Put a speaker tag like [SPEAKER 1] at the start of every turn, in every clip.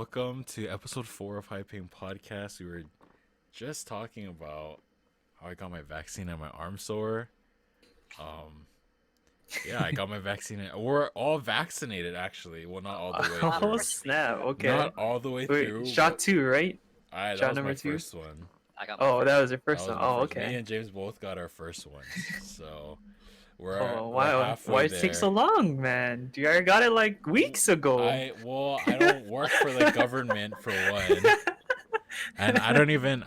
[SPEAKER 1] welcome to episode 4 of High Paying Podcast. We were just talking about how I got my vaccine and my arm sore. Yeah, I got my vaccine. We're all vaccinated, actually. Well, not all the way
[SPEAKER 2] Oh
[SPEAKER 1] through.
[SPEAKER 2] snap! Okay.
[SPEAKER 1] Not all the way
[SPEAKER 2] Wait,
[SPEAKER 1] through.
[SPEAKER 2] shot 2, right?
[SPEAKER 1] Alright, that
[SPEAKER 2] shot
[SPEAKER 1] was
[SPEAKER 2] number
[SPEAKER 1] my
[SPEAKER 2] 2?
[SPEAKER 1] first one.
[SPEAKER 3] I got my
[SPEAKER 2] Oh,
[SPEAKER 3] first.
[SPEAKER 2] that was your
[SPEAKER 1] That
[SPEAKER 2] first
[SPEAKER 1] was
[SPEAKER 2] one.
[SPEAKER 1] my
[SPEAKER 2] Oh,
[SPEAKER 1] first. Me
[SPEAKER 2] okay.
[SPEAKER 1] and James both got our first ones. So we're
[SPEAKER 2] Why
[SPEAKER 1] halfway
[SPEAKER 2] it
[SPEAKER 1] there.
[SPEAKER 2] take so long, man? You already got it like weeks ago.
[SPEAKER 1] I don't work for the government for one. And I don't even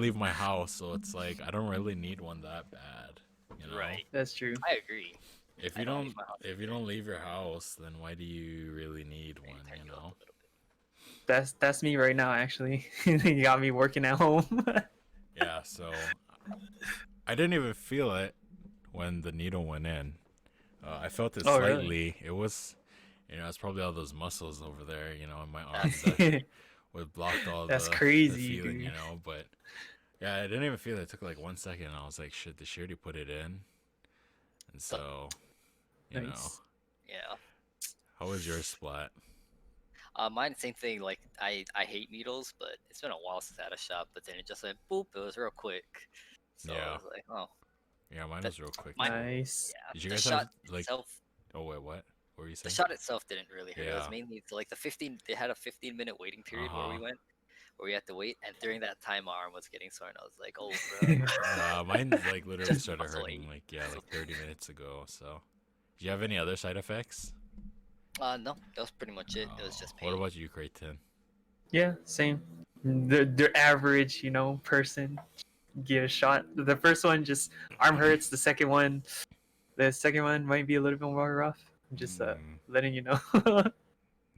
[SPEAKER 1] leave my house, so it's like I don't really need one that bad, you know.
[SPEAKER 3] Right.
[SPEAKER 2] That's true.
[SPEAKER 3] I agree.
[SPEAKER 1] If
[SPEAKER 3] I
[SPEAKER 1] you
[SPEAKER 3] don't
[SPEAKER 1] don't
[SPEAKER 3] leave my house
[SPEAKER 1] if you don't leave your house, then why do you really need one,
[SPEAKER 3] Turn
[SPEAKER 1] you
[SPEAKER 3] you up
[SPEAKER 1] know?
[SPEAKER 3] a little bit.
[SPEAKER 2] That's me right now, actually. You got me working at home.
[SPEAKER 1] Yeah, so I didn't even feel it when the needle went in. I felt it
[SPEAKER 2] Oh,
[SPEAKER 1] slightly.
[SPEAKER 2] really?
[SPEAKER 1] It was, it's probably all those muscles over there, in my arms that would block all
[SPEAKER 2] That's
[SPEAKER 1] the
[SPEAKER 2] crazy,
[SPEAKER 1] feeling,
[SPEAKER 2] dude.
[SPEAKER 1] But yeah, I didn't even feel it. It took like 1 second, and I was like, shit, did she already put it in? And so, you know,
[SPEAKER 2] Nice.
[SPEAKER 3] Yeah.
[SPEAKER 1] how was your splat?
[SPEAKER 3] Mine same thing. Like I hate needles, but it's been a while since I had a shot. But then it just went boop. It was real quick. So
[SPEAKER 1] Yeah.
[SPEAKER 3] I was like, oh,
[SPEAKER 1] Yeah, mine
[SPEAKER 3] That-
[SPEAKER 1] was real quick.
[SPEAKER 3] mine-
[SPEAKER 1] too.
[SPEAKER 2] Nice.
[SPEAKER 3] yeah.
[SPEAKER 1] Did you
[SPEAKER 3] the
[SPEAKER 1] guys
[SPEAKER 3] shot
[SPEAKER 1] have like?
[SPEAKER 3] itself,
[SPEAKER 1] Oh wait, what? What were you
[SPEAKER 3] the
[SPEAKER 1] saying?
[SPEAKER 3] shot itself didn't really hurt. It was
[SPEAKER 1] Yeah.
[SPEAKER 3] mainly like the 15. They had a 15-minute waiting period where we
[SPEAKER 1] Uh-huh.
[SPEAKER 3] went, where we had to wait, and during that time, my arm was getting sore, and I was like, oh, bro.
[SPEAKER 1] Mine like literally
[SPEAKER 3] Just
[SPEAKER 1] started
[SPEAKER 3] muscle
[SPEAKER 1] hurting
[SPEAKER 3] ache.
[SPEAKER 1] like 30 minutes ago. So, do you have any other side effects?
[SPEAKER 3] No, that was pretty much it. It was just pain.
[SPEAKER 1] What about you, Creighton?
[SPEAKER 2] Yeah, same. The average, person get a shot. The first one just arm hurts. The second one might be a little bit more rough. I'm just letting you know.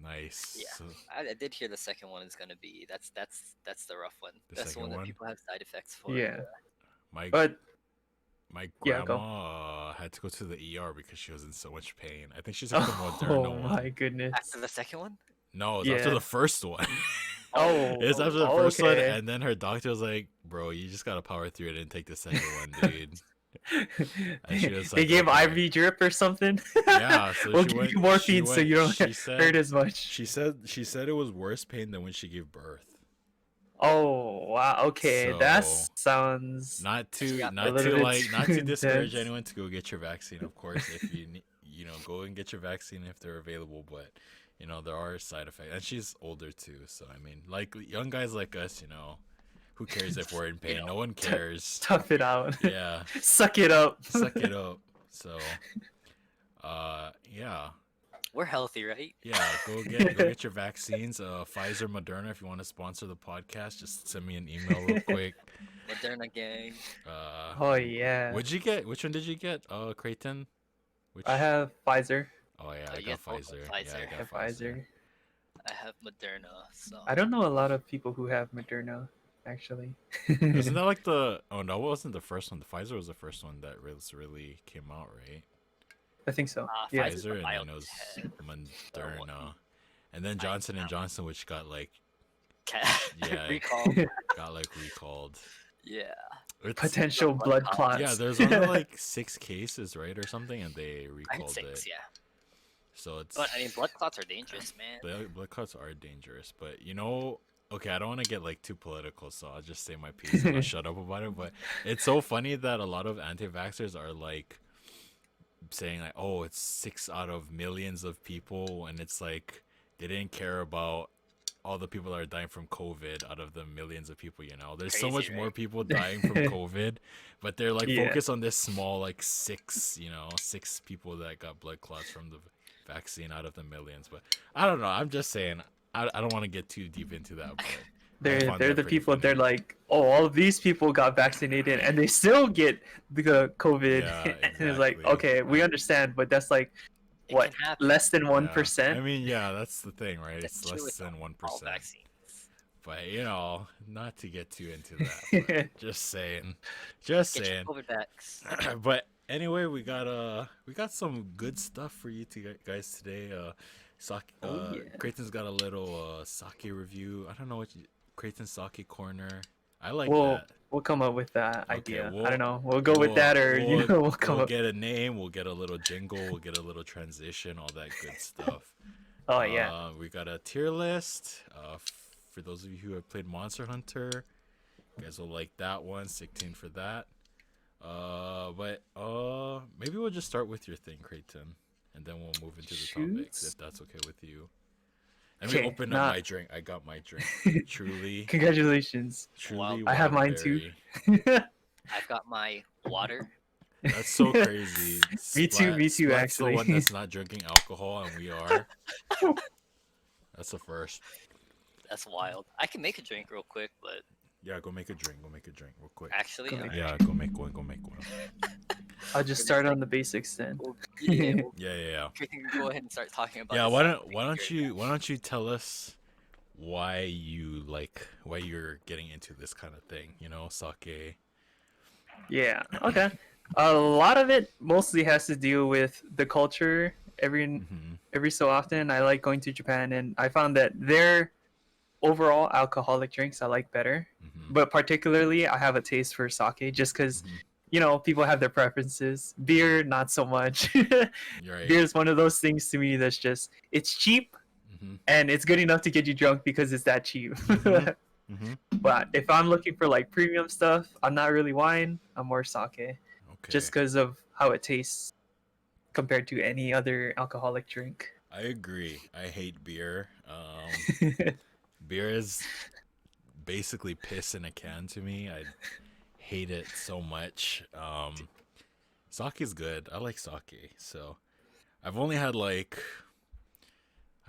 [SPEAKER 1] Nice.
[SPEAKER 3] Yeah.
[SPEAKER 1] So,
[SPEAKER 3] I did hear the second one is gonna be that's the rough one.
[SPEAKER 1] The
[SPEAKER 3] That's the one
[SPEAKER 1] second
[SPEAKER 3] that
[SPEAKER 1] one?
[SPEAKER 3] people have side effects for.
[SPEAKER 2] Yeah.
[SPEAKER 1] my
[SPEAKER 2] But
[SPEAKER 1] my
[SPEAKER 2] Yeah, go.
[SPEAKER 1] grandma had to go to the ER because she was in so much pain. I think she's like the Moderna
[SPEAKER 2] oh
[SPEAKER 1] one.
[SPEAKER 2] my goodness.
[SPEAKER 3] After the second one?
[SPEAKER 1] No, it was after
[SPEAKER 2] Yeah.
[SPEAKER 1] the first one.
[SPEAKER 2] Oh,
[SPEAKER 1] It's after the first one,
[SPEAKER 2] okay.
[SPEAKER 1] and then her doctor was like, "Bro, you just gotta power through it and take the second one, dude." And she was
[SPEAKER 2] They
[SPEAKER 1] like,
[SPEAKER 2] gave
[SPEAKER 1] "Okay."
[SPEAKER 2] IV drip or something.
[SPEAKER 1] Yeah, so
[SPEAKER 2] we'll
[SPEAKER 1] she
[SPEAKER 2] give
[SPEAKER 1] went.
[SPEAKER 2] you morphine
[SPEAKER 1] she
[SPEAKER 2] so you don't
[SPEAKER 1] she said,
[SPEAKER 2] hurt as much.
[SPEAKER 1] She said it was worse pain than when she gave birth.
[SPEAKER 2] Oh wow. Okay, that
[SPEAKER 1] So,
[SPEAKER 2] sounds.
[SPEAKER 1] Not to
[SPEAKER 3] Yeah.
[SPEAKER 1] not
[SPEAKER 2] A little
[SPEAKER 1] to
[SPEAKER 2] bit
[SPEAKER 1] like not
[SPEAKER 2] too
[SPEAKER 1] to discourage
[SPEAKER 2] intense.
[SPEAKER 1] anyone to go get your vaccine. Of course, if you go and get your vaccine if they're available. But there are side effects, and she's older too. So I mean, like young guys like us, who cares if we're in pain? No one cares.
[SPEAKER 2] Tough it out.
[SPEAKER 1] Yeah,
[SPEAKER 2] Suck it up.
[SPEAKER 1] suck it up. So, yeah.
[SPEAKER 3] We're healthy, right?
[SPEAKER 1] Yeah, go get your vaccines. Pfizer, Moderna. If you want to sponsor the podcast, just send me an email real quick.
[SPEAKER 3] Moderna gang.
[SPEAKER 2] Oh yeah.
[SPEAKER 1] What'd you get? Which one did you get? Creighton. Which?
[SPEAKER 2] I have Pfizer.
[SPEAKER 1] Oh yeah,
[SPEAKER 3] Oh,
[SPEAKER 1] I
[SPEAKER 3] you
[SPEAKER 1] got
[SPEAKER 3] got both
[SPEAKER 1] Pfizer.
[SPEAKER 3] Pfizer.
[SPEAKER 1] Yeah,
[SPEAKER 2] I
[SPEAKER 1] I
[SPEAKER 2] have
[SPEAKER 1] got Pfizer.
[SPEAKER 2] Pfizer.
[SPEAKER 3] I have Moderna. So
[SPEAKER 2] I don't know a lot of people who have Moderna, actually.
[SPEAKER 1] Isn't that like the? Oh no, it wasn't the first one. The Pfizer was the first one that really came out, right?
[SPEAKER 2] I think so.
[SPEAKER 3] Yeah.
[SPEAKER 2] Yeah.
[SPEAKER 3] Pfizer's
[SPEAKER 1] Pfizer,
[SPEAKER 3] the
[SPEAKER 1] and then it was
[SPEAKER 3] biotech.
[SPEAKER 1] Moderna, and then Johnson and Johnson, which got like Yeah.
[SPEAKER 3] recall.
[SPEAKER 1] got like recalled.
[SPEAKER 3] Yeah.
[SPEAKER 1] It's,
[SPEAKER 2] Potential blood clots.
[SPEAKER 1] yeah, there's only like 6 cases, right, or something, and they
[SPEAKER 3] I had
[SPEAKER 1] recalled
[SPEAKER 3] 6.
[SPEAKER 1] it.
[SPEAKER 3] Yeah.
[SPEAKER 1] So it's
[SPEAKER 3] But I mean, blood clots are dangerous, man.
[SPEAKER 1] blood clots are dangerous, but okay, I don't want to get like too political, so I'll just say my piece and I'll shut up about it. But it's so funny that a lot of anti-vaxxers are like saying like, "Oh, it's 6 out of millions of people," and it's like they didn't care about all the people that are dying from COVID out of the millions of people. There's so
[SPEAKER 3] Crazy,
[SPEAKER 1] much more
[SPEAKER 3] right?
[SPEAKER 1] people dying from COVID, but they're like
[SPEAKER 2] Yeah.
[SPEAKER 1] focused on this small like 6 people that got blood clots from the vaccine out of the millions. But I don't know. I'm just saying. I don't want to get too deep into that. But I
[SPEAKER 2] They're
[SPEAKER 1] found
[SPEAKER 2] they're
[SPEAKER 1] that
[SPEAKER 2] the
[SPEAKER 1] pretty
[SPEAKER 2] people.
[SPEAKER 1] funny.
[SPEAKER 2] They're like, oh, all of these people got vaccinated and they still get the COVID.
[SPEAKER 1] Yeah,
[SPEAKER 2] And it's like,
[SPEAKER 1] exactly.
[SPEAKER 2] okay, we understand, but that's like
[SPEAKER 3] It
[SPEAKER 2] what,
[SPEAKER 3] can happen.
[SPEAKER 2] less than
[SPEAKER 1] Yeah.
[SPEAKER 2] 1%.
[SPEAKER 1] I mean, yeah, that's the thing, right?
[SPEAKER 3] That's
[SPEAKER 1] It's
[SPEAKER 3] true
[SPEAKER 1] less
[SPEAKER 3] with
[SPEAKER 1] than
[SPEAKER 3] all
[SPEAKER 1] 1%.
[SPEAKER 3] vaccines.
[SPEAKER 1] But not to get too into that. But just saying. Just
[SPEAKER 3] Get
[SPEAKER 1] saying.
[SPEAKER 3] your COVID vax.
[SPEAKER 1] But anyway, we got some good stuff for you guys today. Sake,
[SPEAKER 2] Oh, yeah.
[SPEAKER 1] Creighton's got a little sake review. I don't know Creighton's sake corner. I like
[SPEAKER 2] We'll
[SPEAKER 1] that.
[SPEAKER 2] we'll come up with that
[SPEAKER 1] Okay,
[SPEAKER 2] idea.
[SPEAKER 1] we'll-
[SPEAKER 2] I don't know. We'll go with that, or we'll come
[SPEAKER 1] we'll
[SPEAKER 2] up.
[SPEAKER 1] get a name. We'll get a little jingle. We'll get a little transition. All that good stuff.
[SPEAKER 2] Oh yeah.
[SPEAKER 1] We got a tier list. For those of you who have played Monster Hunter, you guys will like that one. 16 for that. But maybe we'll just start with your thing, Creighton, and then we'll move into the topics if
[SPEAKER 2] Shoots.
[SPEAKER 1] that's okay with you. Let me
[SPEAKER 2] Okay,
[SPEAKER 1] open up
[SPEAKER 2] not.
[SPEAKER 1] my drink. I got my drink. Truly,
[SPEAKER 2] Congratulations.
[SPEAKER 1] truly
[SPEAKER 2] I have mine too.
[SPEAKER 1] waterberry.
[SPEAKER 3] I've got my water.
[SPEAKER 1] That's so crazy.
[SPEAKER 2] Me too, me too,
[SPEAKER 1] Splat's the one
[SPEAKER 2] actually.
[SPEAKER 1] that's not drinking alcohol, and we are. That's the first.
[SPEAKER 3] That's wild. I can make a drink real quick, but
[SPEAKER 1] Yeah, go make a drink. Go make a drink real quick.
[SPEAKER 3] actually,
[SPEAKER 2] Go make
[SPEAKER 3] alright.
[SPEAKER 1] Yeah, go make one. Go make one.
[SPEAKER 2] I'll just start on the basics then.
[SPEAKER 3] Well, yeah, well,
[SPEAKER 1] Yeah.
[SPEAKER 3] we can go ahead and start talking about.
[SPEAKER 1] Yeah,
[SPEAKER 3] this
[SPEAKER 1] why don't you tell us why you're getting into this kind of thing, sake.
[SPEAKER 2] Yeah. Okay. A lot of it mostly has to do with the culture.
[SPEAKER 1] Mhm.
[SPEAKER 2] Every so often, I like going to Japan, and I found that their overall alcoholic drinks I like better.
[SPEAKER 1] Mhm.
[SPEAKER 2] But particularly, I have a taste for sake, just because
[SPEAKER 1] Mhm.
[SPEAKER 2] people have their preferences. Beer, not so much.
[SPEAKER 1] You're right.
[SPEAKER 2] Beer is one of those things to me that's just it's cheap
[SPEAKER 1] Mhm.
[SPEAKER 2] and it's good enough to get you drunk because it's that cheap.
[SPEAKER 1] Mhm. Mhm.
[SPEAKER 2] But if I'm looking for like premium stuff, I'm not really wine. I'm more sake, just
[SPEAKER 1] Okay.
[SPEAKER 2] because of how it tastes compared to any other alcoholic drink.
[SPEAKER 1] I agree. I hate beer. Beer is basically piss in a can to me. I hate it so much. Sake is good. I like sake. So I've only had I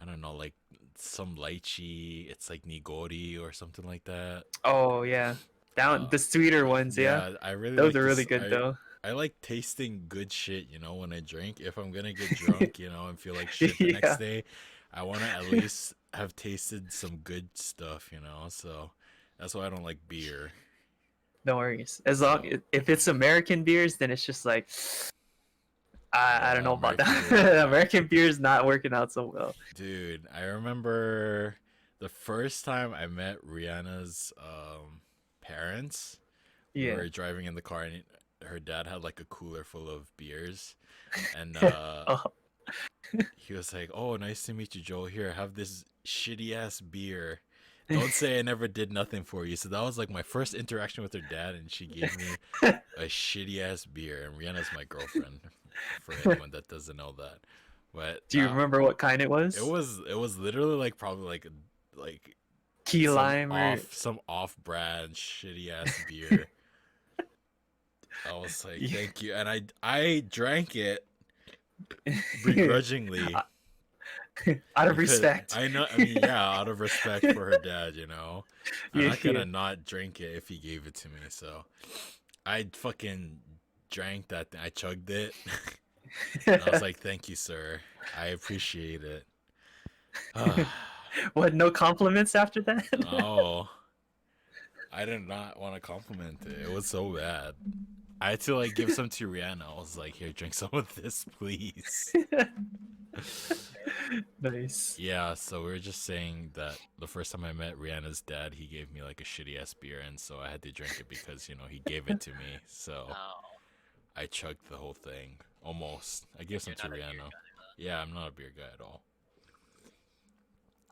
[SPEAKER 1] don't know, like some lychee. It's like nigori or something like that.
[SPEAKER 2] Oh yeah, down
[SPEAKER 1] Uh,
[SPEAKER 2] the sweeter ones. Yeah,
[SPEAKER 1] yeah, I really
[SPEAKER 2] those
[SPEAKER 1] like
[SPEAKER 2] are really
[SPEAKER 1] this.
[SPEAKER 2] good though.
[SPEAKER 1] I like tasting good shit, when I drink. If I'm gonna get drunk, and feel like shit the next
[SPEAKER 2] Yeah,
[SPEAKER 1] day, I want to at least have tasted some good stuff. So that's why I don't like beer.
[SPEAKER 2] no worries. As long
[SPEAKER 1] So
[SPEAKER 2] if it's American beers, then it's just like I don't
[SPEAKER 1] yeah,
[SPEAKER 2] know about
[SPEAKER 1] American
[SPEAKER 2] that.
[SPEAKER 1] beer. Yeah.
[SPEAKER 2] American beer is not working out so well.
[SPEAKER 1] Dude, I remember the first time I met Rihanna's parents. We
[SPEAKER 2] Yeah.
[SPEAKER 1] were driving in the car, and her dad had like a cooler full of beers, and
[SPEAKER 2] Oh.
[SPEAKER 1] he was like, "Oh, nice to meet you, Joel. Here, have this shitty ass beer. Don't say I never did nothing for you." So that was like my first interaction with her dad, and she gave me a shitty ass beer. And Rihanna's my girlfriend, for anyone that doesn't know that. But
[SPEAKER 2] Do you remember what kind it was?
[SPEAKER 1] it was literally like probably like
[SPEAKER 2] Key lime or
[SPEAKER 1] some off brand shitty ass beer. I was like,
[SPEAKER 2] Yeah.
[SPEAKER 1] thank you, and I drank it begrudgingly.
[SPEAKER 2] out of
[SPEAKER 1] Because
[SPEAKER 2] respect.
[SPEAKER 1] I know, I mean, yeah, out of respect for her dad, I'm
[SPEAKER 2] Yeah,
[SPEAKER 1] not gonna not drink it if he gave it to me. So I fucking drank that thing. I chugged it. And I was like, thank you, sir. I appreciate it.
[SPEAKER 2] What? No compliments after that?
[SPEAKER 1] Oh, I did not want to compliment it. It was so bad. I had to like give some to Rihanna. I was like, here, drink some of this, please.
[SPEAKER 2] Nice.
[SPEAKER 1] Yeah, so we were just saying that the first time I met Rihanna's dad, he gave me like a shitty ass beer, and so I had to drink it because he gave it to me. So
[SPEAKER 3] Oh,
[SPEAKER 1] I chugged the whole thing almost. I gave some
[SPEAKER 3] you're
[SPEAKER 1] to
[SPEAKER 3] not a beer
[SPEAKER 1] Rihanna.
[SPEAKER 3] guy, huh?
[SPEAKER 1] Yeah, I'm not a beer guy at all.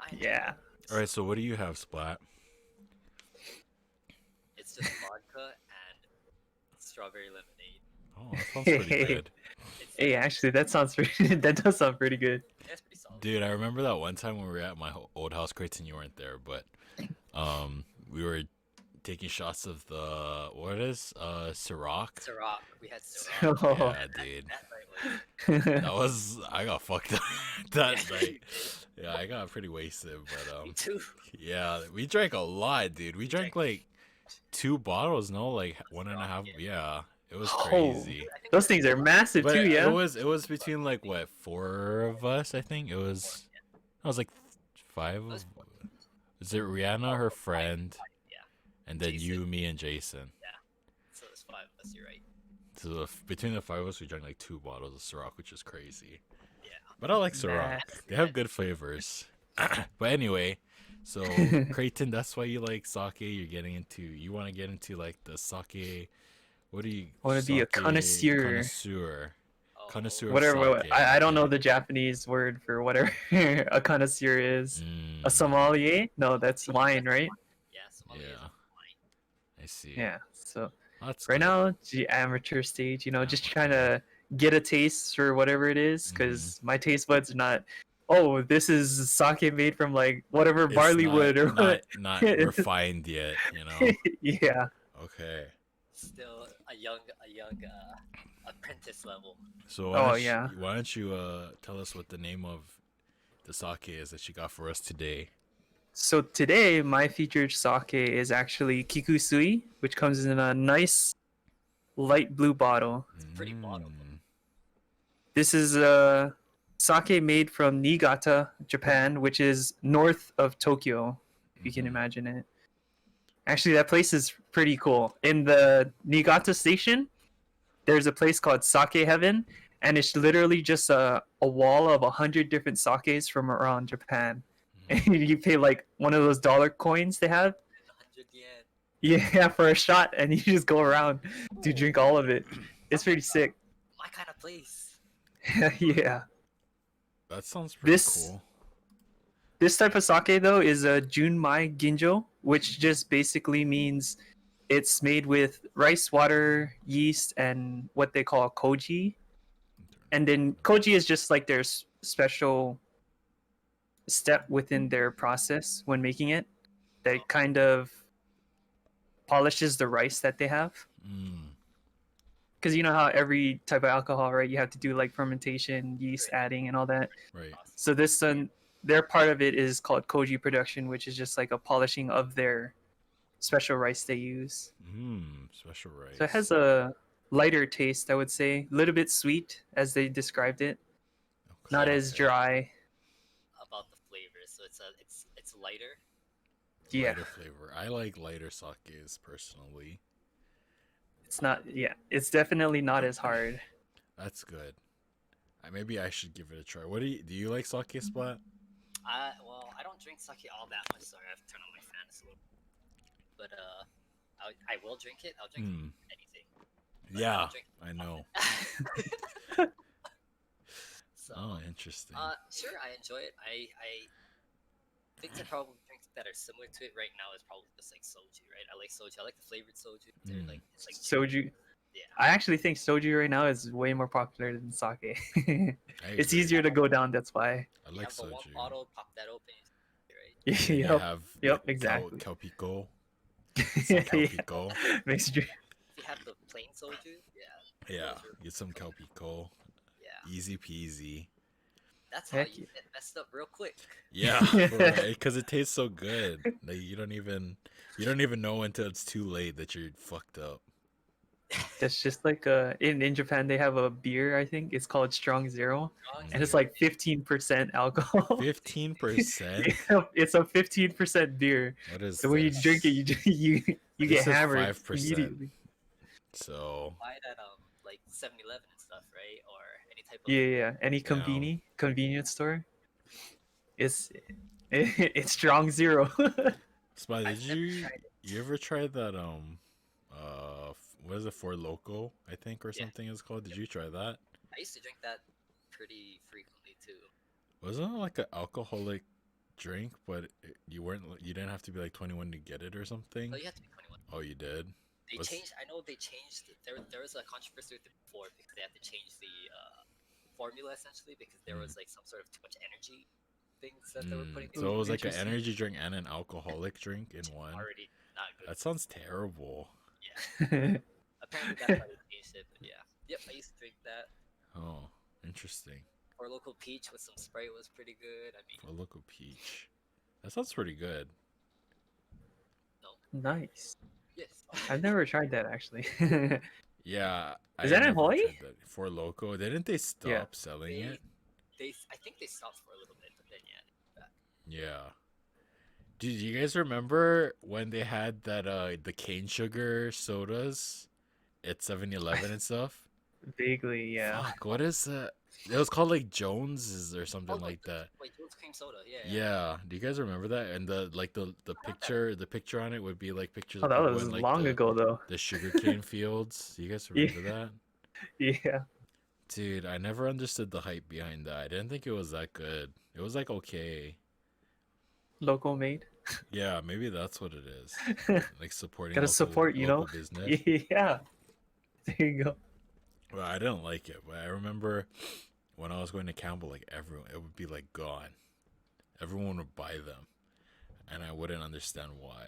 [SPEAKER 3] I enjoy
[SPEAKER 2] Yeah.
[SPEAKER 3] it.
[SPEAKER 1] All right, so what do you have, Splat?
[SPEAKER 3] It's just vodka and strawberry lemonade.
[SPEAKER 1] Oh, that sounds pretty good.
[SPEAKER 3] It's
[SPEAKER 2] Hey, actually, that sounds pretty. That does sound pretty good.
[SPEAKER 3] That's pretty solid.
[SPEAKER 1] Dude, I remember that one time when we were at my old house, Creighton, you weren't there, but we were taking shots of the Ciroc.
[SPEAKER 3] Ciroc. We had Ciroc.
[SPEAKER 2] Oh.
[SPEAKER 1] Yeah, dude.
[SPEAKER 3] That night was
[SPEAKER 1] That was I got fucked up that night. Yeah, I got pretty wasted, but
[SPEAKER 3] me too.
[SPEAKER 1] yeah, we drank a lot, dude. We drank like 2 bottles, no, like one and a half. Yeah, it was
[SPEAKER 2] Oh.
[SPEAKER 1] crazy.
[SPEAKER 3] I think
[SPEAKER 2] Those things are massive
[SPEAKER 1] But
[SPEAKER 2] too. Yeah.
[SPEAKER 1] it was between like what 4 of us, I think. It was like 5 of. Is it Rihanna, her friend,
[SPEAKER 3] Yeah.
[SPEAKER 1] and then
[SPEAKER 3] Jason.
[SPEAKER 1] you, me, and Jason?
[SPEAKER 3] So there's 5 of us. You're right.
[SPEAKER 1] So between the 5 of us, we drank like 2 bottles of Ciroc, which is crazy.
[SPEAKER 3] Yeah.
[SPEAKER 1] But I like Ciroc.
[SPEAKER 2] Nice.
[SPEAKER 1] They have good flavors. But anyway, so Creighton, that's why you like sake. You want to get into like the sake. What do you?
[SPEAKER 2] I wanna be a
[SPEAKER 1] sake
[SPEAKER 2] connoisseur.
[SPEAKER 1] Connoisseur.
[SPEAKER 3] Oh,
[SPEAKER 1] Connoisseur of
[SPEAKER 2] Whatever.
[SPEAKER 1] sake.
[SPEAKER 2] I don't know
[SPEAKER 1] okay.
[SPEAKER 2] the Japanese word for whatever a connoisseur is. A
[SPEAKER 1] Mm,
[SPEAKER 2] sommelier? No, that's
[SPEAKER 3] Yeah,
[SPEAKER 2] wine,
[SPEAKER 3] that's
[SPEAKER 2] right?
[SPEAKER 3] wine. Yeah, sommelier is
[SPEAKER 1] yeah,
[SPEAKER 3] wine.
[SPEAKER 1] I see.
[SPEAKER 2] Yeah. So
[SPEAKER 1] That's
[SPEAKER 2] right
[SPEAKER 1] good.
[SPEAKER 2] now, it's the amateur stage. Just trying
[SPEAKER 1] Amateur.
[SPEAKER 2] to get a taste for whatever it is,
[SPEAKER 1] Mhm.
[SPEAKER 2] because my taste buds are not. Oh, this is sake made from like whatever
[SPEAKER 1] It's
[SPEAKER 2] barley wood or what.
[SPEAKER 1] not refined yet, you know.
[SPEAKER 2] Yeah.
[SPEAKER 1] Okay.
[SPEAKER 3] Still a young apprentice level.
[SPEAKER 1] So
[SPEAKER 2] Oh yeah.
[SPEAKER 1] why don't you tell us what the name of the sake is that you got for us today?
[SPEAKER 2] So today, my featured sake is actually Kikisui, which comes in a nice light blue bottle.
[SPEAKER 3] It's a pretty bottle.
[SPEAKER 1] Mm,
[SPEAKER 2] This is a sake made from Niigata, Japan, which is north of Tokyo, if you can
[SPEAKER 1] mhm.
[SPEAKER 2] imagine it. Actually, that place is pretty cool. In the Niigata station, there's a place called Sake Heaven, and it's literally just a wall of 100 different sakes from around Japan. And you pay like one of those dollar coins they have.
[SPEAKER 3] 100 yen.
[SPEAKER 2] Yeah, for a shot, and you just go around to drink all of it. It's pretty sick.
[SPEAKER 3] My kind of place.
[SPEAKER 2] Yeah.
[SPEAKER 1] That sounds pretty
[SPEAKER 2] This
[SPEAKER 1] cool.
[SPEAKER 2] this type of sake though is a Junmai Ginjo, which just basically means it's made with rice water, yeast, and what they call koji. And then koji is just like their special step within their process when making it that kind of polishes the rice that they have.
[SPEAKER 1] Mm,
[SPEAKER 2] Because you know how every type of alcohol, right? You have to do like fermentation, yeast
[SPEAKER 3] Right.
[SPEAKER 2] adding, and all that.
[SPEAKER 1] right.
[SPEAKER 2] So this one, their part of it is called koji production, which is just like a polishing of their special rice they use.
[SPEAKER 1] Special rice.
[SPEAKER 2] So it has a lighter taste, I would say, a little bit sweet as they described it, not
[SPEAKER 1] Okay.
[SPEAKER 2] as dry.
[SPEAKER 3] About the flavor, so it's lighter.
[SPEAKER 2] Yeah,
[SPEAKER 1] Lighter flavor. I like lighter sakes personally.
[SPEAKER 2] it's not. Yeah, it's definitely not as hard.
[SPEAKER 1] That's good. Maybe I should give it a try. What do you like sake, Splat?
[SPEAKER 3] I don't drink sake all that much. Sorry, I have to turn on my fans a little. But I will drink it. I'll drink anything. But
[SPEAKER 1] Yeah,
[SPEAKER 3] don't drink
[SPEAKER 1] I know.
[SPEAKER 3] So
[SPEAKER 1] Oh, interesting.
[SPEAKER 3] sure, I enjoy it. I think the probably drinks that are similar to it right now is probably just like soju, right? I like soju. I like the flavored soju. They're like it's like
[SPEAKER 2] Soju.
[SPEAKER 3] Yeah.
[SPEAKER 2] I actually think soju right now is way more popular than sake.
[SPEAKER 1] I
[SPEAKER 2] It's
[SPEAKER 1] agree.
[SPEAKER 2] easier to go down. That's why.
[SPEAKER 1] I
[SPEAKER 3] You
[SPEAKER 1] like
[SPEAKER 3] have the one
[SPEAKER 1] soju.
[SPEAKER 3] bottle, pop that open, right?
[SPEAKER 1] And then you
[SPEAKER 2] Yep.
[SPEAKER 1] have
[SPEAKER 2] Yep.
[SPEAKER 1] the
[SPEAKER 2] Exactly.
[SPEAKER 1] Cal Pico. Some Cal
[SPEAKER 2] Yeah.
[SPEAKER 1] Pico.
[SPEAKER 2] Makes you drink.
[SPEAKER 3] If you have the plain soju,
[SPEAKER 1] Yeah,
[SPEAKER 3] those are-
[SPEAKER 1] get some Cal Pico.
[SPEAKER 3] yeah,
[SPEAKER 1] Easy peasy.
[SPEAKER 3] that's how
[SPEAKER 2] Heck
[SPEAKER 3] you get messed up real quick.
[SPEAKER 1] Yeah, because it tastes so good. Like you don't even know until it's too late that you're fucked up.
[SPEAKER 2] That's just like in Japan they have a beer. I think it's called Strong Zero,
[SPEAKER 3] Strong
[SPEAKER 2] and it's
[SPEAKER 3] zero.
[SPEAKER 2] like 15% alcohol.
[SPEAKER 1] 15%.
[SPEAKER 2] Yeah, it's a 15% beer.
[SPEAKER 1] What is
[SPEAKER 2] So when you
[SPEAKER 1] this?
[SPEAKER 2] drink it, you
[SPEAKER 1] This
[SPEAKER 2] get
[SPEAKER 1] is
[SPEAKER 2] hammered
[SPEAKER 1] 5%.
[SPEAKER 2] immediately.
[SPEAKER 1] So
[SPEAKER 3] Buy it at like 7-Eleven and stuff, right? Or any type of
[SPEAKER 2] Yeah. Any convenience store. It's Strong Zero.
[SPEAKER 1] Spy,
[SPEAKER 3] I've
[SPEAKER 1] did
[SPEAKER 3] never
[SPEAKER 1] you
[SPEAKER 3] tried it.
[SPEAKER 1] you ever try that what is it, for loco, I think, or
[SPEAKER 3] Yeah.
[SPEAKER 1] something it's called? Did you try that?
[SPEAKER 3] I used to drink that pretty frequently too.
[SPEAKER 1] Wasn't it like an alcoholic drink, but you didn't have to be like 21 to get it or something?
[SPEAKER 3] So you have to be 21.
[SPEAKER 1] Oh, you did?
[SPEAKER 3] They
[SPEAKER 1] What's-
[SPEAKER 3] changed. I know they changed. There was a controversy with it before because they had to change the formula essentially because there was like some sort of too much energy things that they were putting.
[SPEAKER 1] So it was like an
[SPEAKER 2] Interesting.
[SPEAKER 1] energy drink and an alcoholic drink in one.
[SPEAKER 3] Already not good.
[SPEAKER 1] That sounds terrible.
[SPEAKER 3] Yeah. Apparently that's how they changed it. But yeah. Yep. I used to drink that.
[SPEAKER 1] Oh, interesting.
[SPEAKER 3] Or local peach with some Sprite was pretty good. I mean,
[SPEAKER 1] A local peach. That sounds pretty good.
[SPEAKER 2] Nice.
[SPEAKER 3] yes.
[SPEAKER 2] I've never tried that actually.
[SPEAKER 1] Yeah.
[SPEAKER 2] Is that in
[SPEAKER 1] never
[SPEAKER 2] Hawaii?
[SPEAKER 1] tried that. For loco, didn't they stop selling
[SPEAKER 3] They,
[SPEAKER 1] it?
[SPEAKER 3] I think they stopped for a little bit, but then yeah.
[SPEAKER 1] Yeah. Did you guys remember when they had that the cane sugar sodas at 7-Eleven and stuff?
[SPEAKER 2] Vaguely, yeah.
[SPEAKER 1] Fuck, what is that? It was called like Jones's or something like that.
[SPEAKER 3] Wait, Jones cream soda. Yeah.
[SPEAKER 1] Yeah. Do you guys remember that? And the picture on it would be like pictures
[SPEAKER 2] Oh,
[SPEAKER 1] of
[SPEAKER 2] that
[SPEAKER 1] people
[SPEAKER 2] was
[SPEAKER 1] in like
[SPEAKER 2] long ago though.
[SPEAKER 1] the sugarcane fields. Do you guys remember that?
[SPEAKER 2] Yeah.
[SPEAKER 1] Dude, I never understood the hype behind that. I didn't think it was that good. It was like okay.
[SPEAKER 2] Local made.
[SPEAKER 1] Yeah, maybe that's what it is. Like supporting
[SPEAKER 2] Gotta support, you
[SPEAKER 1] local
[SPEAKER 2] know.
[SPEAKER 1] business.
[SPEAKER 2] Yeah. There you go.
[SPEAKER 1] Well, I didn't like it, but I remember when I was going to Campbell, like everyone, it would be like gone. Everyone would buy them, and I wouldn't understand why.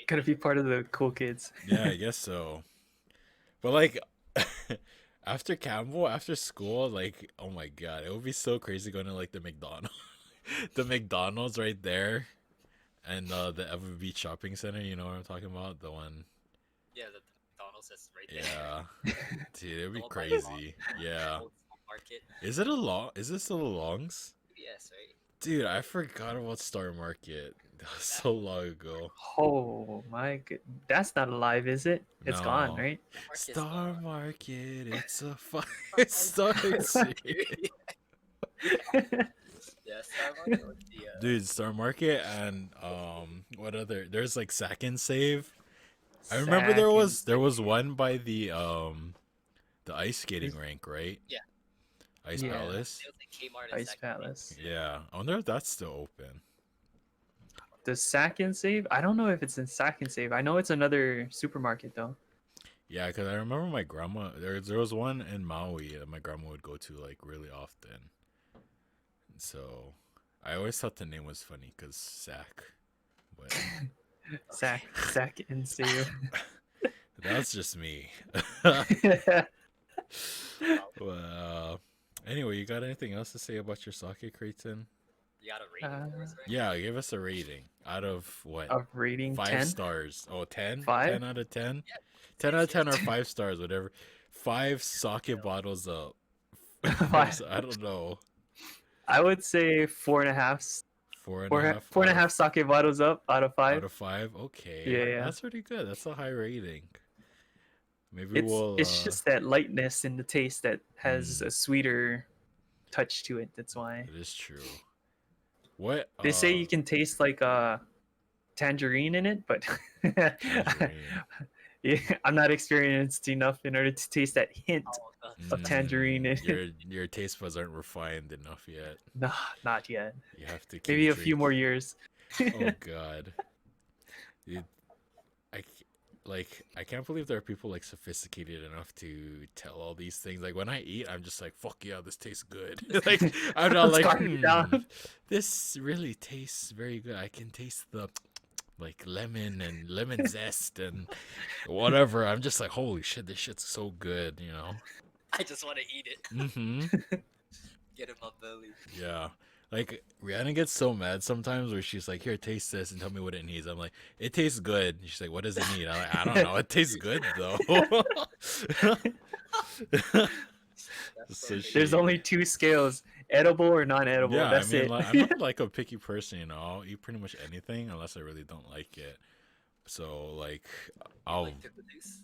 [SPEAKER 2] Gotta be part of the cool kids.
[SPEAKER 1] Yeah, I guess so. But like after Campbell, after school, like oh my god, it would be so crazy going to like the McDonald's, the McDonald's right there, and the Everbeach Shopping Center. You know what I'm talking about? The one.
[SPEAKER 3] Yeah, the McDonald's is right there.
[SPEAKER 1] Yeah, dude, it'd be
[SPEAKER 3] All by the long-
[SPEAKER 1] crazy. Yeah.
[SPEAKER 3] Old Market.
[SPEAKER 1] Is it a long? Is this still a Longs?
[SPEAKER 3] Yes, right.
[SPEAKER 1] Dude, I forgot about Star Market. That was so long ago.
[SPEAKER 2] Oh my god, that's not alive, is it? It's gone,
[SPEAKER 1] No.
[SPEAKER 2] right?
[SPEAKER 3] Market's
[SPEAKER 1] Star
[SPEAKER 3] gone.
[SPEAKER 1] Market, it's a five-star city.
[SPEAKER 3] Yeah, Star Market was the
[SPEAKER 1] Dude, Star Market and what other? There's like Sack and Save. I remember there was one by the ice skating rink, right?
[SPEAKER 3] Yeah.
[SPEAKER 1] Ice
[SPEAKER 2] Yeah.
[SPEAKER 1] Palace.
[SPEAKER 3] it was like Kmart and
[SPEAKER 2] Ice
[SPEAKER 3] Saks.
[SPEAKER 2] Palace.
[SPEAKER 1] Yeah, I wonder if that's still open.
[SPEAKER 2] The Sack and Save? I don't know if it's in Sack and Save. I know it's another supermarket though.
[SPEAKER 1] Yeah, because I remember my grandma. There was one in Maui that my grandma would go to like really often. So I always thought the name was funny because Sack. But
[SPEAKER 2] Sack and Save.
[SPEAKER 1] that's just me. Well, anyway, you got anything else to say about your sake, Creighton?
[SPEAKER 3] You got a rating for us, right?
[SPEAKER 1] Yeah, give us a rating out of what?
[SPEAKER 2] Of rating
[SPEAKER 1] 5
[SPEAKER 2] 10.
[SPEAKER 1] stars. Oh, 10?
[SPEAKER 2] 5?
[SPEAKER 1] 10 out of 10?
[SPEAKER 3] Yeah.
[SPEAKER 1] 10 out of 10 or 5 stars, whatever. 5 sake bottles up.
[SPEAKER 2] Five.
[SPEAKER 1] I don't know.
[SPEAKER 2] I would say 4.5.
[SPEAKER 1] 4.5.
[SPEAKER 2] 4.5 sake bottles up out of 5.
[SPEAKER 1] Out of 5? Okay.
[SPEAKER 2] Yeah.
[SPEAKER 1] That's pretty good. That's a high rating. Maybe we'll.
[SPEAKER 2] It's just that lightness in the taste that has a sweeter touch to it. That's why.
[SPEAKER 1] It is true. What?
[SPEAKER 2] They say you can taste like tangerine in it, but
[SPEAKER 1] Tangerine.
[SPEAKER 2] yeah, I'm not experienced enough in order to taste that hint
[SPEAKER 3] Oh,
[SPEAKER 2] of tangerine in
[SPEAKER 1] Your
[SPEAKER 2] it.
[SPEAKER 1] your taste buds aren't refined enough yet.
[SPEAKER 2] Nah, not yet.
[SPEAKER 1] You have to keep
[SPEAKER 2] Maybe a few more
[SPEAKER 1] drinking.
[SPEAKER 2] years.
[SPEAKER 1] Oh god. Dude, I can't believe there are people like sophisticated enough to tell all these things. Like when I eat, I'm just like, fuck yeah, this tastes good. Like I'm not
[SPEAKER 2] Let's
[SPEAKER 1] like,
[SPEAKER 2] carve it down.
[SPEAKER 1] this really tastes very good. I can taste the like lemon and lemon zest and whatever. I'm just like, holy shit, this shit's so good, you know?
[SPEAKER 3] I just want to eat it.
[SPEAKER 1] Mm-hmm.
[SPEAKER 3] Get in my belly.
[SPEAKER 1] Yeah. Like Rihanna gets so mad sometimes where she's like, here, taste this and tell me what it needs. I'm like, it tastes good. And she's like, what does it need? I'm like, I don't know. It tastes good though.
[SPEAKER 3] That's
[SPEAKER 1] So
[SPEAKER 3] so
[SPEAKER 2] There's
[SPEAKER 1] she-
[SPEAKER 2] only 2 scales: edible or non-edible.
[SPEAKER 1] Yeah,
[SPEAKER 2] That's
[SPEAKER 1] I mean,
[SPEAKER 2] it.
[SPEAKER 1] like, I'm not like a picky person, you know. I'll eat pretty much anything unless I really don't like it. So like, I'll
[SPEAKER 3] like pickle juice.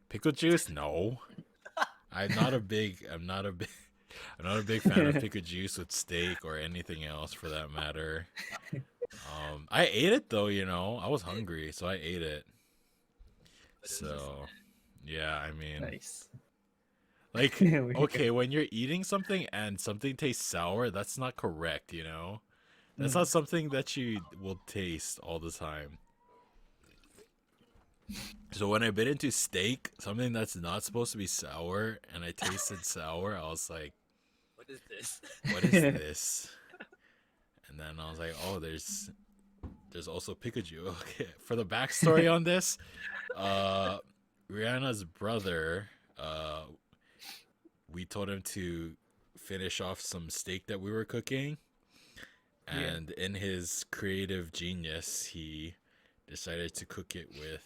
[SPEAKER 1] pickle juice. No, I'm not a big fan of pickle juice with steak or anything else for that matter. I ate it though, you know. I was hungry, so I ate it.
[SPEAKER 3] But it was
[SPEAKER 1] So, yeah, I mean,
[SPEAKER 2] Nice.
[SPEAKER 1] like,
[SPEAKER 2] We go.
[SPEAKER 1] okay, when you're eating something and something tastes sour, that's not correct, you know? That's not something that you will taste all the time. So when I bit into steak, something that's not supposed to be sour, and I tasted sour, I was like,
[SPEAKER 3] what is this?
[SPEAKER 1] what is this? And then I was like, oh, there's also Pikachu. Okay, for the backstory on this, Rihanna's brother, we told him to finish off some steak that we were cooking, and in his creative genius, he decided to cook it with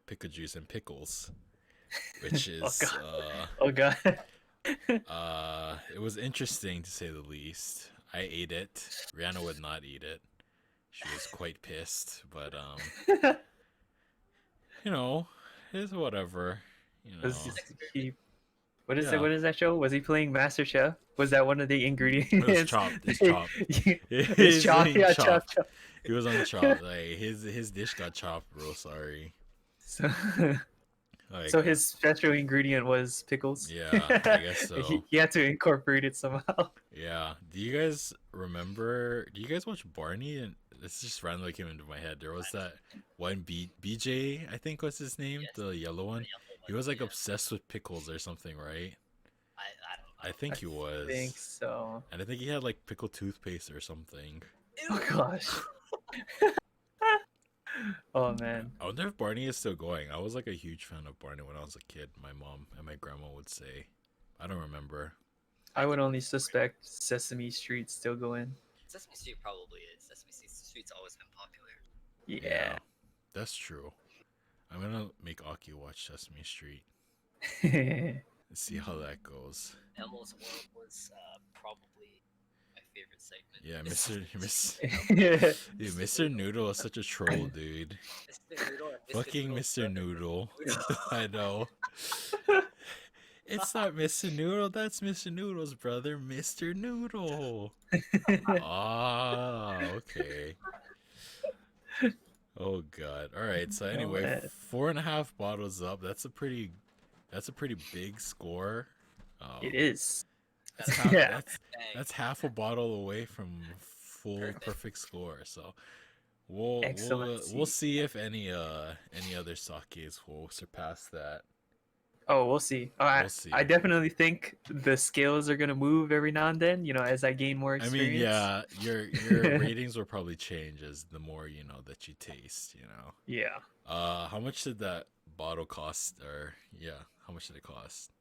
[SPEAKER 1] pickle juice and pickles, which is
[SPEAKER 2] Oh god.
[SPEAKER 1] it was interesting to say the least. I ate it. Rihanna would not eat it. She was quite pissed, but you know, it's whatever. You know,
[SPEAKER 2] What is
[SPEAKER 1] Yeah.
[SPEAKER 2] What is that show? Was he playing MasterChef? Was that one of the ingredients?
[SPEAKER 1] it was chopped. It's chopped.
[SPEAKER 2] It's chopped.
[SPEAKER 1] being
[SPEAKER 2] Yeah,
[SPEAKER 1] chopped.
[SPEAKER 2] chopped.
[SPEAKER 1] He was on chopped. Like his dish got chopped. Real sorry.
[SPEAKER 2] So,
[SPEAKER 1] Like,
[SPEAKER 2] So his special ingredient was pickles.
[SPEAKER 1] yeah, I guess so.
[SPEAKER 2] He had to incorporate it somehow.
[SPEAKER 1] Yeah. Do you guys remember? Do you guys watch Barney? And this just randomly came into my head. There was that one BJ, I think was his name,
[SPEAKER 3] Yes,
[SPEAKER 1] the yellow one.
[SPEAKER 3] the yellow
[SPEAKER 1] He
[SPEAKER 3] one,
[SPEAKER 1] was like
[SPEAKER 3] yeah.
[SPEAKER 1] obsessed with pickles or something, right?
[SPEAKER 3] I don't
[SPEAKER 1] I
[SPEAKER 3] know.
[SPEAKER 1] think he was.
[SPEAKER 2] Think so.
[SPEAKER 1] And I think he had like pickle toothpaste or something.
[SPEAKER 2] Oh gosh. Oh man.
[SPEAKER 1] I wonder if Barney is still going. I was like a huge fan of Barney when I was a kid. My mom and my grandma would say. I don't remember.
[SPEAKER 2] I would only suspect Sesame Street still going.
[SPEAKER 3] Sesame Street probably is. Sesame Street's always been popular.
[SPEAKER 2] Yeah.
[SPEAKER 1] That's true. I'm gonna make Aki watch Sesame Street and see how that goes.
[SPEAKER 3] Elmo's World was probably my favorite segment.
[SPEAKER 1] Yeah, Mr.
[SPEAKER 2] Yeah.
[SPEAKER 1] Dude, Mr. Noodle is such a troll, dude.
[SPEAKER 3] Mr. Noodle and Mr.
[SPEAKER 1] Fucking
[SPEAKER 3] Noodle's
[SPEAKER 1] Mr.
[SPEAKER 3] brother,
[SPEAKER 1] Noodle.
[SPEAKER 3] Noodle.
[SPEAKER 1] I know. It's not Mr. Noodle, that's Mr. Noodle's brother, Mr. Noodle. Ah, okay. Oh god. Alright, so anyway,
[SPEAKER 2] man.
[SPEAKER 1] 4.5 bottles up. That's a pretty big score.
[SPEAKER 2] It is.
[SPEAKER 1] That's half,
[SPEAKER 2] Yeah.
[SPEAKER 1] that's,
[SPEAKER 3] Dang.
[SPEAKER 1] that's half a bottle away from full perfect score. So we'll
[SPEAKER 2] Excellency.
[SPEAKER 1] see if any other sakes will surpass that.
[SPEAKER 2] Oh, we'll see.
[SPEAKER 1] We'll see.
[SPEAKER 2] I definitely think the scales are gonna move every now and then. As I gain more
[SPEAKER 1] I
[SPEAKER 2] experience.
[SPEAKER 1] mean, yeah, your ratings will probably change as the more that you taste.
[SPEAKER 2] Yeah.
[SPEAKER 1] How much did that bottle cost? Or yeah, how much did it cost?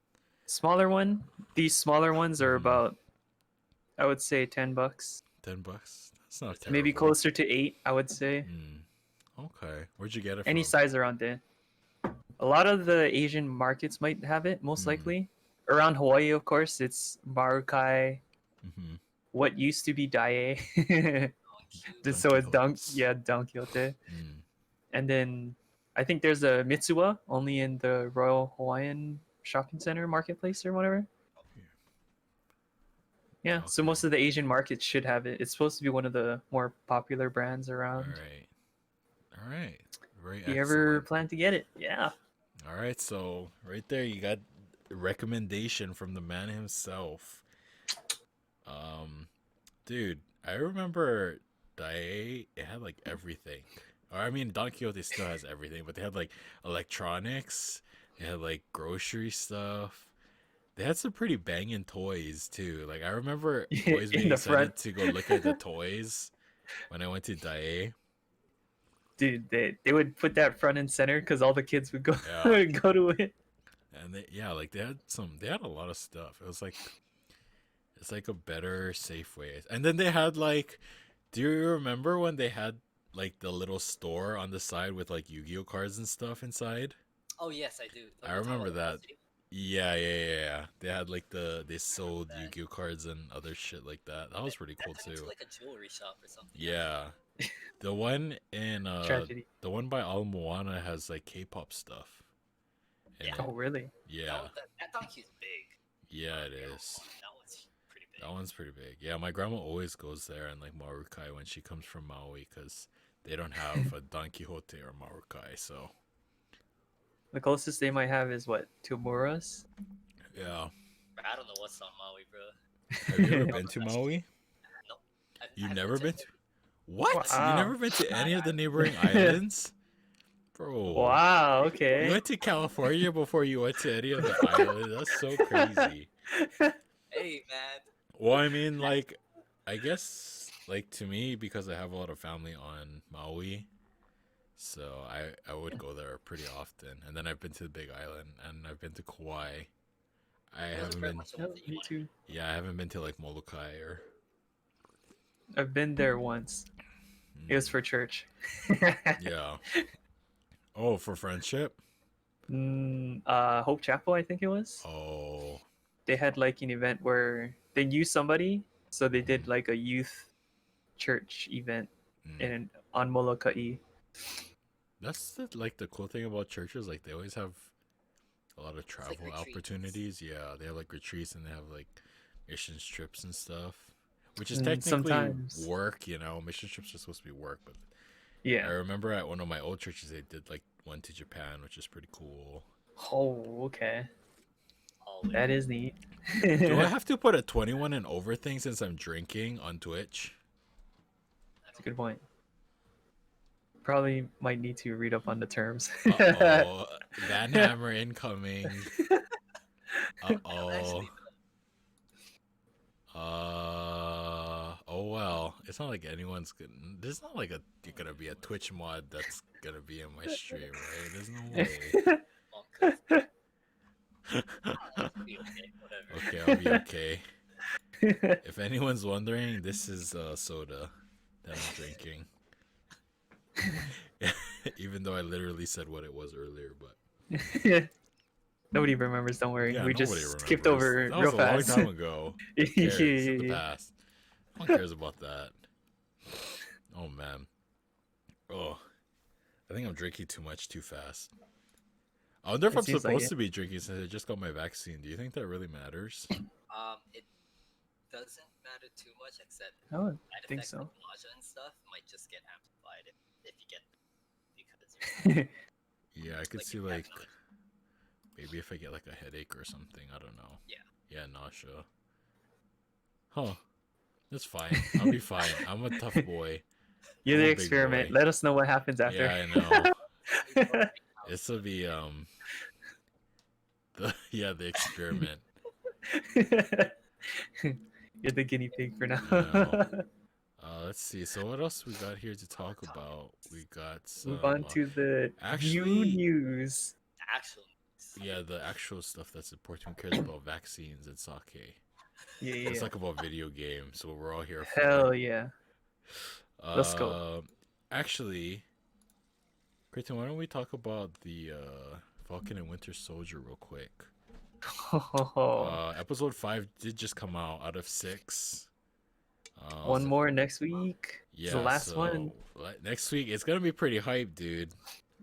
[SPEAKER 2] Smaller one. These smaller ones are
[SPEAKER 1] Mhm.
[SPEAKER 2] about, I would say, $10.
[SPEAKER 1] $10. That's not terrible.
[SPEAKER 2] Maybe closer to 8. I would say.
[SPEAKER 1] Okay, where'd you get it
[SPEAKER 2] Any
[SPEAKER 1] from?
[SPEAKER 2] size around there. A lot of the Asian markets might have it, most
[SPEAKER 1] Mm.
[SPEAKER 2] likely. Around Hawaii, of course, it's Marukai,
[SPEAKER 1] Mm-hmm.
[SPEAKER 2] what used to be Dae.
[SPEAKER 3] Cute.
[SPEAKER 2] So it's
[SPEAKER 1] Quixote.
[SPEAKER 2] Don Quixote.
[SPEAKER 1] Mm.
[SPEAKER 2] And then I think there's a Mitsuwa only in the Royal Hawaiian Shopping Center marketplace or whatever. Yeah, so
[SPEAKER 1] Okay.
[SPEAKER 2] most of the Asian markets should have it. It's supposed to be one of the more popular brands
[SPEAKER 1] All
[SPEAKER 2] around.
[SPEAKER 1] right. All right. Very
[SPEAKER 2] If you ever
[SPEAKER 1] excellent.
[SPEAKER 2] plan to get it, yeah.
[SPEAKER 1] All right, so right there you got a recommendation from the man himself. Dude, I remember Dae, it had like everything. Or I mean, Don Quixote still has everything, but they had like electronics, they had like grocery stuff. They had some pretty banging toys too. Like I remember always
[SPEAKER 2] In
[SPEAKER 1] being
[SPEAKER 2] the
[SPEAKER 1] excited
[SPEAKER 2] front.
[SPEAKER 1] to go look at the toys when I went to Dae.
[SPEAKER 2] Dude, they would put that front and center because all the kids would go
[SPEAKER 1] Yeah.
[SPEAKER 2] go to it.
[SPEAKER 1] And like they had a lot of stuff. It was like it's like a better safe way. And then they had like, do you remember when they had like the little store on the side with like Yu-Gi-Oh cards and stuff inside?
[SPEAKER 3] Oh yes, I do.
[SPEAKER 1] I remember that.
[SPEAKER 3] City?
[SPEAKER 1] Yeah. They had like they sold
[SPEAKER 3] that.
[SPEAKER 1] Yu-Gi-Oh cards and other shit like that. That was pretty cool
[SPEAKER 3] That turned into
[SPEAKER 1] too.
[SPEAKER 3] like a jewelry shop or something.
[SPEAKER 1] Yeah. The one in
[SPEAKER 2] Tragedy.
[SPEAKER 1] the one by Al Moana has like K-pop stuff. in
[SPEAKER 3] Yeah.
[SPEAKER 1] it.
[SPEAKER 2] Oh, really?
[SPEAKER 1] Yeah.
[SPEAKER 3] That donkey's big.
[SPEAKER 1] Yeah, it is.
[SPEAKER 3] That one's pretty big.
[SPEAKER 1] That one's pretty big. Yeah, my grandma always goes there and like Marukai when she comes from Maui because they don't have a Don Quixote or Marukai. So
[SPEAKER 2] The closest they might have is what? Tomura's?
[SPEAKER 1] yeah.
[SPEAKER 3] Bro, I don't know what's on Maui, bro.
[SPEAKER 1] Have you ever been to Maui?
[SPEAKER 3] Nope.
[SPEAKER 1] You've
[SPEAKER 3] I've
[SPEAKER 1] never been to?
[SPEAKER 3] Japan.
[SPEAKER 1] What? You
[SPEAKER 2] Wow.
[SPEAKER 1] never been to any of the neighboring islands, bro?
[SPEAKER 2] Wow,
[SPEAKER 1] You
[SPEAKER 2] okay.
[SPEAKER 1] went to California before you went to any of the islands. That's so crazy.
[SPEAKER 3] Hey, man.
[SPEAKER 1] Well, I mean, like, I guess, like, to me, because I have a lot of family on Maui, so I would go there pretty often. And then I've been to the Big Island, and I've been to Kauai. I
[SPEAKER 3] Those are
[SPEAKER 1] haven't
[SPEAKER 3] very
[SPEAKER 1] been,
[SPEAKER 3] much the
[SPEAKER 2] Yep,
[SPEAKER 3] ones that you
[SPEAKER 2] me
[SPEAKER 3] want.
[SPEAKER 2] too.
[SPEAKER 1] yeah, I haven't been to, like, Molokai or...
[SPEAKER 2] I've been there once. It was
[SPEAKER 1] Mm,
[SPEAKER 2] for church.
[SPEAKER 1] yeah. Oh, for friendship?
[SPEAKER 2] Hope Chapel, I think it was.
[SPEAKER 1] Oh,
[SPEAKER 2] They had like an event where they knew somebody, so they did like a youth church event
[SPEAKER 1] mm.
[SPEAKER 2] on Molokai.
[SPEAKER 1] That's like the cool thing about churches. Like, they always have a lot of
[SPEAKER 3] like
[SPEAKER 1] travel
[SPEAKER 3] retreats.
[SPEAKER 1] opportunities. Yeah, they have, like, retreats, and they have, like, missions trips and stuff. Which is
[SPEAKER 2] And
[SPEAKER 1] technically
[SPEAKER 2] sometimes-
[SPEAKER 1] work, mission trips are supposed to be work, but I
[SPEAKER 2] Yeah.
[SPEAKER 1] remember at one of my old churches they did like one to Japan, which is pretty cool.
[SPEAKER 2] Oh, okay.
[SPEAKER 3] Always.
[SPEAKER 2] That is neat.
[SPEAKER 1] Do I have to put a 21 and over thing since I'm drinking on Twitch?
[SPEAKER 2] That's a good point. Probably might need to read up on the terms.
[SPEAKER 1] Uh-oh. Banhammer incoming.
[SPEAKER 3] I'm
[SPEAKER 1] Uh-oh.
[SPEAKER 3] actually
[SPEAKER 1] Oh well. It's not like anyone's gonna. There's not like gonna be a Twitch mod that's gonna be in my stream, right? There's no way.
[SPEAKER 3] well, I'll be okay. Whatever.
[SPEAKER 1] Okay, I'll be okay. If anyone's wondering, this is soda that I'm drinking. Even though I literally said what it was earlier, but
[SPEAKER 2] Nobody remembers. Don't worry.
[SPEAKER 1] yeah,
[SPEAKER 2] We
[SPEAKER 1] nobody
[SPEAKER 2] just skipped
[SPEAKER 1] remembers.
[SPEAKER 2] over
[SPEAKER 1] That
[SPEAKER 2] real
[SPEAKER 1] was a
[SPEAKER 2] fast.
[SPEAKER 1] long time ago. Who cares? It's in the past. No one cares about that. Oh man. Oh, I think I'm drinking too much too fast. I wonder if
[SPEAKER 2] It
[SPEAKER 1] I'm
[SPEAKER 2] seems like
[SPEAKER 1] supposed
[SPEAKER 2] it.
[SPEAKER 1] to be drinking since I just got my vaccine. Do you think that really matters?
[SPEAKER 3] It doesn't matter too much, except
[SPEAKER 2] I would
[SPEAKER 3] side
[SPEAKER 2] think
[SPEAKER 3] effects
[SPEAKER 2] so.
[SPEAKER 3] like nausea and stuff might just get amplified if you get them, because you're
[SPEAKER 1] Yeah, I could
[SPEAKER 3] like
[SPEAKER 1] see
[SPEAKER 3] you
[SPEAKER 1] like
[SPEAKER 3] naturally-
[SPEAKER 1] maybe if I get like a headache or something. I don't know.
[SPEAKER 3] Yeah.
[SPEAKER 1] Yeah, nausea. Huh. That's fine. I'll be fine. I'm a tough boy.
[SPEAKER 2] You're
[SPEAKER 1] I'm
[SPEAKER 2] the
[SPEAKER 1] a big
[SPEAKER 2] experiment.
[SPEAKER 1] boy.
[SPEAKER 2] Let us know what happens after.
[SPEAKER 1] Yeah, I know.
[SPEAKER 3] Before
[SPEAKER 1] This will be the experiment.
[SPEAKER 2] You're the guinea pig for now.
[SPEAKER 1] No. Let's see. So what else we got here to talk about? We got some
[SPEAKER 2] Move on to the
[SPEAKER 1] actually-
[SPEAKER 2] new news.
[SPEAKER 3] actual
[SPEAKER 1] yeah, the actual stuff that's important. Who cares about vaccines and sake?
[SPEAKER 2] Yeah, yeah.
[SPEAKER 1] Let's
[SPEAKER 2] yeah.
[SPEAKER 1] talk about video games. So we're all here for.
[SPEAKER 2] Hell yeah. Let's go.
[SPEAKER 1] Actually, Creighton, why don't we talk about the Falcon and Winter Soldier real quick? Episode 5 did just come out of 6.
[SPEAKER 2] One more next week. It's
[SPEAKER 1] Yeah,
[SPEAKER 2] the last
[SPEAKER 1] so,
[SPEAKER 2] one.
[SPEAKER 1] Next week it's gonna be pretty hype, dude.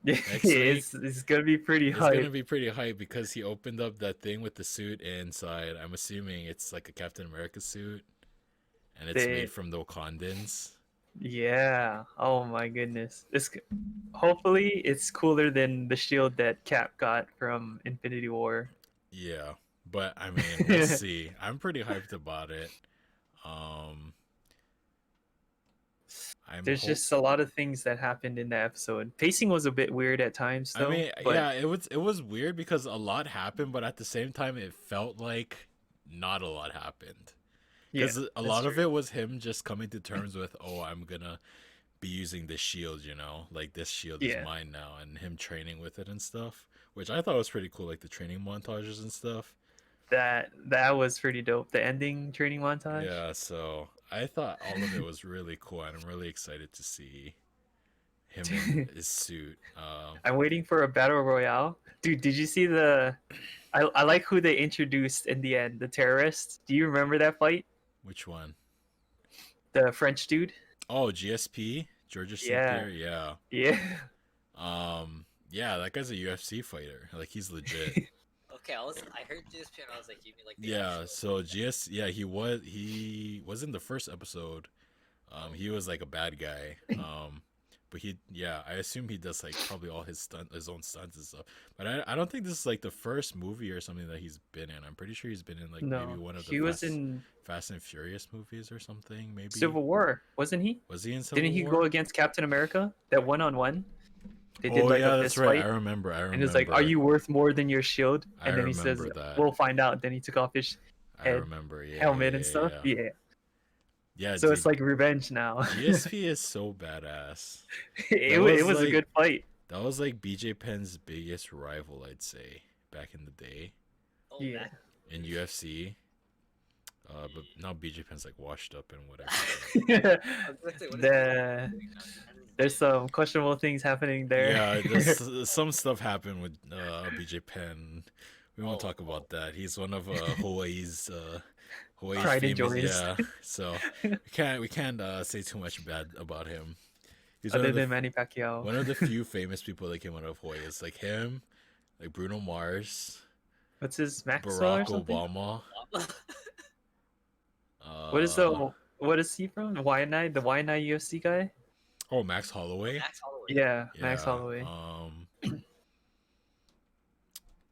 [SPEAKER 2] It's gonna be pretty
[SPEAKER 1] It's
[SPEAKER 2] hype.
[SPEAKER 1] gonna be pretty hype because he opened up that thing with the suit inside. I'm assuming it's like a Captain America suit, and it's
[SPEAKER 2] They-
[SPEAKER 1] made from the Wakandans.
[SPEAKER 2] Yeah. Oh my goodness. Hopefully it's cooler than the shield that Cap got from Infinity War.
[SPEAKER 1] Yeah, but I mean, we'll see. I'm pretty hyped about it.
[SPEAKER 2] There's just a lot of things that happened in the episode. Pacing was a bit weird at times, though.
[SPEAKER 1] I mean,
[SPEAKER 2] but
[SPEAKER 1] yeah, it was weird because a lot happened, but at the same time, it felt like not a lot happened. Because a lot of it was him just coming to terms with, oh, I'm gonna be using this shield, you know, like this shield is mine now, and him training with it and stuff, which I thought was pretty cool, like the training montages and stuff.
[SPEAKER 2] That was pretty dope. The ending training montage.
[SPEAKER 1] Yeah, so I thought all of it was really cool, and I'm really excited to see him in his suit.
[SPEAKER 2] I'm waiting for a battle royale. Dude, did you see I like who they introduced in the end, the terrorists. Do you remember that fight?
[SPEAKER 1] Which one?
[SPEAKER 2] The French dude?
[SPEAKER 1] Oh, GSP, Georgia St.
[SPEAKER 2] Yeah.
[SPEAKER 1] Pierre, yeah.
[SPEAKER 2] Yeah.
[SPEAKER 1] Yeah, that guy's a UFC fighter. Like, he's legit.
[SPEAKER 3] Okay, I heard GSP and I was like, you mean like the
[SPEAKER 1] Yeah,
[SPEAKER 3] actual-
[SPEAKER 1] so he was in the first episode. He was like a bad guy. But I assume he does like probably all his own stunts and stuff. But I don't think this is like the first movie or something that he's been in. I'm pretty sure he's been in like
[SPEAKER 2] No,
[SPEAKER 1] maybe one of the
[SPEAKER 2] he was in
[SPEAKER 1] Fast and Furious movies or something. Maybe
[SPEAKER 2] Civil War, wasn't he?
[SPEAKER 1] Was he in Civil
[SPEAKER 2] Didn't he
[SPEAKER 1] War?
[SPEAKER 2] go against Captain America? That one-on-one? They did
[SPEAKER 1] Oh
[SPEAKER 2] like
[SPEAKER 1] yeah,
[SPEAKER 2] a
[SPEAKER 1] that's
[SPEAKER 2] fist
[SPEAKER 1] right.
[SPEAKER 2] fight.
[SPEAKER 1] I remember.
[SPEAKER 2] And it's like, are you worth more than your shield?
[SPEAKER 1] I
[SPEAKER 2] And then he says,
[SPEAKER 1] remember that.
[SPEAKER 2] we'll find out. Then he took off his
[SPEAKER 1] I remember. Yeah,
[SPEAKER 2] helmet
[SPEAKER 1] yeah,
[SPEAKER 2] and stuff.
[SPEAKER 1] Yeah. Yeah,
[SPEAKER 2] So
[SPEAKER 1] dude,
[SPEAKER 2] it's like revenge now.
[SPEAKER 1] GSP is so badass.
[SPEAKER 2] it
[SPEAKER 1] was
[SPEAKER 2] was a
[SPEAKER 1] like-
[SPEAKER 2] good fight.
[SPEAKER 1] That was like BJ Penn's biggest rival, I'd say, back in the day
[SPEAKER 3] Oh,
[SPEAKER 2] Yeah.
[SPEAKER 3] that-
[SPEAKER 1] in UFC. But now BJ Penn's like washed up and whatever.
[SPEAKER 3] I was gonna say, what is
[SPEAKER 2] There's some questionable things happening there.
[SPEAKER 1] Yeah, there's some stuff happened with BJ Penn. We won't
[SPEAKER 3] Oh,
[SPEAKER 1] talk about that. He's one of Hawaii's
[SPEAKER 2] Pride and
[SPEAKER 1] famous.
[SPEAKER 2] joys.
[SPEAKER 1] Yeah, so we can't say too much bad about him. He's
[SPEAKER 2] Other
[SPEAKER 1] one of the
[SPEAKER 2] than Manny Pacquiao.
[SPEAKER 1] one of the few famous people that came out of Hawaii. It's like him, like Bruno Mars,
[SPEAKER 2] What's his Maxwell or
[SPEAKER 1] Barack
[SPEAKER 2] something?
[SPEAKER 1] Obama.
[SPEAKER 2] What is he from? The Waianae UFC guy?
[SPEAKER 1] Oh, Max Holloway.
[SPEAKER 3] Max Holloway.
[SPEAKER 2] Yeah, Max
[SPEAKER 1] Yeah,
[SPEAKER 2] Holloway.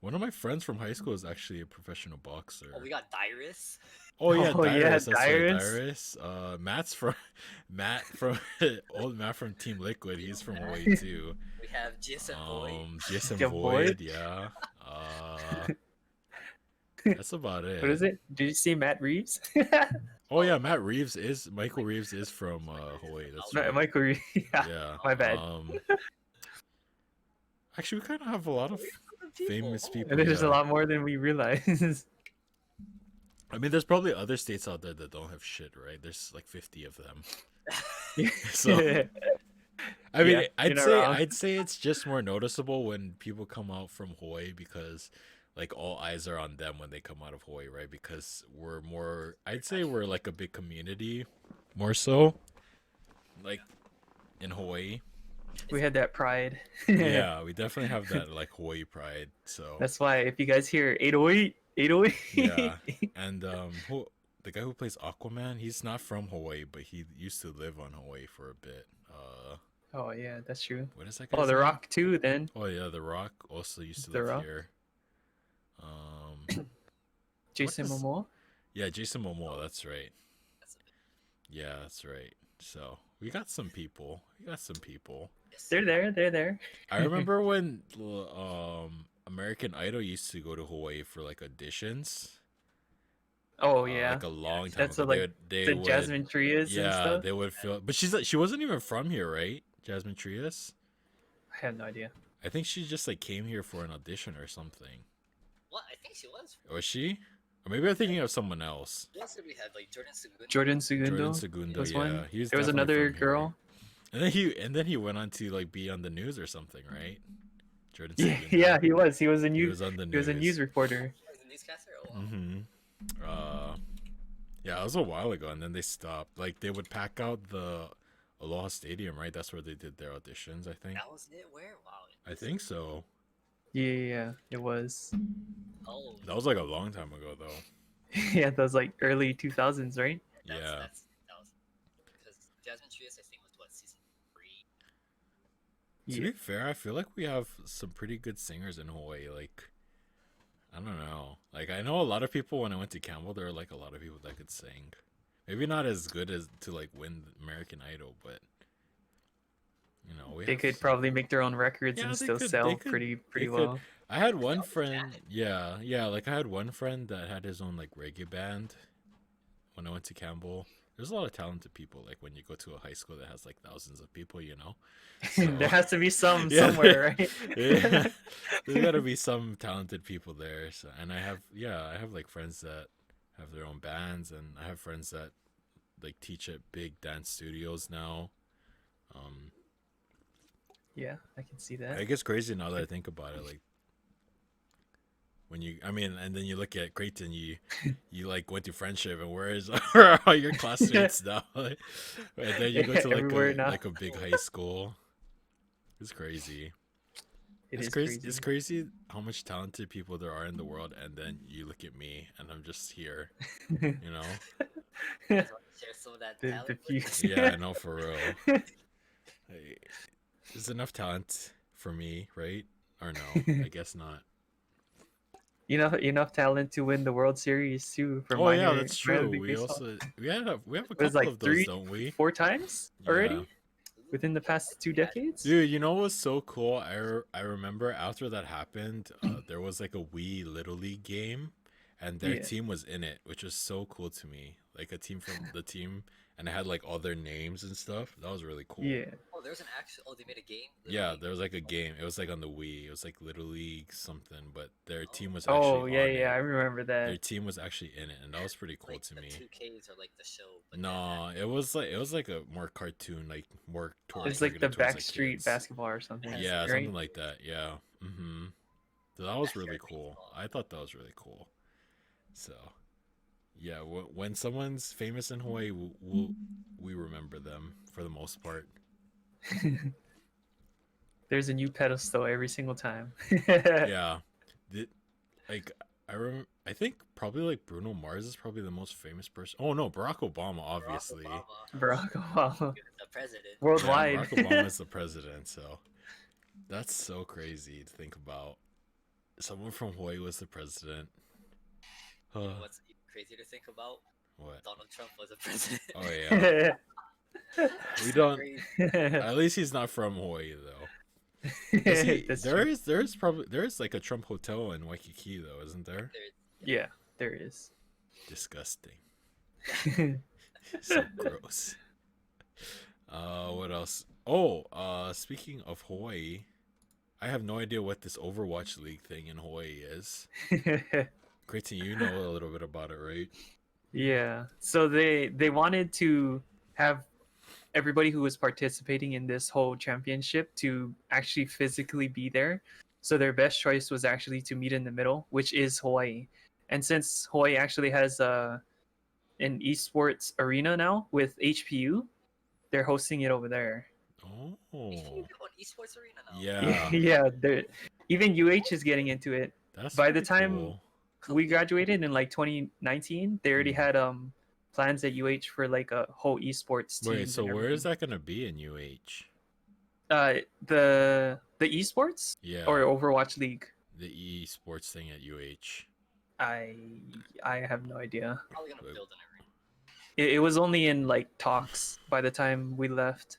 [SPEAKER 1] One of my friends from high school is actually a professional boxer.
[SPEAKER 3] Oh, we got Dyrus.
[SPEAKER 1] Oh yeah,
[SPEAKER 2] Oh, yeah,
[SPEAKER 1] Dyrus. That's right,
[SPEAKER 2] Dyrus.
[SPEAKER 1] Dyrus. Matt's from Matt from old Matt from Team Liquid. He's from Hawaii too.
[SPEAKER 3] We have Jason Boyd.
[SPEAKER 1] Jason
[SPEAKER 2] Yeah,
[SPEAKER 1] Void.
[SPEAKER 2] Void.
[SPEAKER 1] Yeah. That's about it.
[SPEAKER 2] What is it? Did you see Matt Reeves?
[SPEAKER 1] Oh yeah, Michael Reeves is from Hawaii. That's
[SPEAKER 2] No,
[SPEAKER 1] right.
[SPEAKER 2] Michael Reeves. Yeah.
[SPEAKER 1] Yeah.
[SPEAKER 2] My bad.
[SPEAKER 1] Actually, we kind of have a lot of famous people.
[SPEAKER 2] There's a
[SPEAKER 1] yeah.
[SPEAKER 2] lot more than we realize.
[SPEAKER 1] I mean, there's probably other states out there that don't have shit, right? There's like 50 of them. So I mean,
[SPEAKER 2] Yeah, you're not wrong.
[SPEAKER 1] I'd say it's just more noticeable when people come out from Hawaii because like all eyes are on them when they come out of Hawaii, right? Because we're more, I'd say we're like a big community, more so, like in Hawaii.
[SPEAKER 2] We had that pride.
[SPEAKER 1] Yeah, we definitely have that like Hawaii pride. So
[SPEAKER 2] That's why if you guys hear 808, 808.
[SPEAKER 1] yeah, and the guy who plays Aquaman, he's not from Hawaii, but he used to live on Hawaii for a bit.
[SPEAKER 2] Oh yeah, that's true.
[SPEAKER 1] What is that
[SPEAKER 2] Oh,
[SPEAKER 1] guy's
[SPEAKER 2] The
[SPEAKER 1] name?
[SPEAKER 2] Rock too. Then
[SPEAKER 1] Oh yeah, The Rock also used to
[SPEAKER 2] The
[SPEAKER 1] live
[SPEAKER 2] Rock.
[SPEAKER 1] here.
[SPEAKER 2] Jason
[SPEAKER 1] is-
[SPEAKER 2] Momoa.
[SPEAKER 1] Yeah, Jason Momoa, that's right.
[SPEAKER 3] That's a bit-
[SPEAKER 1] Yeah, that's right. So we got some people.
[SPEAKER 3] yes,
[SPEAKER 2] They're there. They're there.
[SPEAKER 1] I remember when American Idol used to go to Hawaii for like auditions.
[SPEAKER 2] Oh yeah,
[SPEAKER 1] like a long time
[SPEAKER 2] that's
[SPEAKER 1] ago.
[SPEAKER 2] what, like,
[SPEAKER 1] they
[SPEAKER 2] the
[SPEAKER 1] would,
[SPEAKER 2] Jasmine Trias and
[SPEAKER 1] yeah,
[SPEAKER 2] stuff.
[SPEAKER 1] they would feel. But she wasn't even from here, right? Jasmine Trias.
[SPEAKER 2] I have no idea.
[SPEAKER 1] I think she just like came here for an audition or something.
[SPEAKER 3] What? I think she was.
[SPEAKER 1] Was she? Or maybe I'm thinking of someone else.
[SPEAKER 3] Who else did we have? Like Jordan Segundo.
[SPEAKER 2] Jordan Segundo.
[SPEAKER 1] Jordan Segundo,
[SPEAKER 2] was
[SPEAKER 1] yeah.
[SPEAKER 2] one.
[SPEAKER 1] He was
[SPEAKER 2] There was
[SPEAKER 1] definitely
[SPEAKER 2] another
[SPEAKER 1] from here.
[SPEAKER 2] girl.
[SPEAKER 1] And then he went on to like be on the news or something, right? Jordan
[SPEAKER 2] Yeah,
[SPEAKER 1] Segundo.
[SPEAKER 2] yeah, he was. He was a
[SPEAKER 1] He
[SPEAKER 2] news.
[SPEAKER 1] was on the news.
[SPEAKER 2] He was a news reporter.
[SPEAKER 3] He was a newscaster. Oh, wow.
[SPEAKER 1] Mm-hmm. Yeah, it was a while ago, and then they stopped. Like they would pack out the Aloha Stadium, right? That's where they did their auditions, I think.
[SPEAKER 3] That was it. Where? Wow.
[SPEAKER 1] I think so.
[SPEAKER 2] Yeah, it was.
[SPEAKER 3] Oh.
[SPEAKER 1] That was like a long time ago, though.
[SPEAKER 2] Yeah, that was like early 2000s, right?
[SPEAKER 3] That
[SPEAKER 1] Yeah.
[SPEAKER 3] was because Jasmine Trias, I think, was what, season 3.
[SPEAKER 1] To
[SPEAKER 2] Yeah.
[SPEAKER 1] be fair, I feel like we have some pretty good singers in Hawaii. Like, I don't know. Like, I know a lot of people when I went to Campbell, there were like a lot of people that could sing. Maybe not as good as to like win American Idol, but you know,
[SPEAKER 2] They could probably make their own records
[SPEAKER 1] Yeah,
[SPEAKER 2] and
[SPEAKER 1] they
[SPEAKER 2] still
[SPEAKER 1] could-
[SPEAKER 2] sell
[SPEAKER 1] they could-
[SPEAKER 2] pretty
[SPEAKER 1] they could.
[SPEAKER 2] well.
[SPEAKER 1] I had one
[SPEAKER 3] Probably
[SPEAKER 1] friend.
[SPEAKER 3] can.
[SPEAKER 1] Yeah. Like I had one friend that had his own like reggae band when I went to Campbell. There's a lot of talented people. Like when you go to a high school that has like thousands of people, you know.
[SPEAKER 2] There has to be some
[SPEAKER 1] Yeah.
[SPEAKER 2] somewhere, right?
[SPEAKER 1] Yeah. There's gotta be some talented people there. So, and I have like friends that have their own bands, and I have friends that like teach at big dance studios now.
[SPEAKER 2] Yeah, I can see
[SPEAKER 1] I
[SPEAKER 2] that.
[SPEAKER 1] think it's crazy now that I think about it. Like when and then you look at Creighton, you like went to friendship, and where are all your classmates now? And then you go to
[SPEAKER 2] Everywhere now.
[SPEAKER 1] like a big high school. It's crazy.
[SPEAKER 2] It's
[SPEAKER 1] crazy.
[SPEAKER 2] crazy.
[SPEAKER 1] It's crazy how much talented people there are in the world, and then you look at me, and I'm just here. You know?
[SPEAKER 3] Share some of that
[SPEAKER 2] The
[SPEAKER 3] talent.
[SPEAKER 2] fuse.
[SPEAKER 1] Yeah, I know, for real. Hey, there's enough talent for me, right? Or no? I guess not.
[SPEAKER 2] Enough talent to win the World Series too. For
[SPEAKER 1] Oh yeah,
[SPEAKER 2] minor-
[SPEAKER 1] that's
[SPEAKER 2] minor
[SPEAKER 1] true.
[SPEAKER 2] league
[SPEAKER 1] We
[SPEAKER 2] baseball.
[SPEAKER 1] also we have a
[SPEAKER 2] was
[SPEAKER 1] couple
[SPEAKER 2] like
[SPEAKER 1] of those, don't we?
[SPEAKER 2] 4 times already
[SPEAKER 1] Yeah.
[SPEAKER 2] within the past 2 decades.
[SPEAKER 1] Dude, you know what's so cool? I remember after that happened, there was like a Wii Little League game, and their
[SPEAKER 2] Yeah.
[SPEAKER 1] team was in it, which was so cool to me. Like a team from the team, and it had like all their names and stuff. That was really cool.
[SPEAKER 2] Yeah,
[SPEAKER 3] Oh, there was an actual. Oh, they made a game.
[SPEAKER 1] Yeah,
[SPEAKER 3] Literally?
[SPEAKER 1] there was like a game. It was like on the Wii. It was like Little League something, but their team was actually
[SPEAKER 2] Oh yeah,
[SPEAKER 1] on
[SPEAKER 2] yeah, I
[SPEAKER 1] it.
[SPEAKER 2] remember
[SPEAKER 1] Their
[SPEAKER 2] that.
[SPEAKER 1] team was actually in it, and that was pretty cool
[SPEAKER 3] Like
[SPEAKER 1] to
[SPEAKER 3] the
[SPEAKER 1] me.
[SPEAKER 3] 2Ks or like the show. But
[SPEAKER 1] No, it was like a more cartoon, like more towards
[SPEAKER 2] It's like the
[SPEAKER 1] targeted towards, like,
[SPEAKER 2] Backstreet
[SPEAKER 1] kids.
[SPEAKER 2] basketball or something.
[SPEAKER 1] Yeah,
[SPEAKER 2] right?
[SPEAKER 1] something like that. Yeah. So that was really
[SPEAKER 3] Backstreet
[SPEAKER 1] cool.
[SPEAKER 3] baseball.
[SPEAKER 1] I thought that was really cool. So, yeah, when someone's famous in Hawaii, we remember them for the most part.
[SPEAKER 2] There's a new pedestal every single time.
[SPEAKER 1] Yeah. Like I think probably like Bruno Mars is probably the most famous person. Oh no, Barack Obama, obviously.
[SPEAKER 3] Barack
[SPEAKER 2] Barack Obama.
[SPEAKER 3] Obama, the president.
[SPEAKER 1] Yeah,
[SPEAKER 2] Worldwide.
[SPEAKER 1] Barack Obama is the president, so that's so crazy to think about. Someone from Hawaii was the president.
[SPEAKER 3] You know
[SPEAKER 1] Uh,
[SPEAKER 3] what's even crazy to think about?
[SPEAKER 1] what?
[SPEAKER 3] Donald Trump was a president.
[SPEAKER 1] Oh yeah. We don't.
[SPEAKER 3] Crazy.
[SPEAKER 1] At least he's not from Hawaii though. Is he?
[SPEAKER 2] That's
[SPEAKER 1] There
[SPEAKER 2] true.
[SPEAKER 1] is. There's probably there's like a Trump hotel in Waikiki though, isn't there?
[SPEAKER 3] There's,
[SPEAKER 2] Yeah, there is.
[SPEAKER 1] Disgusting. So gross. What else? Oh, speaking of Hawaii, I have no idea what this Overwatch League thing in Hawaii is. Creighton, you know a little bit about it, right?
[SPEAKER 2] Yeah. So they wanted to have everybody who was participating in this whole championship to actually physically be there. So their best choice was actually to meet in the middle, which is Hawaii. And since Hawaii actually has an esports arena now with HPU, they're hosting it over there.
[SPEAKER 1] Oh,
[SPEAKER 3] you got an esports arena now.
[SPEAKER 1] yeah.
[SPEAKER 2] Yeah, even UH is getting into it.
[SPEAKER 1] That's
[SPEAKER 2] By the
[SPEAKER 1] pretty
[SPEAKER 2] time
[SPEAKER 1] cool.
[SPEAKER 2] we graduated in like 2019, they already had plans at UH for like a whole esports team.
[SPEAKER 1] Wait, so where is that gonna be in UH?
[SPEAKER 2] The esports
[SPEAKER 1] Yeah,
[SPEAKER 2] or Overwatch League?
[SPEAKER 1] the esports thing at UH.
[SPEAKER 2] I have no idea.
[SPEAKER 3] Probably gonna build an arena.
[SPEAKER 2] It was only in like talks by the time we left,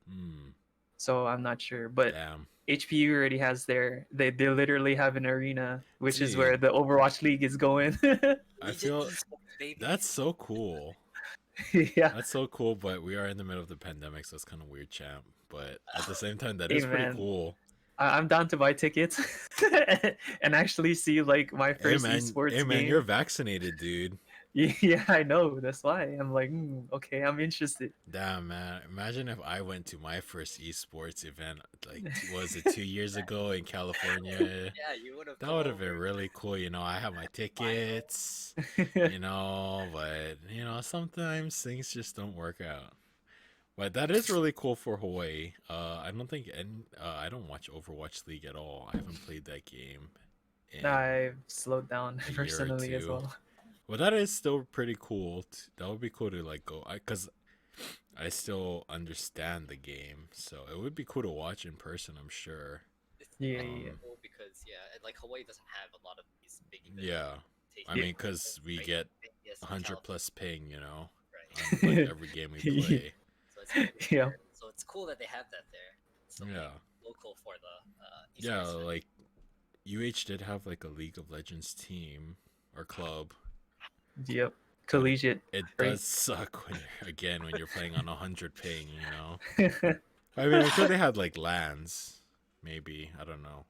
[SPEAKER 1] Hmm.
[SPEAKER 2] so I'm not sure. But
[SPEAKER 1] Damn.
[SPEAKER 2] HPU already has they literally have an arena, which is
[SPEAKER 1] Dude.
[SPEAKER 2] where the Overwatch League is going.
[SPEAKER 1] I
[SPEAKER 3] Legit
[SPEAKER 1] feel
[SPEAKER 3] esports, baby.
[SPEAKER 1] that's so cool.
[SPEAKER 2] Yeah.
[SPEAKER 1] That's so cool, but we are in the middle of the pandemic, so it's kind of weird, champ. But at the same time, that
[SPEAKER 2] Hey,
[SPEAKER 1] is pretty
[SPEAKER 2] man.
[SPEAKER 1] cool.
[SPEAKER 2] I'm down to buy tickets and actually see like my
[SPEAKER 1] Hey
[SPEAKER 2] first
[SPEAKER 1] man,
[SPEAKER 2] esports
[SPEAKER 1] hey man,
[SPEAKER 2] game.
[SPEAKER 1] you're vaccinated, dude.
[SPEAKER 2] Yeah, I know. That's why I'm like, okay, I'm interested.
[SPEAKER 1] Damn man, imagine if I went to my first esports event, like was it 2 years ago in California?
[SPEAKER 3] Yeah, you would have.
[SPEAKER 1] That would have been really cool. You know, I have my tickets. You know, but you know, sometimes things just don't work out. But that is really cool for Hawaii. I don't think, and I don't watch Overwatch League at all. I haven't played that game. In,
[SPEAKER 2] I've slowed down
[SPEAKER 1] a year or
[SPEAKER 2] personally as
[SPEAKER 1] two.
[SPEAKER 2] well.
[SPEAKER 1] well, that is still pretty cool. That would be cool to like go, cause I still understand the game, so it would be cool to watch in person. I'm sure.
[SPEAKER 3] It's
[SPEAKER 2] Yeah,
[SPEAKER 3] like,
[SPEAKER 2] yeah.
[SPEAKER 3] cool because like Hawaii doesn't have a lot of these big events.
[SPEAKER 1] Yeah, I
[SPEAKER 3] Tasty
[SPEAKER 1] mean, cause we
[SPEAKER 3] right?
[SPEAKER 1] get
[SPEAKER 3] Yes,
[SPEAKER 1] 100
[SPEAKER 3] California,
[SPEAKER 1] plus ping, you know,
[SPEAKER 3] right?
[SPEAKER 1] on like every game we play.
[SPEAKER 3] So it's cool
[SPEAKER 2] Yeah.
[SPEAKER 3] there. So it's cool that they have that there. So
[SPEAKER 1] Yeah.
[SPEAKER 3] local for the
[SPEAKER 1] Yeah,
[SPEAKER 3] esports event.
[SPEAKER 1] like UH did have like a League of Legends team or club.
[SPEAKER 2] Yep. Collegiate.
[SPEAKER 1] It
[SPEAKER 2] Right.
[SPEAKER 1] does suck when you're playing on 100 ping, you know. I mean, I'm sure they had like LANs, maybe. I don't know.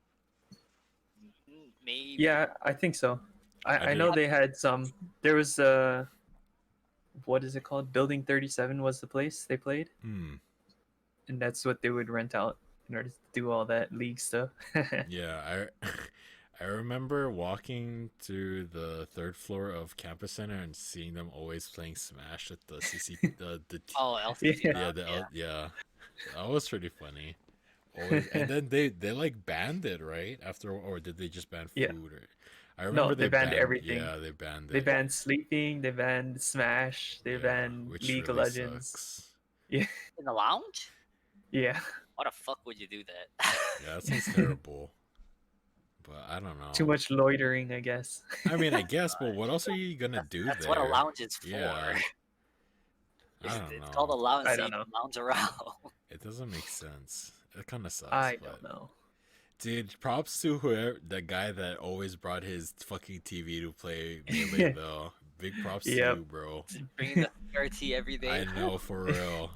[SPEAKER 3] Maybe.
[SPEAKER 2] Yeah, I think so. I know
[SPEAKER 1] did-
[SPEAKER 2] they had some. There was what is it called? Building 37 was the place they played,
[SPEAKER 1] Hmm.
[SPEAKER 2] and that's what they would rent out in order to do all that league stuff.
[SPEAKER 1] Yeah, I I remember walking to the third floor of Campus Center and seeing them always playing Smash at the
[SPEAKER 3] Oh, LCC.
[SPEAKER 2] Yeah.
[SPEAKER 1] yeah. That was pretty funny. Always, and then they like banned it, right? After, or did they just ban food?
[SPEAKER 2] Yeah.
[SPEAKER 1] Or, I remember
[SPEAKER 2] they banned everything.
[SPEAKER 1] Yeah, they banned
[SPEAKER 2] They
[SPEAKER 1] it.
[SPEAKER 2] banned sleeping. They banned Smash. They
[SPEAKER 1] Yeah,
[SPEAKER 2] banned
[SPEAKER 1] which
[SPEAKER 2] League of
[SPEAKER 1] really
[SPEAKER 2] Legends.
[SPEAKER 1] sucks.
[SPEAKER 3] In the lounge?
[SPEAKER 2] Yeah,
[SPEAKER 3] Why the fuck would you do that?
[SPEAKER 1] Yeah, that sounds terrible. But I don't know.
[SPEAKER 2] too much loitering, I guess.
[SPEAKER 1] I mean, I guess, but what else are you gonna do
[SPEAKER 3] That's
[SPEAKER 1] there?
[SPEAKER 3] what a lounge is for.
[SPEAKER 1] Yeah. I don't
[SPEAKER 3] It's called a
[SPEAKER 1] know.
[SPEAKER 3] lounge.
[SPEAKER 2] I
[SPEAKER 3] So
[SPEAKER 2] don't
[SPEAKER 3] you can
[SPEAKER 2] know.
[SPEAKER 3] lounge around.
[SPEAKER 1] It doesn't make sense. It kind of sucks.
[SPEAKER 2] I
[SPEAKER 1] but...
[SPEAKER 2] don't know.
[SPEAKER 1] Dude, props to whoever the guy that always brought his fucking TV to play Melee though. Big props to
[SPEAKER 2] Yep.
[SPEAKER 1] you, bro.
[SPEAKER 3] Bringing the CRT every day.
[SPEAKER 1] I know for real.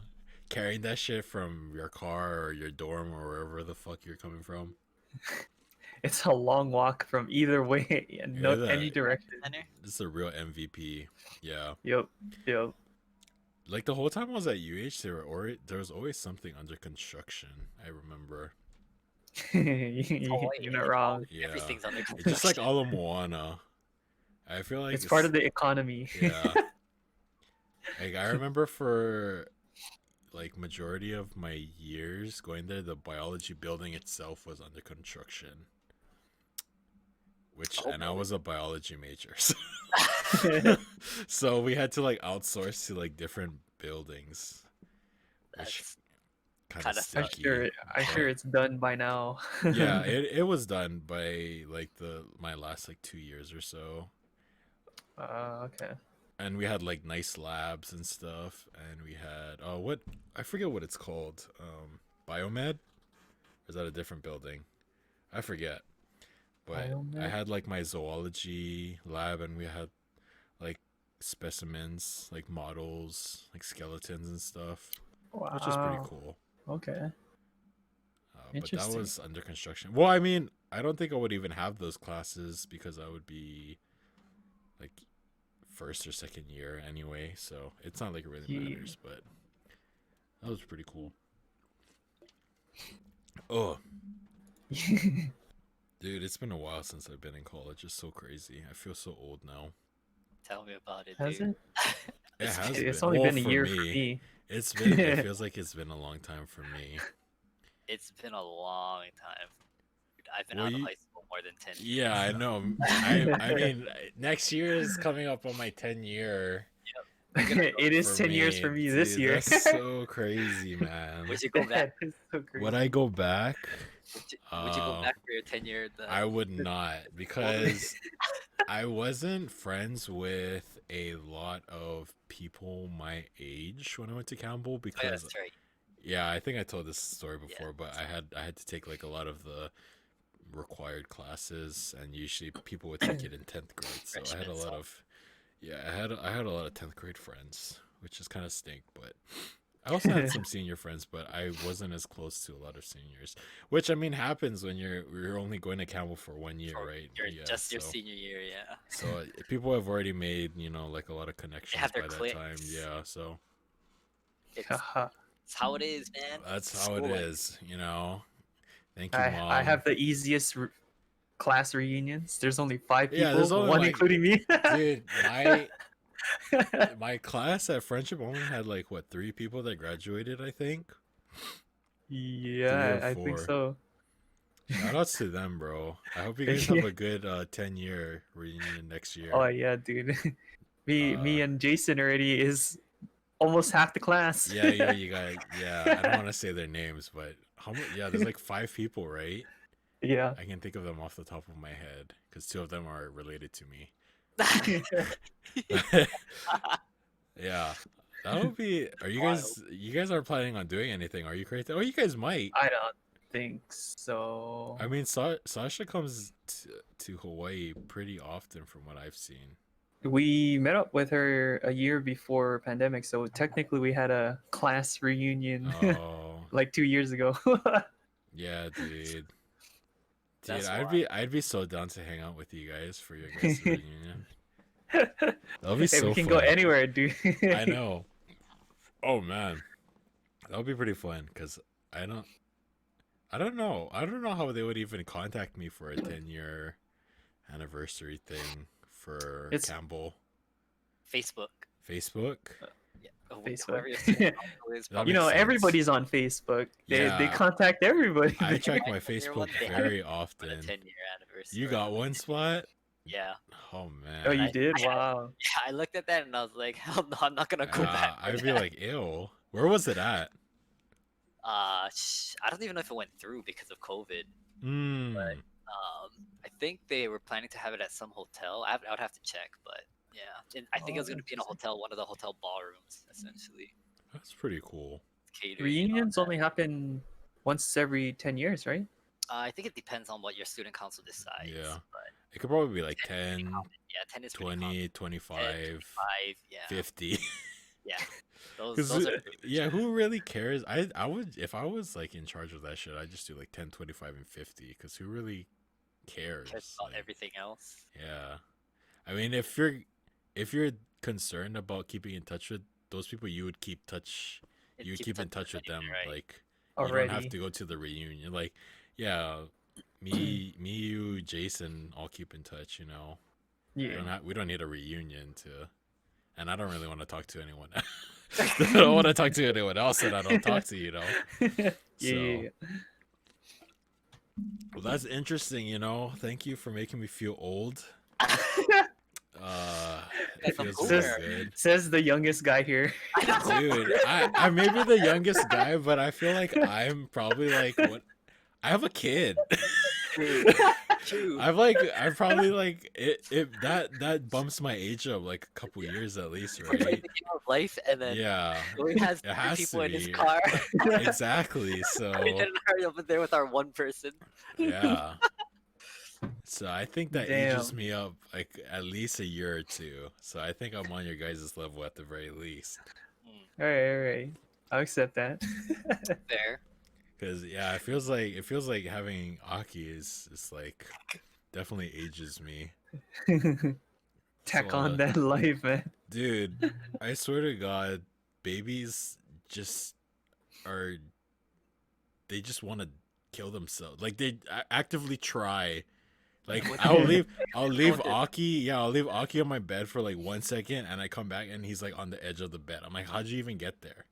[SPEAKER 1] Carrying that shit from your car or your dorm or wherever the fuck you're coming from.
[SPEAKER 2] It's a long walk from either way and
[SPEAKER 1] Yeah,
[SPEAKER 2] no
[SPEAKER 1] that-
[SPEAKER 2] any direction.
[SPEAKER 3] Center?
[SPEAKER 1] This is a real MVP. Yeah.
[SPEAKER 2] Yep. Yep.
[SPEAKER 1] Like the whole time I was at UH, there was always something under construction. I remember.
[SPEAKER 3] Hawaii,
[SPEAKER 2] You're not wrong.
[SPEAKER 1] Yeah.
[SPEAKER 3] Everything's under
[SPEAKER 1] It's just like
[SPEAKER 3] construction.
[SPEAKER 1] all of Moana. I feel like
[SPEAKER 2] It's part of the economy.
[SPEAKER 1] Yeah. Like I remember for like majority of my years going there, the biology building itself was under construction. And I was a biology major. So we had to like outsource to like different buildings. Which
[SPEAKER 3] That's
[SPEAKER 1] kind of
[SPEAKER 3] Kinda
[SPEAKER 2] I'm
[SPEAKER 3] sucks.
[SPEAKER 1] stinky.
[SPEAKER 2] sure. I'm sure
[SPEAKER 1] but-
[SPEAKER 2] it's done by now.
[SPEAKER 1] yeah, it was done by like my last like 2 years or so.
[SPEAKER 2] Okay.
[SPEAKER 1] And we had like nice labs and stuff, and we had what, I forget what it's called, biomed, or is that a different building? I forget. But I
[SPEAKER 2] Biomed?
[SPEAKER 1] had like my zoology lab, and we had like specimens, like models, like skeletons and stuff, which is pretty
[SPEAKER 2] Wow.
[SPEAKER 1] cool.
[SPEAKER 2] Okay.
[SPEAKER 1] But that
[SPEAKER 2] Interesting.
[SPEAKER 1] was under construction. Well, I mean, I don't think I would even have those classes because I would be like first or second year anyway, so it's not like it really
[SPEAKER 2] Yeah.
[SPEAKER 1] matters. But that was pretty cool. Oh, dude, it's been a while since I've been in college. It's so crazy. I feel so old now.
[SPEAKER 3] Tell me about it,
[SPEAKER 2] Has
[SPEAKER 3] dude.
[SPEAKER 2] it?
[SPEAKER 1] It has
[SPEAKER 2] It's
[SPEAKER 1] been.
[SPEAKER 2] only
[SPEAKER 1] Well,
[SPEAKER 2] been a
[SPEAKER 1] for
[SPEAKER 2] year for
[SPEAKER 1] me,
[SPEAKER 2] me.
[SPEAKER 1] it's been. It feels like it's been a long time for me.
[SPEAKER 3] It's been a long time. Dude, I've been
[SPEAKER 1] Well,
[SPEAKER 3] out of
[SPEAKER 1] you-
[SPEAKER 3] high school more than 10 years.
[SPEAKER 1] Yeah, I know. I mean, next year is coming up on my 10-year.
[SPEAKER 2] It is 10 years for me this
[SPEAKER 1] Dude,
[SPEAKER 2] year.
[SPEAKER 1] That's so crazy, man.
[SPEAKER 3] Would you go back?
[SPEAKER 2] That is so crazy.
[SPEAKER 1] Would I go back?
[SPEAKER 3] Would you go back for your 10-year?
[SPEAKER 1] I would not, because I wasn't friends with a lot of people my age when I went to Campbell,
[SPEAKER 3] Oh, yeah,
[SPEAKER 1] because
[SPEAKER 3] that's right.
[SPEAKER 1] yeah, I think I told this story
[SPEAKER 3] Yeah,
[SPEAKER 1] before, but I had to take like a lot of the required classes, and usually people would take it in 10th grade. So I had a
[SPEAKER 3] Freshmen,
[SPEAKER 1] lot
[SPEAKER 3] so-
[SPEAKER 1] of I had a lot of 10th grade friends, which is kind of stink, but I also had some senior friends, but I wasn't as close to a lot of seniors, which I mean happens when you're only going to Campbell for 1 year,
[SPEAKER 3] For
[SPEAKER 1] right?
[SPEAKER 3] just your
[SPEAKER 1] so-
[SPEAKER 3] senior year, yeah.
[SPEAKER 1] So people have already made, like a lot of connections
[SPEAKER 3] have
[SPEAKER 1] by
[SPEAKER 3] their
[SPEAKER 1] that time.
[SPEAKER 3] cliques.
[SPEAKER 1] Yeah, so
[SPEAKER 2] Haha.
[SPEAKER 3] It's how it is, man.
[SPEAKER 1] that's how it
[SPEAKER 3] School life.
[SPEAKER 1] is, Thank you, Mom.
[SPEAKER 2] I have the easiest class reunions. There's only 5
[SPEAKER 1] Yeah,
[SPEAKER 2] people,
[SPEAKER 1] there's only,
[SPEAKER 2] one
[SPEAKER 1] like-
[SPEAKER 2] including me.
[SPEAKER 1] Dude, my class at Friendship only had like what, 3 people that graduated, I think.
[SPEAKER 2] Yeah,
[SPEAKER 1] 3 or
[SPEAKER 2] I think
[SPEAKER 1] 4.
[SPEAKER 2] so.
[SPEAKER 1] Shout outs to them, bro. I hope you guys have a good 10-year reunion next year.
[SPEAKER 2] Oh yeah, dude. Me and Jason already is almost half the class.
[SPEAKER 1] Yeah, you got. Yeah, I don't want to say their names, but how many? Yeah, there's like 5 people, right?
[SPEAKER 2] Yeah.
[SPEAKER 1] I can think of them off the top of my head because 2 of them are related to me. Yeah, that would be. Are you guys? You guys aren't planning on doing anything, are you, Creighton? Oh, you guys might.
[SPEAKER 2] I don't think so.
[SPEAKER 1] I mean, Sasha comes to Hawaii pretty often, from what I've seen.
[SPEAKER 2] We met up with her a year before pandemic, so technically we had a class reunion
[SPEAKER 1] Oh,
[SPEAKER 2] like 2 years ago.
[SPEAKER 1] yeah, dude. Dude,
[SPEAKER 3] That's
[SPEAKER 1] I'd be so down to hang out with you guys for your guys' reunion. That'll be
[SPEAKER 2] Hey,
[SPEAKER 1] so
[SPEAKER 2] we can
[SPEAKER 1] fun.
[SPEAKER 2] go anywhere, dude.
[SPEAKER 1] I know. Oh man, that'll be pretty fun because I don't know how they would even contact me for a 10-year anniversary thing for
[SPEAKER 2] It's-
[SPEAKER 1] Campbell.
[SPEAKER 3] Facebook.
[SPEAKER 1] Facebook.
[SPEAKER 3] Yeah.
[SPEAKER 2] Facebook.
[SPEAKER 3] Whoever your student council is,
[SPEAKER 1] That
[SPEAKER 3] probably
[SPEAKER 2] You know,
[SPEAKER 1] makes sense.
[SPEAKER 2] everybody's on Facebook. They
[SPEAKER 1] Yeah.
[SPEAKER 2] contact everybody.
[SPEAKER 1] I check my
[SPEAKER 3] Like, there
[SPEAKER 1] Facebook
[SPEAKER 3] one day.
[SPEAKER 1] very
[SPEAKER 3] for the
[SPEAKER 1] often.
[SPEAKER 3] 10-year anniversary.
[SPEAKER 1] You got one spot?
[SPEAKER 3] Yeah.
[SPEAKER 1] Oh man.
[SPEAKER 2] Oh, you
[SPEAKER 3] I-
[SPEAKER 2] did?
[SPEAKER 3] I-
[SPEAKER 2] Wow.
[SPEAKER 3] Yeah, I looked at that and I was like, hell no, I'm not gonna go back. for
[SPEAKER 1] I'd be
[SPEAKER 3] that.
[SPEAKER 1] like, ew. Where was it at?
[SPEAKER 3] I don't even know if it went through because of COVID.
[SPEAKER 1] Hmm.
[SPEAKER 3] I think they were planning to have it at some hotel. I would have to check, but yeah, and I think it was gonna be in a hotel, one of the hotel ballrooms, essentially.
[SPEAKER 1] That's pretty cool.
[SPEAKER 3] Catering and all
[SPEAKER 2] Reunions
[SPEAKER 3] that.
[SPEAKER 2] only happen once every 10 years, right?
[SPEAKER 3] I think it depends on what your student council decides.
[SPEAKER 1] Yeah.
[SPEAKER 3] But
[SPEAKER 1] It could probably be like
[SPEAKER 3] 10 is pretty
[SPEAKER 1] 10,
[SPEAKER 3] common. Yeah, 10 is pretty common.
[SPEAKER 1] 20,
[SPEAKER 3] 10,
[SPEAKER 1] 25,
[SPEAKER 3] 25, yeah,
[SPEAKER 1] 50.
[SPEAKER 3] yeah. Those
[SPEAKER 1] 'Cause,
[SPEAKER 3] are
[SPEAKER 1] yeah, who really cares? I would, if I was like in charge of that shit, I'd just do like 10, 25, and 50. Because who really cares?
[SPEAKER 3] cares about
[SPEAKER 1] Like,
[SPEAKER 3] everything else.
[SPEAKER 1] yeah. I mean, if you're concerned about keeping in touch with those people, you would keep you would keep in touch with them.
[SPEAKER 3] anyway, right?
[SPEAKER 1] Like, you don't
[SPEAKER 2] Already.
[SPEAKER 1] have to go to the reunion. Like, yeah, you, Jason, all keep in touch.
[SPEAKER 2] Yeah.
[SPEAKER 1] We don't need a reunion to, and I don't really want to talk to anyone. I don't want to talk to anyone else that I don't talk to.
[SPEAKER 2] Yeah,
[SPEAKER 1] So,
[SPEAKER 2] yeah.
[SPEAKER 1] well, that's interesting. Thank you for making me feel old. It
[SPEAKER 3] That's a
[SPEAKER 1] feels
[SPEAKER 3] boomer.
[SPEAKER 1] really good.
[SPEAKER 2] Says the youngest guy here.
[SPEAKER 3] I know.
[SPEAKER 1] Dude, I may be the youngest guy, but I feel like I'm probably like what I have a kid.
[SPEAKER 3] True. True.
[SPEAKER 1] I've probably like it that bumps my age up like a couple years at least,
[SPEAKER 3] We're playing
[SPEAKER 1] right?
[SPEAKER 3] the game of life, and then
[SPEAKER 1] Yeah.
[SPEAKER 3] Louis has
[SPEAKER 1] It
[SPEAKER 3] three
[SPEAKER 1] has
[SPEAKER 3] people
[SPEAKER 1] to
[SPEAKER 3] in his
[SPEAKER 1] be.
[SPEAKER 3] car.
[SPEAKER 1] Exactly.
[SPEAKER 3] We
[SPEAKER 1] So
[SPEAKER 3] didn't hurry up in there with our one person.
[SPEAKER 1] yeah. So I think that ages
[SPEAKER 2] Damn.
[SPEAKER 1] me up like at least a year or two. So I think I'm on your guys' level at the very least.
[SPEAKER 3] Mm,
[SPEAKER 2] All right. I'll accept that.
[SPEAKER 3] fair.
[SPEAKER 1] Cause yeah, it feels like having Aki is like definitely ages me.
[SPEAKER 2] Tack
[SPEAKER 1] So,
[SPEAKER 2] on that life, man.
[SPEAKER 1] dude, I swear to God, babies just are they just want to kill themselves. Like they actively try. Like
[SPEAKER 3] What
[SPEAKER 1] I'll leave
[SPEAKER 3] What the-
[SPEAKER 1] Aki, yeah, I'll leave Aki on my bed for like 1 second, and I come back and he's like on the edge of the bed. I'm like, how'd you even get there?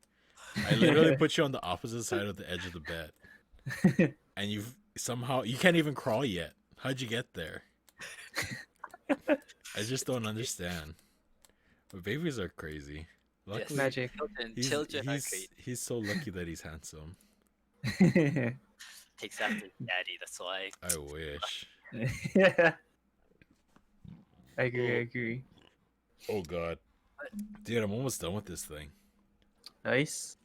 [SPEAKER 1] I literally put you on the opposite side of the edge of the bed, and you can't even crawl yet. How'd you get there? I just don't understand. But babies are crazy. Luckily,
[SPEAKER 2] Magic.
[SPEAKER 3] Children are great.
[SPEAKER 1] he's so lucky that he's handsome.
[SPEAKER 3] Takes after daddy. That's why.
[SPEAKER 1] I wish.
[SPEAKER 2] Yeah. I agree.
[SPEAKER 1] Oh God, dude, I'm almost done with this thing.
[SPEAKER 2] Nice.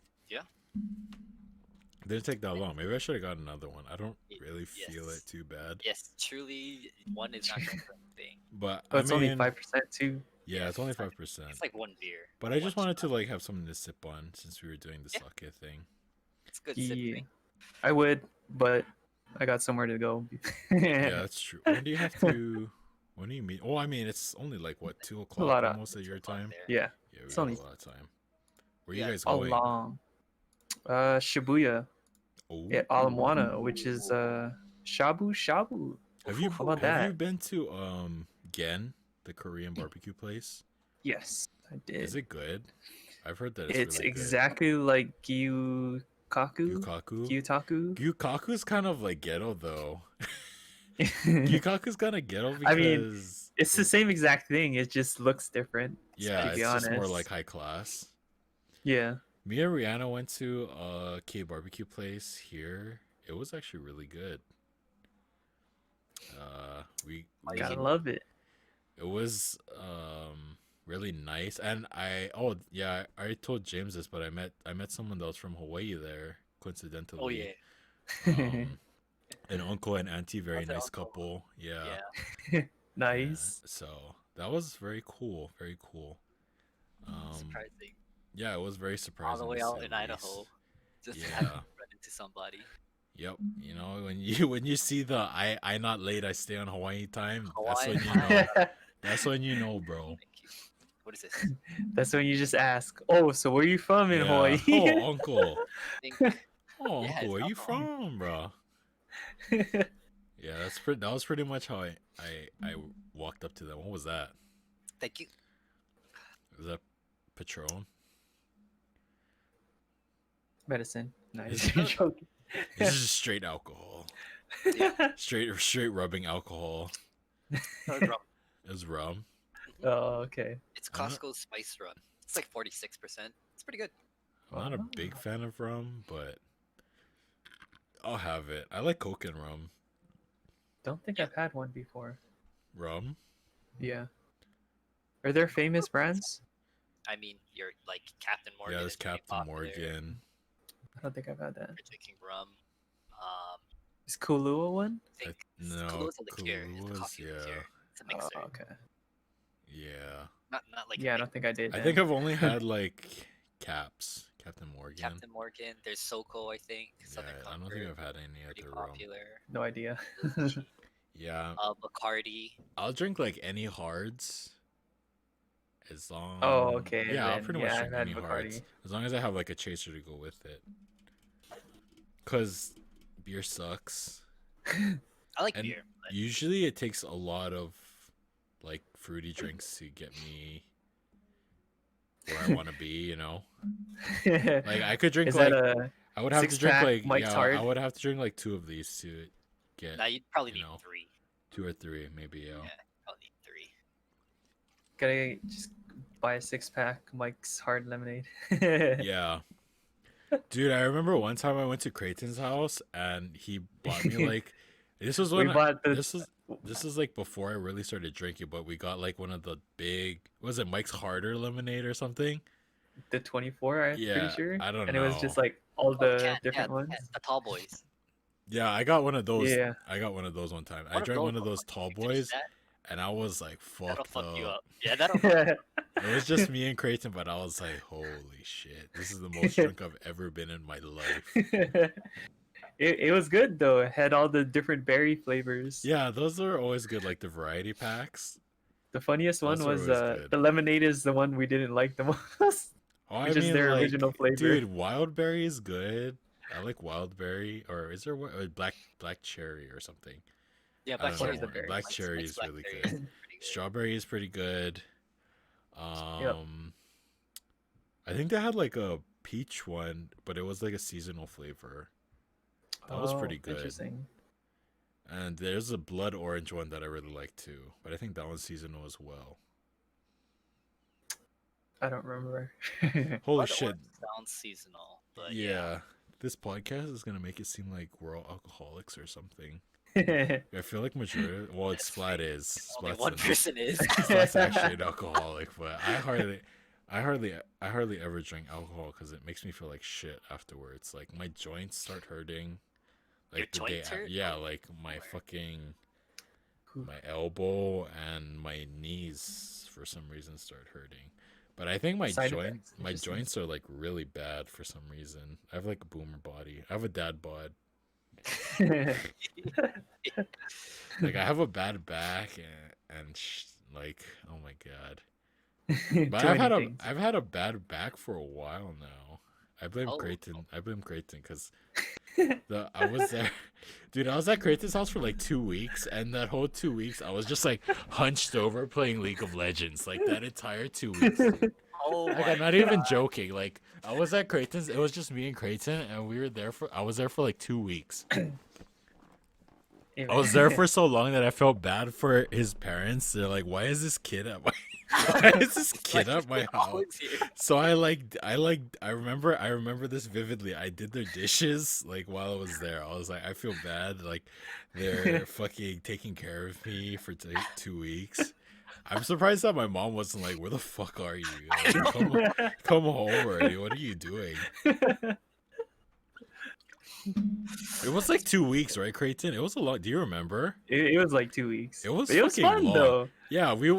[SPEAKER 1] Didn't take that long. Maybe I should have got another one. I don't really feel
[SPEAKER 3] Yes.
[SPEAKER 1] it too bad.
[SPEAKER 3] Yes, truly, one is not the thing.
[SPEAKER 1] But
[SPEAKER 2] Oh,
[SPEAKER 1] I
[SPEAKER 2] it's only
[SPEAKER 1] mean,
[SPEAKER 2] 5% too.
[SPEAKER 1] yeah, it's only
[SPEAKER 3] It's
[SPEAKER 1] 5%.
[SPEAKER 3] It's like one beer.
[SPEAKER 1] But I just wanted to like have something to sip on since we were doing the
[SPEAKER 3] Yeah.
[SPEAKER 1] sake thing.
[SPEAKER 3] It's good
[SPEAKER 2] Yeah.
[SPEAKER 3] sipping.
[SPEAKER 2] I would, but I got somewhere to go.
[SPEAKER 1] Yeah, that's true. When do you have to? When do you meet? Oh, I mean, it's only like what 2 o'clock
[SPEAKER 2] lot of-
[SPEAKER 1] almost at your
[SPEAKER 3] It's a lot
[SPEAKER 1] time.
[SPEAKER 3] there.
[SPEAKER 2] Yeah.
[SPEAKER 1] Yeah, we
[SPEAKER 2] It's
[SPEAKER 1] got
[SPEAKER 2] only-
[SPEAKER 1] a lot of time. Where
[SPEAKER 3] Yeah,
[SPEAKER 1] you guys
[SPEAKER 2] How
[SPEAKER 1] going?
[SPEAKER 2] long? Shibuya
[SPEAKER 1] Oh,
[SPEAKER 2] at Alamwana, which is shabu shabu.
[SPEAKER 1] have you
[SPEAKER 2] How about
[SPEAKER 1] have you
[SPEAKER 2] that?
[SPEAKER 1] been to Gen, the Korean barbecue place?
[SPEAKER 2] Yes, I did.
[SPEAKER 1] Is it good? I've heard that
[SPEAKER 2] It's
[SPEAKER 1] really
[SPEAKER 2] exactly like Gyukaku.
[SPEAKER 1] good. Gyukaku.
[SPEAKER 2] Gyutaku.
[SPEAKER 1] Gyukaku's kind of like ghetto though. Gyukaku's kind of ghetto because
[SPEAKER 2] I mean, it's the same exact thing. It just looks different.
[SPEAKER 1] yeah,
[SPEAKER 2] to
[SPEAKER 1] it's
[SPEAKER 2] be
[SPEAKER 1] just more
[SPEAKER 2] honest.
[SPEAKER 1] like high class.
[SPEAKER 2] Yeah.
[SPEAKER 1] Me and Rihanna went to a K barbecue place here. It was actually really good. We
[SPEAKER 2] Gotta love it.
[SPEAKER 1] it was really nice, and I I told James this, but I met someone that was from Hawaii there coincidentally.
[SPEAKER 3] Oh yeah.
[SPEAKER 1] An uncle and auntie, very
[SPEAKER 3] That's an
[SPEAKER 1] nice
[SPEAKER 3] uncle.
[SPEAKER 1] couple. Yeah.
[SPEAKER 3] Yeah.
[SPEAKER 2] Nice.
[SPEAKER 1] So that was very cool. Very cool.
[SPEAKER 3] Surprising.
[SPEAKER 1] Yeah, it was very surprising.
[SPEAKER 3] All the way
[SPEAKER 1] to
[SPEAKER 3] out
[SPEAKER 1] say
[SPEAKER 3] in
[SPEAKER 1] the
[SPEAKER 3] Idaho,
[SPEAKER 1] least.
[SPEAKER 3] just
[SPEAKER 1] Yeah.
[SPEAKER 3] to have run into somebody.
[SPEAKER 1] Yep. You know, when you see the I not late, I stay on Hawaii time. That's when
[SPEAKER 3] Hawaiian
[SPEAKER 1] you know. That's when you know, bro.
[SPEAKER 3] Thank you. What is this?
[SPEAKER 2] That's when you just ask, "Oh, so where you from in
[SPEAKER 1] Yeah.
[SPEAKER 2] Hawaii?"
[SPEAKER 1] Oh, uncle.
[SPEAKER 3] I think
[SPEAKER 1] Oh,
[SPEAKER 3] Yeah,
[SPEAKER 1] uncle, where
[SPEAKER 3] it's
[SPEAKER 1] you
[SPEAKER 3] alcohol.
[SPEAKER 1] from, bro? Yeah, that was pretty much how I walked up to them. What was that?
[SPEAKER 3] thank you.
[SPEAKER 1] Was that Patron?
[SPEAKER 2] Medicine. Nice.
[SPEAKER 1] Is
[SPEAKER 2] You're joking.
[SPEAKER 1] This is just straight alcohol. Straight rubbing alcohol.
[SPEAKER 3] No, rum.
[SPEAKER 1] It was rum.
[SPEAKER 2] Oh, okay.
[SPEAKER 3] It's
[SPEAKER 1] I'm not-
[SPEAKER 3] Costco spice rum. It's like 46%. It's pretty good.
[SPEAKER 1] I'm not a big fan of rum, but I'll have it. I like Coke and rum.
[SPEAKER 2] Don't think I've had one before.
[SPEAKER 1] Rum?
[SPEAKER 2] Yeah. Are there famous brands?
[SPEAKER 3] I mean, you're like Captain Morgan.
[SPEAKER 1] Yeah, there's
[SPEAKER 3] is very
[SPEAKER 1] Captain
[SPEAKER 3] popular.
[SPEAKER 1] Morgan.
[SPEAKER 2] I don't think I've had that.
[SPEAKER 3] You're drinking rum.
[SPEAKER 2] Is Kahlua one?
[SPEAKER 3] I think
[SPEAKER 1] No,
[SPEAKER 3] Kalua's a liqueur. It's a
[SPEAKER 1] Kalua's,
[SPEAKER 3] coffee
[SPEAKER 1] yeah.
[SPEAKER 3] liqueur. It's a
[SPEAKER 2] Oh,
[SPEAKER 3] mixer.
[SPEAKER 2] okay.
[SPEAKER 1] Yeah.
[SPEAKER 3] Not like a
[SPEAKER 2] Yeah, I
[SPEAKER 3] big
[SPEAKER 2] don't think I did.
[SPEAKER 1] I
[SPEAKER 2] then.
[SPEAKER 1] think I've only had like Caps. Captain Morgan.
[SPEAKER 3] Captain Morgan. There's Soko, I think.
[SPEAKER 1] Yeah,
[SPEAKER 3] Southern
[SPEAKER 1] I don't
[SPEAKER 3] Comfort.
[SPEAKER 1] think I've had any
[SPEAKER 3] Pretty
[SPEAKER 1] other rum.
[SPEAKER 3] popular.
[SPEAKER 2] No idea.
[SPEAKER 1] Yeah.
[SPEAKER 3] Bacardi.
[SPEAKER 1] I'll drink like any hards. As long
[SPEAKER 2] Oh, okay,
[SPEAKER 1] Yeah, I'll
[SPEAKER 2] then,
[SPEAKER 1] pretty
[SPEAKER 2] yeah,
[SPEAKER 1] much
[SPEAKER 2] I've
[SPEAKER 1] drink
[SPEAKER 2] had
[SPEAKER 1] any hards.
[SPEAKER 2] Bacardi.
[SPEAKER 1] As long as I have like a chaser to go with it. Cause beer sucks.
[SPEAKER 3] I like
[SPEAKER 1] And
[SPEAKER 3] beer. But
[SPEAKER 1] usually it takes a lot of like fruity drinks to get me where I want to be, you know? Like I could drink
[SPEAKER 2] Is
[SPEAKER 1] like
[SPEAKER 2] that a
[SPEAKER 1] I would have to drink
[SPEAKER 2] six-pack
[SPEAKER 1] like
[SPEAKER 2] Mike's
[SPEAKER 1] yeah,
[SPEAKER 2] Hard?
[SPEAKER 1] I would have to drink like 2 of these to get
[SPEAKER 3] now you'd probably
[SPEAKER 1] you
[SPEAKER 3] need
[SPEAKER 1] know.
[SPEAKER 3] 3.
[SPEAKER 1] 2 or 3 maybe, yeah.
[SPEAKER 3] Yeah, I'll need 3.
[SPEAKER 2] Gotta just buy a 6-pack Mike's Hard Lemonade.
[SPEAKER 1] Yeah. Dude, I remember one time I went to Creighton's house and he bought me like this was
[SPEAKER 2] We
[SPEAKER 1] when
[SPEAKER 2] bought the
[SPEAKER 1] this is like before I really started drinking, but we got like one of the big was it Mike's Harder lemonade or something?
[SPEAKER 2] 24, I'm
[SPEAKER 1] Yeah,
[SPEAKER 2] pretty sure.
[SPEAKER 1] I don't
[SPEAKER 2] And it was just
[SPEAKER 1] know.
[SPEAKER 2] like all
[SPEAKER 3] Oh,
[SPEAKER 2] the
[SPEAKER 3] can,
[SPEAKER 2] different
[SPEAKER 3] yeah,
[SPEAKER 2] ones.
[SPEAKER 3] the tall boys.
[SPEAKER 1] Yeah, I got one of those.
[SPEAKER 2] Yeah.
[SPEAKER 1] I got one of those one time. I
[SPEAKER 3] One of
[SPEAKER 1] drank
[SPEAKER 3] those,
[SPEAKER 1] one of those tall
[SPEAKER 3] you finish
[SPEAKER 1] boys
[SPEAKER 3] that,
[SPEAKER 1] and I was like
[SPEAKER 3] that'll
[SPEAKER 1] fucked
[SPEAKER 3] fuck you
[SPEAKER 1] up.
[SPEAKER 3] up. Yeah, that'll fuck you up.
[SPEAKER 1] It was just me and Creighton, but I was like, holy shit. This is the most drunk I've ever been in my life.
[SPEAKER 2] It was good though. It had all the different berry flavors.
[SPEAKER 1] Yeah, those are always good, like the variety packs.
[SPEAKER 2] The funniest
[SPEAKER 1] Those
[SPEAKER 2] one
[SPEAKER 1] are
[SPEAKER 2] was
[SPEAKER 1] always good.
[SPEAKER 2] the lemonade is the one we didn't like the most.
[SPEAKER 1] Oh, I
[SPEAKER 2] Which is
[SPEAKER 1] mean,
[SPEAKER 2] their
[SPEAKER 1] like,
[SPEAKER 2] original flavor.
[SPEAKER 1] dude, wild berry is good. I like wild berry, or is there black cherry or something?
[SPEAKER 3] Yeah,
[SPEAKER 1] I
[SPEAKER 3] black
[SPEAKER 1] don't
[SPEAKER 3] cherry's
[SPEAKER 1] know.
[SPEAKER 2] the berry.
[SPEAKER 1] Black
[SPEAKER 3] Mike's-
[SPEAKER 1] cherry
[SPEAKER 3] Mike's
[SPEAKER 1] is
[SPEAKER 3] black
[SPEAKER 1] really
[SPEAKER 3] berry
[SPEAKER 1] good.
[SPEAKER 3] is pretty good.
[SPEAKER 1] Strawberry is pretty good.
[SPEAKER 2] Yep.
[SPEAKER 1] I think they had like a peach one, but it was like a seasonal flavor. That was pretty good.
[SPEAKER 2] Interesting.
[SPEAKER 1] And there's a blood orange one that I really like too, but I think that one's seasonal as well.
[SPEAKER 2] I don't remember.
[SPEAKER 1] Holy
[SPEAKER 3] Blood
[SPEAKER 1] shit.
[SPEAKER 3] orange sounds seasonal, but
[SPEAKER 1] Yeah. This podcast is gonna make it seem like we're all alcoholics or something. I feel like majority. Well, it's Splat is.
[SPEAKER 3] only
[SPEAKER 1] Splat's
[SPEAKER 3] one
[SPEAKER 1] an-
[SPEAKER 3] person is.
[SPEAKER 1] Splat's actually an alcoholic, but I hardly ever drink alcohol because it makes me feel like shit afterwards. Like my joints start hurting. Like
[SPEAKER 3] Your
[SPEAKER 1] the day,
[SPEAKER 3] joints hurt?
[SPEAKER 1] yeah,
[SPEAKER 3] Oh,
[SPEAKER 1] like my
[SPEAKER 3] Lord.
[SPEAKER 1] fucking my elbow and my knees for some reason start hurting. But I think
[SPEAKER 2] Side effects,
[SPEAKER 1] my
[SPEAKER 2] interesting.
[SPEAKER 1] joints are like really bad for some reason. I have like a boomer body. I have a dad bod. Like I have a bad back like oh my god. But
[SPEAKER 2] Too
[SPEAKER 1] I've
[SPEAKER 2] many
[SPEAKER 1] had
[SPEAKER 2] things.
[SPEAKER 1] I've had a bad back for a while now. I blame
[SPEAKER 3] Oh.
[SPEAKER 1] Creighton. I blame Creighton because I was there, dude. I was at Creighton's house for like 2 weeks, and that whole 2 weeks I was just like hunched over playing League of Legends, like that entire 2 weeks.
[SPEAKER 3] Oh
[SPEAKER 1] Like
[SPEAKER 3] my
[SPEAKER 1] I'm not even joking. Like I was at Creighton's. It was just me and Creighton, and I was there for like 2 weeks.
[SPEAKER 2] Hey,
[SPEAKER 1] I was there for so long that I felt bad for his parents. They're like, "Why is this kid at my why is this kid at my house?"
[SPEAKER 3] Always here.
[SPEAKER 1] So I remember this vividly. I did their dishes like while I was there. I was like, I feel bad. Like they're fucking taking care of me for 2 weeks. I'm surprised that my mom wasn't like, "Where the fuck are you? Like, come home already. What are you doing?" It was like 2 weeks, right, Creighton? It was a lot. Do you remember?
[SPEAKER 2] it was like 2 weeks.
[SPEAKER 1] It was
[SPEAKER 2] But it was
[SPEAKER 1] fucking
[SPEAKER 2] fun
[SPEAKER 1] long.
[SPEAKER 2] though.
[SPEAKER 1] Yeah, we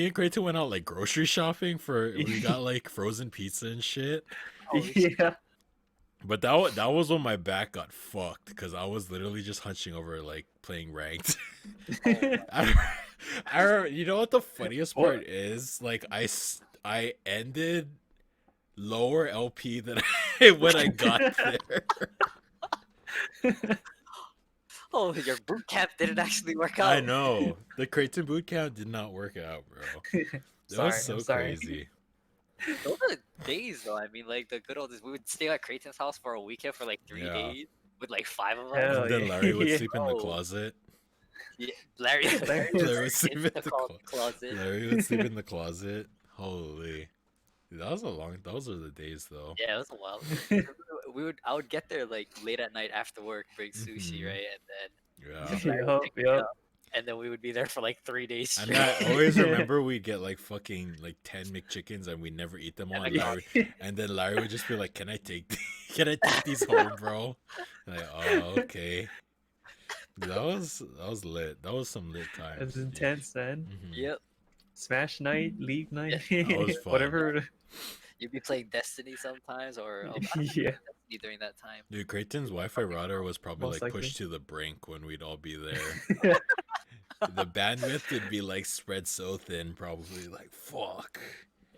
[SPEAKER 1] and Creighton went out like grocery shopping for we got like frozen pizza and shit.
[SPEAKER 3] Holy shit.
[SPEAKER 2] Yeah.
[SPEAKER 1] But that was when my back got fucked because I was literally just hunching over like playing ranked. You know what the funniest part is? Like I ended lower LP than when I got there.
[SPEAKER 3] Oh, your boot camp didn't actually work out.
[SPEAKER 1] I know the Creighton boot camp did not work out, bro. It
[SPEAKER 2] Sorry,
[SPEAKER 1] was so
[SPEAKER 2] I'm sorry.
[SPEAKER 1] crazy.
[SPEAKER 3] Those are the days, though. I mean, like the good old days. We would stay at Creighton's house for a weekend for like 3
[SPEAKER 1] Yeah.
[SPEAKER 3] days with like 5 of us.
[SPEAKER 2] Hell
[SPEAKER 1] And then
[SPEAKER 2] yeah.
[SPEAKER 1] Larry would
[SPEAKER 2] Yeah.
[SPEAKER 1] sleep in the
[SPEAKER 3] Oh.
[SPEAKER 1] closet.
[SPEAKER 3] Yeah, Larry,
[SPEAKER 2] Larry
[SPEAKER 1] would sleep in the
[SPEAKER 3] closet.
[SPEAKER 1] Larry would sleep in the closet. Holy, dude, those are the days though.
[SPEAKER 3] Yeah, it was a while. I would get there like late at night after work, bring sushi,
[SPEAKER 1] Mhm.
[SPEAKER 3] right, and then
[SPEAKER 1] Yeah.
[SPEAKER 3] Larry would
[SPEAKER 2] Yup,
[SPEAKER 3] pick me
[SPEAKER 2] yup.
[SPEAKER 3] up, and then we would be there for like 3 days
[SPEAKER 1] And
[SPEAKER 3] straight.
[SPEAKER 1] I always remember we'd get like fucking like 10 McChickens and we never eat them all. And
[SPEAKER 3] Yeah.
[SPEAKER 1] Larry would just be like, "Can I take can I take these home, bro?" And like, oh, okay. That was lit. That was some lit times.
[SPEAKER 2] It's intense, man.
[SPEAKER 1] Mhm.
[SPEAKER 3] Yep,
[SPEAKER 2] Smash night, league night,
[SPEAKER 1] That was fun.
[SPEAKER 2] whatever.
[SPEAKER 3] you'd be playing Destiny sometimes, or
[SPEAKER 2] Yeah.
[SPEAKER 3] Destiny during that time.
[SPEAKER 1] Dude, Creighton's Wi-Fi router was probably
[SPEAKER 2] Most
[SPEAKER 1] like
[SPEAKER 2] likely.
[SPEAKER 1] pushed to the brink when we'd all be there. The bandwidth would be like spread so thin, probably like fuck.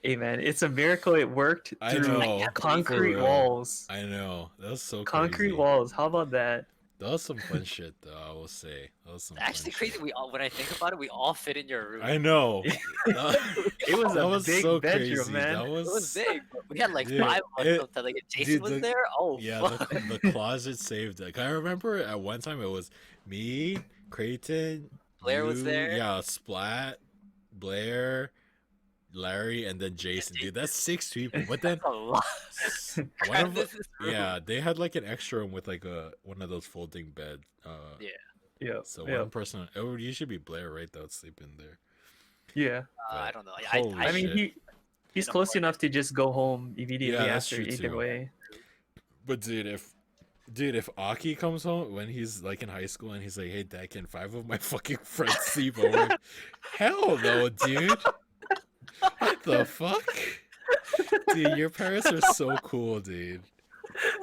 [SPEAKER 2] Hey man, it's a miracle it worked
[SPEAKER 1] I
[SPEAKER 2] through
[SPEAKER 1] know,
[SPEAKER 2] concrete
[SPEAKER 1] for real.
[SPEAKER 2] walls.
[SPEAKER 1] I know that was so
[SPEAKER 2] Concrete
[SPEAKER 1] crazy.
[SPEAKER 2] walls. How about that?
[SPEAKER 1] That was some fun shit, though. I will say that was some
[SPEAKER 3] Actually,
[SPEAKER 1] fun
[SPEAKER 3] crazy.
[SPEAKER 1] shit.
[SPEAKER 3] We all, when I think about it, we all fit in your room.
[SPEAKER 1] I know.
[SPEAKER 2] It was
[SPEAKER 1] That
[SPEAKER 2] a
[SPEAKER 1] was
[SPEAKER 2] big
[SPEAKER 1] so
[SPEAKER 2] bedroom,
[SPEAKER 1] crazy.
[SPEAKER 2] man.
[SPEAKER 1] That
[SPEAKER 3] It
[SPEAKER 1] was,
[SPEAKER 3] was big. But we had like
[SPEAKER 1] Dude,
[SPEAKER 3] 5 of us.
[SPEAKER 1] it-
[SPEAKER 3] Sometimes. Like if Jason
[SPEAKER 1] dude,
[SPEAKER 3] was
[SPEAKER 1] the-
[SPEAKER 3] there. Oh,
[SPEAKER 1] Yeah,
[SPEAKER 3] fuck.
[SPEAKER 1] the closet saved it. Like, I remember at one time it was me, Creighton,
[SPEAKER 3] Blair was
[SPEAKER 1] you,
[SPEAKER 3] there.
[SPEAKER 1] Yeah, Splat, Blair, Larry, and then Jason. Dude, that's 6 people. But then
[SPEAKER 3] That's a lot.
[SPEAKER 1] one of
[SPEAKER 3] This is rude.
[SPEAKER 1] yeah, they had like an extra room with like one of those folding beds.
[SPEAKER 3] Yeah.
[SPEAKER 2] Yeah.
[SPEAKER 1] So
[SPEAKER 2] yeah.
[SPEAKER 1] one person. It would usually be Blair, right? That would sleep in there.
[SPEAKER 2] Yeah.
[SPEAKER 3] I don't know.
[SPEAKER 1] Holy
[SPEAKER 2] I mean,
[SPEAKER 1] shit.
[SPEAKER 2] he's
[SPEAKER 3] In a
[SPEAKER 2] close
[SPEAKER 3] point.
[SPEAKER 2] enough to just go home immediately
[SPEAKER 1] Yeah, that's
[SPEAKER 2] after
[SPEAKER 1] true,
[SPEAKER 2] either
[SPEAKER 1] too.
[SPEAKER 2] way.
[SPEAKER 1] But dude, if Aki comes home when he's like in high school and he's like, "Hey, Dad, can 5 of my fucking friends sleep over?" Hell no, dude. What the fuck? Dude, your parents are so cool, dude.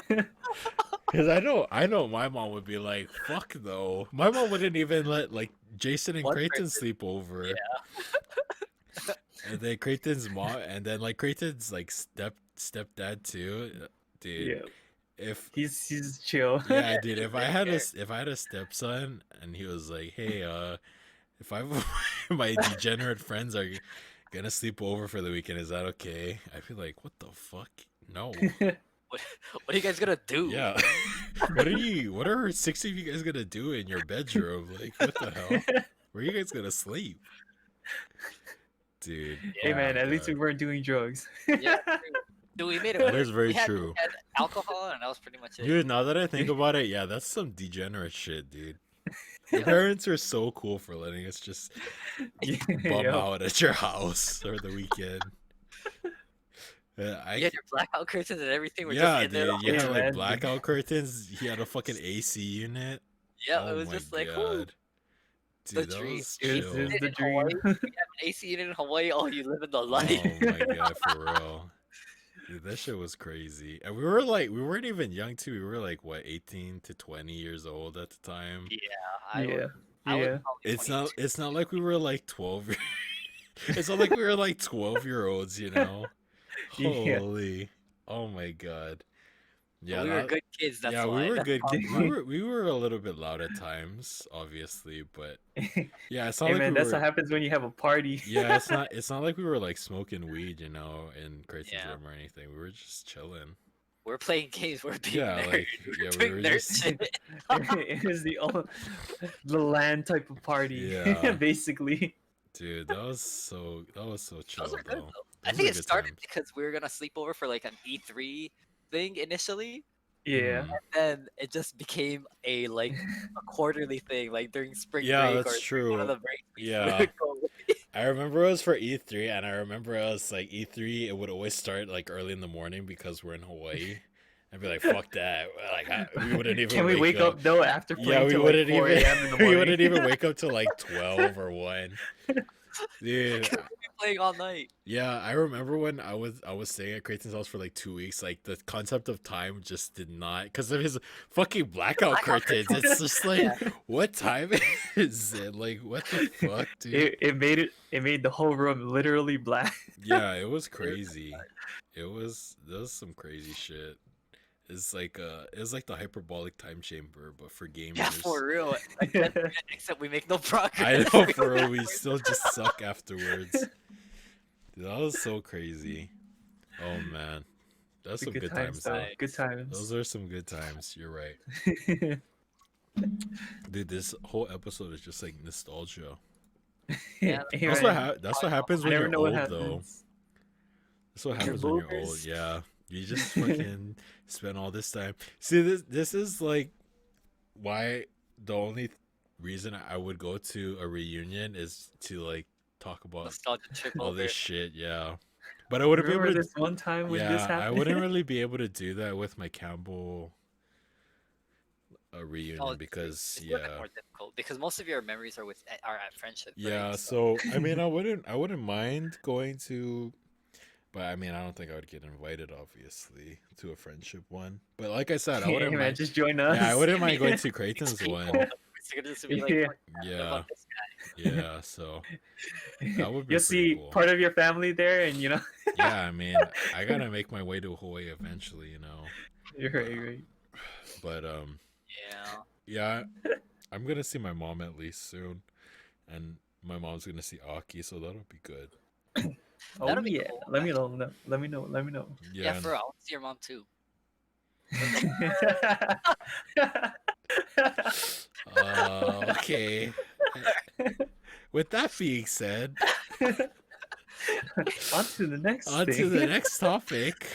[SPEAKER 1] Because I know my mom would be like, "Fuck no." My mom wouldn't even let like Jason and
[SPEAKER 3] One
[SPEAKER 1] Creighton
[SPEAKER 3] person.
[SPEAKER 1] sleep over.
[SPEAKER 3] Yeah.
[SPEAKER 1] And then Creighton's mom, and then like Creighton's like stepdad too, dude.
[SPEAKER 2] Yeah.
[SPEAKER 1] If
[SPEAKER 2] He's chill.
[SPEAKER 1] yeah, dude. If I had a stepson and he was like, "Hey, if my degenerate friends are gonna sleep over for the weekend, is that okay?" I'd be like, "What the fuck? No."
[SPEAKER 3] What are you guys gonna do?
[SPEAKER 1] Yeah. What are 6 of you guys gonna do in your bedroom? Like, what the hell? Where are you guys gonna sleep? Dude.
[SPEAKER 2] Hey
[SPEAKER 1] oh
[SPEAKER 2] man,
[SPEAKER 1] my
[SPEAKER 2] at least we
[SPEAKER 1] God.
[SPEAKER 2] weren't doing drugs.
[SPEAKER 3] Yeah. Dude, we made it.
[SPEAKER 1] That
[SPEAKER 3] work.
[SPEAKER 1] is very
[SPEAKER 3] we had,
[SPEAKER 1] true.
[SPEAKER 3] We had alcohol, and that was pretty much it.
[SPEAKER 1] Dude, now that I think about it, yeah, that's some degenerate shit, dude. Your parents are so cool for letting us just bum
[SPEAKER 2] Yeah.
[SPEAKER 1] out at your house over the weekend.
[SPEAKER 3] You had your blackout curtains and everything. We're
[SPEAKER 1] Yeah,
[SPEAKER 3] just in there.
[SPEAKER 1] dude,
[SPEAKER 3] all
[SPEAKER 1] you
[SPEAKER 3] the
[SPEAKER 1] had
[SPEAKER 2] Yeah,
[SPEAKER 1] like
[SPEAKER 2] man.
[SPEAKER 1] blackout curtains. He had a fucking AC unit.
[SPEAKER 3] Yeah,
[SPEAKER 1] Oh
[SPEAKER 3] it was
[SPEAKER 1] my
[SPEAKER 3] just like,
[SPEAKER 1] God.
[SPEAKER 3] whoo, the
[SPEAKER 1] Dude, that
[SPEAKER 3] dream.
[SPEAKER 1] was
[SPEAKER 2] It was
[SPEAKER 1] chill.
[SPEAKER 2] the
[SPEAKER 3] In
[SPEAKER 2] dream.
[SPEAKER 3] Hawaii, we have an AC unit in Hawaii. Oh, you live in the life.
[SPEAKER 1] Oh my God, for real. Dude, that shit was crazy. And we weren't even young too. We were like, what, 18 to 20 years old at the time.
[SPEAKER 3] Yeah, I
[SPEAKER 2] Yeah.
[SPEAKER 3] was, I was
[SPEAKER 2] Yeah.
[SPEAKER 3] probably
[SPEAKER 1] It's
[SPEAKER 3] 22.
[SPEAKER 1] not like we were like 12. It's not like we were like 12-year-olds, you know?
[SPEAKER 2] Yeah.
[SPEAKER 1] Holy. Oh my God. Yeah,
[SPEAKER 3] we were good kids. That's
[SPEAKER 1] yeah,
[SPEAKER 3] why.
[SPEAKER 1] we were
[SPEAKER 3] That's
[SPEAKER 1] good.
[SPEAKER 3] all.
[SPEAKER 1] We were a little bit loud at times, obviously, but yeah, it's not
[SPEAKER 2] Hey
[SPEAKER 1] like
[SPEAKER 2] man,
[SPEAKER 1] we
[SPEAKER 2] that's
[SPEAKER 1] were.
[SPEAKER 2] what happens when you have a party.
[SPEAKER 1] Yeah, it's not like we were like smoking weed, you know, in Creighton's
[SPEAKER 3] Yeah.
[SPEAKER 1] room or anything. We were just chilling.
[SPEAKER 3] We're playing games. We're being
[SPEAKER 1] Yeah,
[SPEAKER 3] nerds.
[SPEAKER 1] like
[SPEAKER 3] We're
[SPEAKER 1] yeah, we
[SPEAKER 3] doing
[SPEAKER 1] were
[SPEAKER 3] nerd
[SPEAKER 1] just
[SPEAKER 3] shit.
[SPEAKER 2] It was the land type of party.
[SPEAKER 1] Yeah.
[SPEAKER 2] Basically.
[SPEAKER 1] dude. That was so chill
[SPEAKER 3] Those were good
[SPEAKER 1] though.
[SPEAKER 3] though. I
[SPEAKER 1] Those
[SPEAKER 3] think
[SPEAKER 1] were
[SPEAKER 3] it
[SPEAKER 1] good
[SPEAKER 3] started
[SPEAKER 1] times.
[SPEAKER 3] because we were gonna sleep over for like an E3 thing initially,
[SPEAKER 2] Yeah.
[SPEAKER 1] Mhm.
[SPEAKER 3] and it just became a quarterly thing, like during spring
[SPEAKER 1] Yeah,
[SPEAKER 3] break
[SPEAKER 1] that's
[SPEAKER 3] or during one of
[SPEAKER 1] true.
[SPEAKER 3] the breaks. we
[SPEAKER 1] Yeah.
[SPEAKER 3] would go away.
[SPEAKER 1] I remember it was for E3, and I remember it was like E3. It would always start like early in the morning because we're in Hawaii. I'd be like, "Fuck that!" Like we wouldn't even.
[SPEAKER 2] Can we wake up though after
[SPEAKER 1] Yeah,
[SPEAKER 2] playing
[SPEAKER 1] we
[SPEAKER 2] till
[SPEAKER 1] wouldn't
[SPEAKER 2] like 4
[SPEAKER 1] even.
[SPEAKER 2] a.m. in the
[SPEAKER 1] We
[SPEAKER 2] morning?
[SPEAKER 1] wouldn't even wake up till like 12 or 1. Dude,
[SPEAKER 3] We'd be playing all night.
[SPEAKER 1] yeah, I remember when I was staying at Creighton's house for like 2 weeks. Like the concept of time just did not, because of his fucking blackout curtains. It's just like,
[SPEAKER 3] Yeah.
[SPEAKER 1] what time is it? Like, what the fuck, dude?
[SPEAKER 2] It made the whole room literally black.
[SPEAKER 1] Yeah, it was crazy. There was some crazy shit. It was like the hyperbolic time chamber, but for gamers.
[SPEAKER 3] Yeah, for real. Except we make no progress.
[SPEAKER 1] I know, for real, we still just suck afterwards. Dude, that was so crazy. Oh man, that's some good times.
[SPEAKER 2] though.
[SPEAKER 1] Though.
[SPEAKER 2] Good times.
[SPEAKER 1] Those are some good times. You're right, dude. This whole episode is just like nostalgia.
[SPEAKER 3] Yeah,
[SPEAKER 2] Hey,
[SPEAKER 1] That's
[SPEAKER 2] man,
[SPEAKER 1] what happens
[SPEAKER 2] I
[SPEAKER 1] when
[SPEAKER 2] never
[SPEAKER 1] you're
[SPEAKER 2] know what
[SPEAKER 1] old, though.
[SPEAKER 2] happens.
[SPEAKER 1] That's what
[SPEAKER 3] You're
[SPEAKER 1] happens when you're old.
[SPEAKER 3] boomers.
[SPEAKER 1] Yeah, you just fucking spend all this time. See, this is like why the only reason I would go to a reunion is to like talk about
[SPEAKER 3] Nostalgia trip
[SPEAKER 1] all
[SPEAKER 3] over.
[SPEAKER 1] this shit. Yeah, but I wouldn't be
[SPEAKER 2] Remember
[SPEAKER 1] able to.
[SPEAKER 2] this one time when
[SPEAKER 1] Yeah,
[SPEAKER 2] this happened?
[SPEAKER 1] I wouldn't really be able to do that with my Campbell reunion
[SPEAKER 3] Oh,
[SPEAKER 1] because
[SPEAKER 3] it's a little bit
[SPEAKER 1] yeah.
[SPEAKER 3] more difficult because most of your memories are at friendship.
[SPEAKER 1] Yeah,
[SPEAKER 3] breaks.
[SPEAKER 1] so I mean, I wouldn't mind going to, but I mean, I don't think I would get invited, obviously, to a friendship one. But like I said, I
[SPEAKER 2] Hey,
[SPEAKER 1] wouldn't
[SPEAKER 2] man,
[SPEAKER 1] mind.
[SPEAKER 2] just join us.
[SPEAKER 1] Yeah, I wouldn't mind going
[SPEAKER 3] It's
[SPEAKER 1] to Creighton's
[SPEAKER 3] people.
[SPEAKER 1] one.
[SPEAKER 3] It's gonna just be like,
[SPEAKER 2] Yeah.
[SPEAKER 3] "What
[SPEAKER 1] Yeah,
[SPEAKER 3] about this guy?"
[SPEAKER 1] yeah. So that would be
[SPEAKER 2] You'll see
[SPEAKER 1] pretty cool.
[SPEAKER 2] part of your family there, and you know.
[SPEAKER 1] Yeah, I mean, I gotta make my way to Hawaii eventually, you know.
[SPEAKER 2] You're right, you're right.
[SPEAKER 1] But
[SPEAKER 3] Yeah.
[SPEAKER 1] yeah, I'm gonna see my mom at least soon, and my mom's gonna see Aki, so that'll be good.
[SPEAKER 2] Oh
[SPEAKER 3] That'll be
[SPEAKER 2] yeah.
[SPEAKER 3] cool,
[SPEAKER 2] Let me know. Let me know. Let me know.
[SPEAKER 3] Yeah,
[SPEAKER 1] and-
[SPEAKER 3] for real. I want to see your mom too.
[SPEAKER 1] Okay. With that being said,
[SPEAKER 2] On to the next
[SPEAKER 1] On
[SPEAKER 2] thing.
[SPEAKER 1] to the next topic.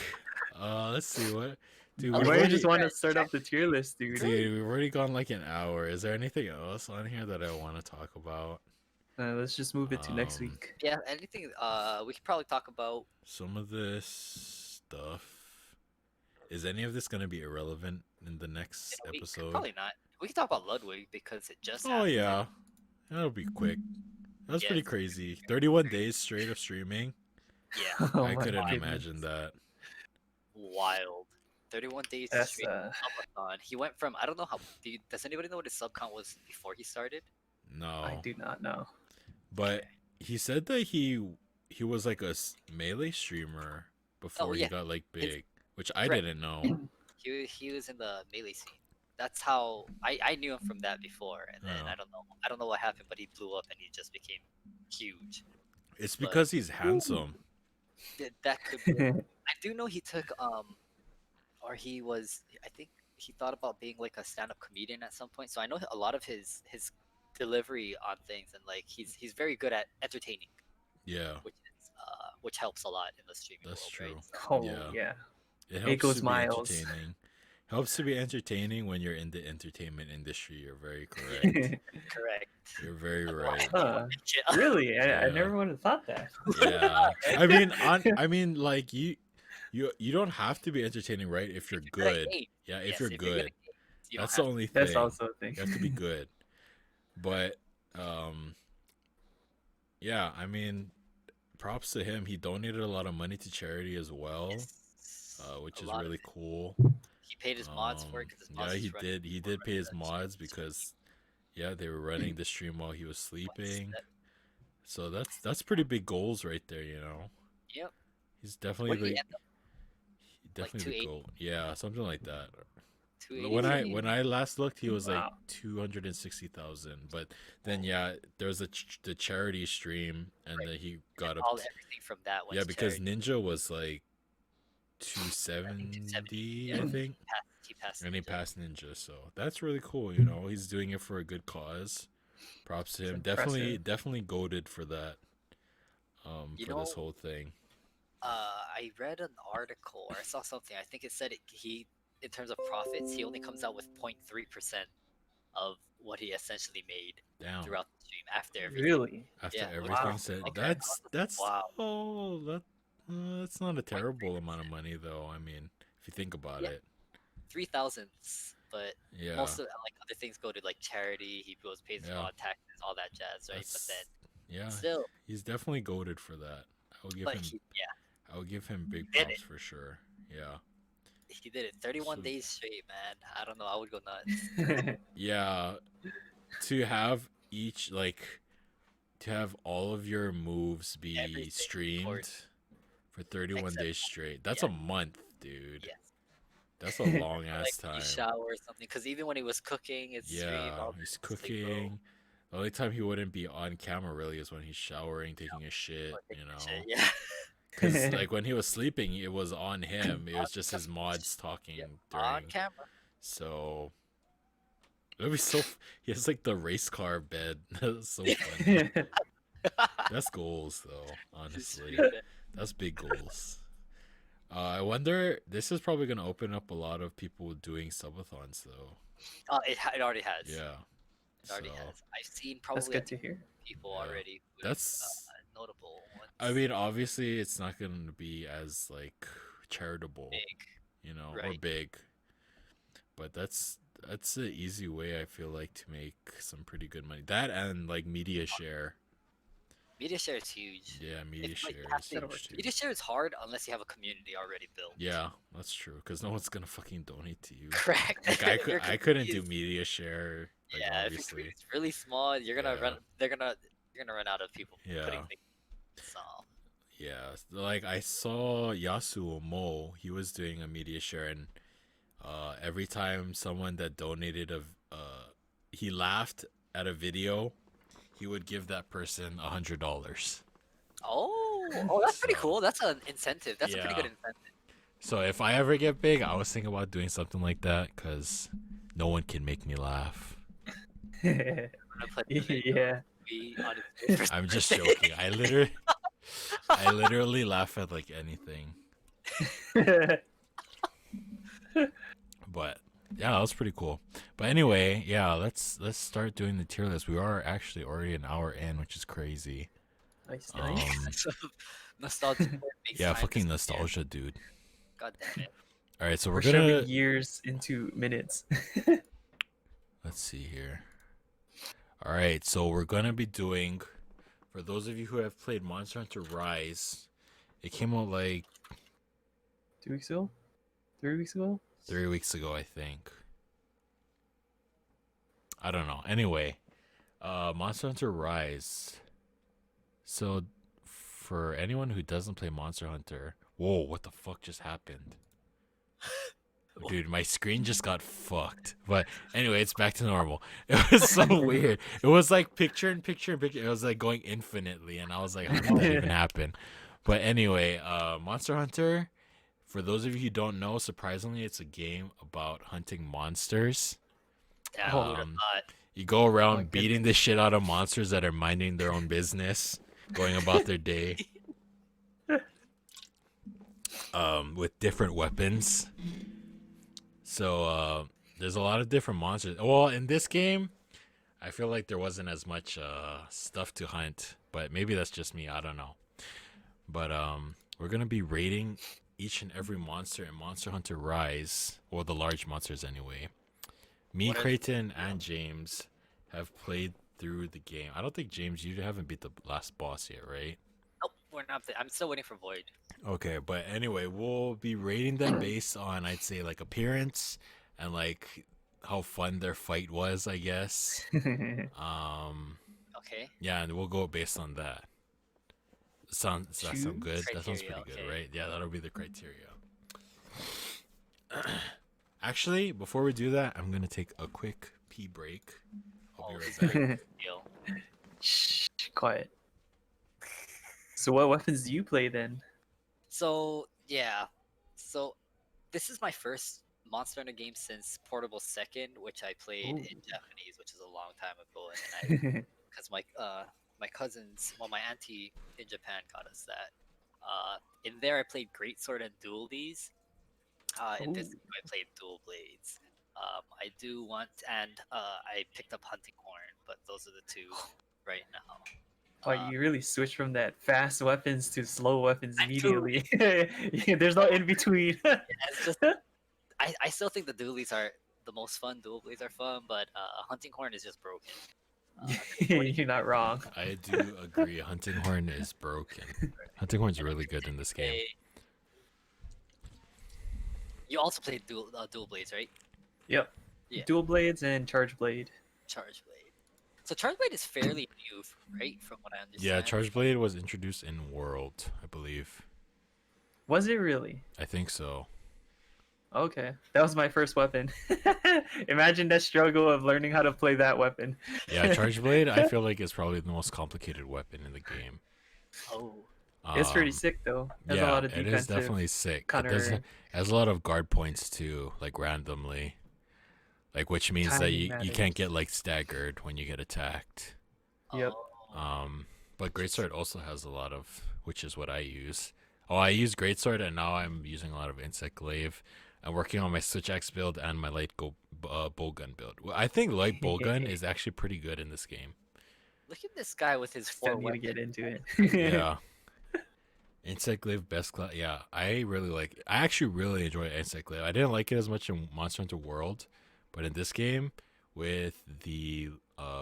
[SPEAKER 1] Let's see what. Dude,
[SPEAKER 2] You
[SPEAKER 1] we've
[SPEAKER 2] might
[SPEAKER 1] already,
[SPEAKER 2] just want to start up the tier list, dude.
[SPEAKER 1] we've already gone like an hour. Is there anything else on here that I want to talk about?
[SPEAKER 2] Let's just move it to next
[SPEAKER 1] Um,
[SPEAKER 2] week.
[SPEAKER 3] Yeah, anything. We could probably talk about.
[SPEAKER 1] Some of this stuff. Is any of this gonna be irrelevant in the next
[SPEAKER 3] We could
[SPEAKER 1] episode?
[SPEAKER 3] probably not. We could talk about Ludwig because it just.
[SPEAKER 1] Oh
[SPEAKER 3] happened.
[SPEAKER 1] yeah, that'll be quick. That was
[SPEAKER 3] Yeah,
[SPEAKER 1] pretty
[SPEAKER 3] it's-
[SPEAKER 1] crazy. 31 days straight of streaming.
[SPEAKER 3] Yeah,
[SPEAKER 2] Oh
[SPEAKER 1] I
[SPEAKER 2] my
[SPEAKER 1] couldn't
[SPEAKER 2] goodness.
[SPEAKER 1] imagine that.
[SPEAKER 3] wild. 31 days
[SPEAKER 2] That's
[SPEAKER 3] straight. Subathon. He went from I don't know how. Does anybody know what his sub count was before he started?
[SPEAKER 1] No,
[SPEAKER 2] I do not know.
[SPEAKER 1] but he said that he was like a melee streamer before he
[SPEAKER 3] yeah.
[SPEAKER 1] got like big, which I
[SPEAKER 3] Right.
[SPEAKER 1] didn't know.
[SPEAKER 3] He was in the melee scene. That's how I knew him from that before, and then
[SPEAKER 1] Oh.
[SPEAKER 3] I don't know what happened, but he blew up and he just became huge.
[SPEAKER 1] It's because he's handsome.
[SPEAKER 3] That could be. I do know he took or he was. I think he thought about being like a stand-up comedian at some point. So I know a lot of his delivery on things, and like he's very good at entertaining,
[SPEAKER 1] Yeah,
[SPEAKER 3] which helps a lot in the streaming
[SPEAKER 1] That's
[SPEAKER 3] world,
[SPEAKER 1] true.
[SPEAKER 3] right? So,
[SPEAKER 2] Oh
[SPEAKER 1] Yeah.
[SPEAKER 2] yeah.
[SPEAKER 1] it
[SPEAKER 2] It goes
[SPEAKER 1] helps to be
[SPEAKER 2] miles.
[SPEAKER 1] entertaining. Helps to be entertaining when you're in the entertainment industry. You're very correct.
[SPEAKER 3] correct.
[SPEAKER 1] You're very
[SPEAKER 3] Otherwise,
[SPEAKER 1] right.
[SPEAKER 2] Huh. Really? I
[SPEAKER 1] Yeah.
[SPEAKER 2] never would have thought that.
[SPEAKER 1] Yeah, I mean, like you don't have to be entertaining, right? If you're good, yeah. If
[SPEAKER 3] Yes,
[SPEAKER 1] you're
[SPEAKER 3] good at
[SPEAKER 1] good,
[SPEAKER 3] games, you don't
[SPEAKER 1] that's the
[SPEAKER 3] have to-
[SPEAKER 1] only thing.
[SPEAKER 2] That's also a thing.
[SPEAKER 1] You have to be good. But yeah, I mean, props to him. He donated a lot of money to charity as well,
[SPEAKER 3] Yes.
[SPEAKER 1] which
[SPEAKER 3] A
[SPEAKER 1] is
[SPEAKER 3] lot of
[SPEAKER 1] really
[SPEAKER 3] it.
[SPEAKER 1] cool.
[SPEAKER 3] He paid his mods for it because his mods
[SPEAKER 1] Yeah,
[SPEAKER 3] was
[SPEAKER 1] he
[SPEAKER 3] running
[SPEAKER 1] did. He
[SPEAKER 3] for
[SPEAKER 1] did pay his
[SPEAKER 3] that
[SPEAKER 1] mods
[SPEAKER 3] shit.
[SPEAKER 1] because yeah, they were running the stream while he was sleeping.
[SPEAKER 3] That-
[SPEAKER 1] So that's pretty big goals right there, you know.
[SPEAKER 3] Yep.
[SPEAKER 1] He's
[SPEAKER 3] What
[SPEAKER 1] definitely
[SPEAKER 3] did he
[SPEAKER 1] the
[SPEAKER 3] end up?
[SPEAKER 1] definitely the
[SPEAKER 3] 280?
[SPEAKER 1] goal. Yeah, something like that.
[SPEAKER 3] 280?
[SPEAKER 1] When I last looked, he was like
[SPEAKER 2] Wow.
[SPEAKER 1] 260,000. But then yeah, there was the charity stream, and
[SPEAKER 3] Right.
[SPEAKER 1] then he got
[SPEAKER 3] all
[SPEAKER 1] up.
[SPEAKER 3] everything from that went
[SPEAKER 1] Yeah,
[SPEAKER 3] to
[SPEAKER 1] because
[SPEAKER 3] charity.
[SPEAKER 1] Ninja was like 270,
[SPEAKER 3] 270,
[SPEAKER 1] I
[SPEAKER 3] yeah.
[SPEAKER 1] think,
[SPEAKER 3] He passed
[SPEAKER 1] and he
[SPEAKER 3] Ninja.
[SPEAKER 1] passed Ninja. So that's really cool. You know, he's doing it for a good cause. Props to him.
[SPEAKER 2] It's
[SPEAKER 1] Definitely goated for that.
[SPEAKER 3] You
[SPEAKER 1] For this
[SPEAKER 3] know,
[SPEAKER 1] whole thing.
[SPEAKER 3] I read an article or I saw something. I think it said he, in terms of profits, he only comes out with 0.3% of what he essentially made
[SPEAKER 1] Down
[SPEAKER 3] throughout the stream after everything.
[SPEAKER 2] Really?
[SPEAKER 1] after
[SPEAKER 3] yeah,
[SPEAKER 1] everything
[SPEAKER 2] wow.
[SPEAKER 1] said.
[SPEAKER 3] Okay.
[SPEAKER 1] That's
[SPEAKER 3] Wow.
[SPEAKER 1] oh that's not a terrible amount of money though. I mean, if you think about
[SPEAKER 3] Yeah.
[SPEAKER 1] it.
[SPEAKER 3] 3,000s, but
[SPEAKER 1] Yeah.
[SPEAKER 3] most of like other things go to like charity. He pays
[SPEAKER 1] Yeah.
[SPEAKER 3] mod taxes, all that jazz, right?
[SPEAKER 1] That's-
[SPEAKER 3] But then
[SPEAKER 1] Yeah,
[SPEAKER 3] still,
[SPEAKER 1] he's definitely goated for that. I will give
[SPEAKER 3] but
[SPEAKER 1] him
[SPEAKER 3] yeah,
[SPEAKER 1] I will give him big
[SPEAKER 3] did
[SPEAKER 1] props
[SPEAKER 3] it.
[SPEAKER 1] for sure. Yeah.
[SPEAKER 3] he did it. 31
[SPEAKER 1] So-
[SPEAKER 3] days straight, man. I don't know. I would go nuts.
[SPEAKER 1] Yeah. To have each like to have all of your moves be
[SPEAKER 3] Everything
[SPEAKER 1] streamed
[SPEAKER 3] recorded.
[SPEAKER 1] for 31
[SPEAKER 3] Except-
[SPEAKER 1] days straight. That's
[SPEAKER 3] yeah.
[SPEAKER 1] a month, dude.
[SPEAKER 3] Yes.
[SPEAKER 1] That's a long ass
[SPEAKER 3] Like
[SPEAKER 1] time.
[SPEAKER 3] you shower or something. Because even when he was cooking, it's
[SPEAKER 1] Yeah, he's cooking. The only time he wouldn't be on camera really is when he's showering, taking a shit, you know.
[SPEAKER 3] Yeah.
[SPEAKER 1] Because like when he was sleeping, it was on him. It was just his mods talking
[SPEAKER 3] On
[SPEAKER 1] during.
[SPEAKER 3] camera.
[SPEAKER 1] So it'd be so. He has like the race car bed. That's so funny. That's goals though. Honestly, that's big goals. I wonder. This is probably gonna open up a lot of people doing subathons though.
[SPEAKER 3] It already has.
[SPEAKER 1] Yeah.
[SPEAKER 3] It already
[SPEAKER 1] So,
[SPEAKER 3] has. I've seen
[SPEAKER 2] That's
[SPEAKER 3] probably
[SPEAKER 2] good to hear.
[SPEAKER 3] people
[SPEAKER 1] Yeah.
[SPEAKER 3] already. With,
[SPEAKER 1] That's-
[SPEAKER 3] notable ones.
[SPEAKER 1] I mean, obviously, it's not gonna be as like charitable,
[SPEAKER 3] big.
[SPEAKER 1] you know, or
[SPEAKER 3] Right.
[SPEAKER 1] big. But that's an easy way I feel like to make some pretty good money. That and like media share.
[SPEAKER 3] Media share is huge.
[SPEAKER 1] Yeah, media
[SPEAKER 3] It's like
[SPEAKER 1] share
[SPEAKER 3] half
[SPEAKER 1] is
[SPEAKER 3] the-
[SPEAKER 1] huge too.
[SPEAKER 3] Media share is hard unless you have a community already built.
[SPEAKER 1] Yeah, that's true. Because no one's gonna fucking donate to you.
[SPEAKER 3] Correct.
[SPEAKER 1] Like
[SPEAKER 3] If your
[SPEAKER 1] I couldn't
[SPEAKER 3] community
[SPEAKER 1] do
[SPEAKER 3] is-
[SPEAKER 1] media share. Like
[SPEAKER 3] Yeah, if your
[SPEAKER 1] obviously.
[SPEAKER 3] community's really small, you're gonna
[SPEAKER 1] Yeah.
[SPEAKER 3] run. You're gonna run out of people
[SPEAKER 1] Yeah.
[SPEAKER 3] putting things. So
[SPEAKER 1] Yeah, like I saw Yasuo Mo. He was doing a media share, and every time someone that donated he laughed at a video, he would give that person $100.
[SPEAKER 3] that's pretty
[SPEAKER 1] So,
[SPEAKER 3] cool. That's an incentive. That's a pretty good
[SPEAKER 1] yeah.
[SPEAKER 3] incentive.
[SPEAKER 1] So if I ever get big, I was thinking about doing something like that because no one can make me laugh.
[SPEAKER 3] I'm gonna put the video
[SPEAKER 2] Yeah.
[SPEAKER 3] be on his
[SPEAKER 1] I'm just joking. I I literally laugh at like anything. But yeah, that was pretty cool. But anyway, yeah, let's start doing the tier list. We are actually already an hour in, which is crazy.
[SPEAKER 2] Nice,
[SPEAKER 1] Um,
[SPEAKER 2] nice.
[SPEAKER 3] So, nostalgia makes
[SPEAKER 1] yeah,
[SPEAKER 3] time
[SPEAKER 1] fucking
[SPEAKER 3] disappear.
[SPEAKER 1] nostalgia, dude.
[SPEAKER 3] God damn it.
[SPEAKER 1] All right, so
[SPEAKER 2] We're
[SPEAKER 1] we're
[SPEAKER 2] shoving
[SPEAKER 1] gonna
[SPEAKER 2] years into minutes.
[SPEAKER 1] let's see here. All right, so we're gonna be doing for those of you who have played Monster Hunter Rise. It came out like
[SPEAKER 2] 2 weeks ago? 3 weeks ago?
[SPEAKER 1] 3 weeks ago, I think. I don't know. Anyway, Monster Hunter Rise. So, for anyone who doesn't play Monster Hunter, whoa, what the fuck just happened? Dude, my screen just got fucked. But anyway, it's back to normal. It was so weird. It was like picture in picture in picture. It was like going infinitely, and I was like, how did that even happen? But anyway, Monster Hunter, for those of you who don't know, surprisingly, it's a game about hunting monsters.
[SPEAKER 3] Yeah,
[SPEAKER 2] Oh,
[SPEAKER 3] who would have thought?
[SPEAKER 1] You go
[SPEAKER 2] my
[SPEAKER 1] around beating the
[SPEAKER 2] goodness.
[SPEAKER 1] shit out of monsters that are minding their own business, going about their day, with different weapons. So there's a lot of different monsters. Well, in this game, I feel like there wasn't as much stuff to hunt, but maybe that's just me. I don't know. But we're gonna be rating each and every monster in Monster Hunter Rise, or the large monsters anyway. Me,
[SPEAKER 3] What if-
[SPEAKER 1] Creighton, and James have played through the game. I don't think James, you haven't beat the last boss yet, right?
[SPEAKER 3] Nope, we're not. I'm still waiting for Void.
[SPEAKER 1] Okay, but anyway, we'll be rating them based on, I'd say, like appearance and like how fun their fight was, I guess.
[SPEAKER 3] Okay.
[SPEAKER 1] Yeah, and we'll go based on that. Does that sound good? That sounds
[SPEAKER 3] Criteria,
[SPEAKER 1] pretty good,
[SPEAKER 3] okay.
[SPEAKER 1] right? Yeah, that'll be the criteria. Actually, before we do that, I'm gonna take a quick pee break. I'll be
[SPEAKER 3] Oh,
[SPEAKER 1] right back.
[SPEAKER 3] deal.
[SPEAKER 2] Shh, quiet. So what weapons do you play then?
[SPEAKER 3] So yeah, so this is my first Monster Hunter game since Portable Second, which I played
[SPEAKER 2] Ooh.
[SPEAKER 3] in Japanese, which is a long time ago, and then I because my cousins, well, my auntie in Japan got us that. In there, I played Greatsword and Dual These. In this,
[SPEAKER 2] Ooh.
[SPEAKER 3] game, I played Dual Blades. I do want, and I picked up Hunting Horn, but those are the two right now.
[SPEAKER 2] Oh, you really switch from that fast weapons to slow weapons
[SPEAKER 3] I do.
[SPEAKER 2] immediately. Yeah, there's no in between.
[SPEAKER 3] It's just I still think the dualies are the most fun. Dual blades are fun, but hunting horn is just broken.
[SPEAKER 2] You're not wrong.
[SPEAKER 1] I do agree. Hunting Horn is broken. Hunting Horn's really good in this game.
[SPEAKER 3] You also played dual blades, right?
[SPEAKER 2] Yep.
[SPEAKER 3] Yeah.
[SPEAKER 2] Dual blades and charge blade.
[SPEAKER 3] Charge blade. So charge blade is fairly new, right? From what I understand.
[SPEAKER 1] Yeah, Charge Blade was introduced in World, I believe.
[SPEAKER 2] Was it really?
[SPEAKER 1] I think so.
[SPEAKER 2] Okay, that was my first weapon. Imagine that struggle of learning how to play that weapon.
[SPEAKER 1] Yeah, Charge Blade, I feel like is probably the most complicated weapon in the game.
[SPEAKER 3] Oh.
[SPEAKER 2] It's pretty
[SPEAKER 1] Um,
[SPEAKER 2] sick though. Has
[SPEAKER 1] yeah,
[SPEAKER 2] a lot of
[SPEAKER 1] it
[SPEAKER 2] defensive.
[SPEAKER 1] is definitely sick.
[SPEAKER 2] counter-
[SPEAKER 1] It has a lot of guard points too, like randomly. Like, which means that
[SPEAKER 2] Timing
[SPEAKER 1] you can't
[SPEAKER 2] matters.
[SPEAKER 1] get like staggered when you get attacked.
[SPEAKER 2] Yep.
[SPEAKER 3] Oh.
[SPEAKER 1] But Greatsword also has a lot of, which is what I use. Oh, I use Greatsword, and now I'm using a lot of Insect Glaive. I'm working on my Switch Axe build and my light bowgun build. Well, I think light bowgun is actually pretty good in this game.
[SPEAKER 3] Look at this guy with his
[SPEAKER 2] Still
[SPEAKER 3] four
[SPEAKER 2] need to
[SPEAKER 3] weapons.
[SPEAKER 2] get into it.
[SPEAKER 1] Yeah. Insect Glaive best class. Yeah, I actually really enjoy Insect Glaive. I didn't like it as much in Monster Hunter World, but in this game with the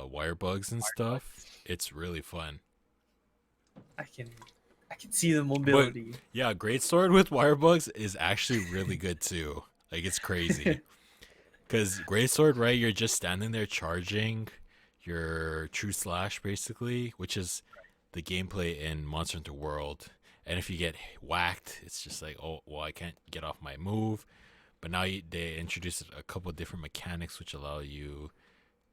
[SPEAKER 1] wire bugs and stuff, it's really fun.
[SPEAKER 2] I can see the mobility.
[SPEAKER 1] Yeah, Greatsword with wire bugs is actually really good too. Like, it's crazy. Because Greatsword, right, you're just standing there charging your True Slash, basically, which is the gameplay in Monster Hunter World. And if you get whacked, it's just like, oh, well, I can't get off my move. But now they introduced a couple of different mechanics which allow you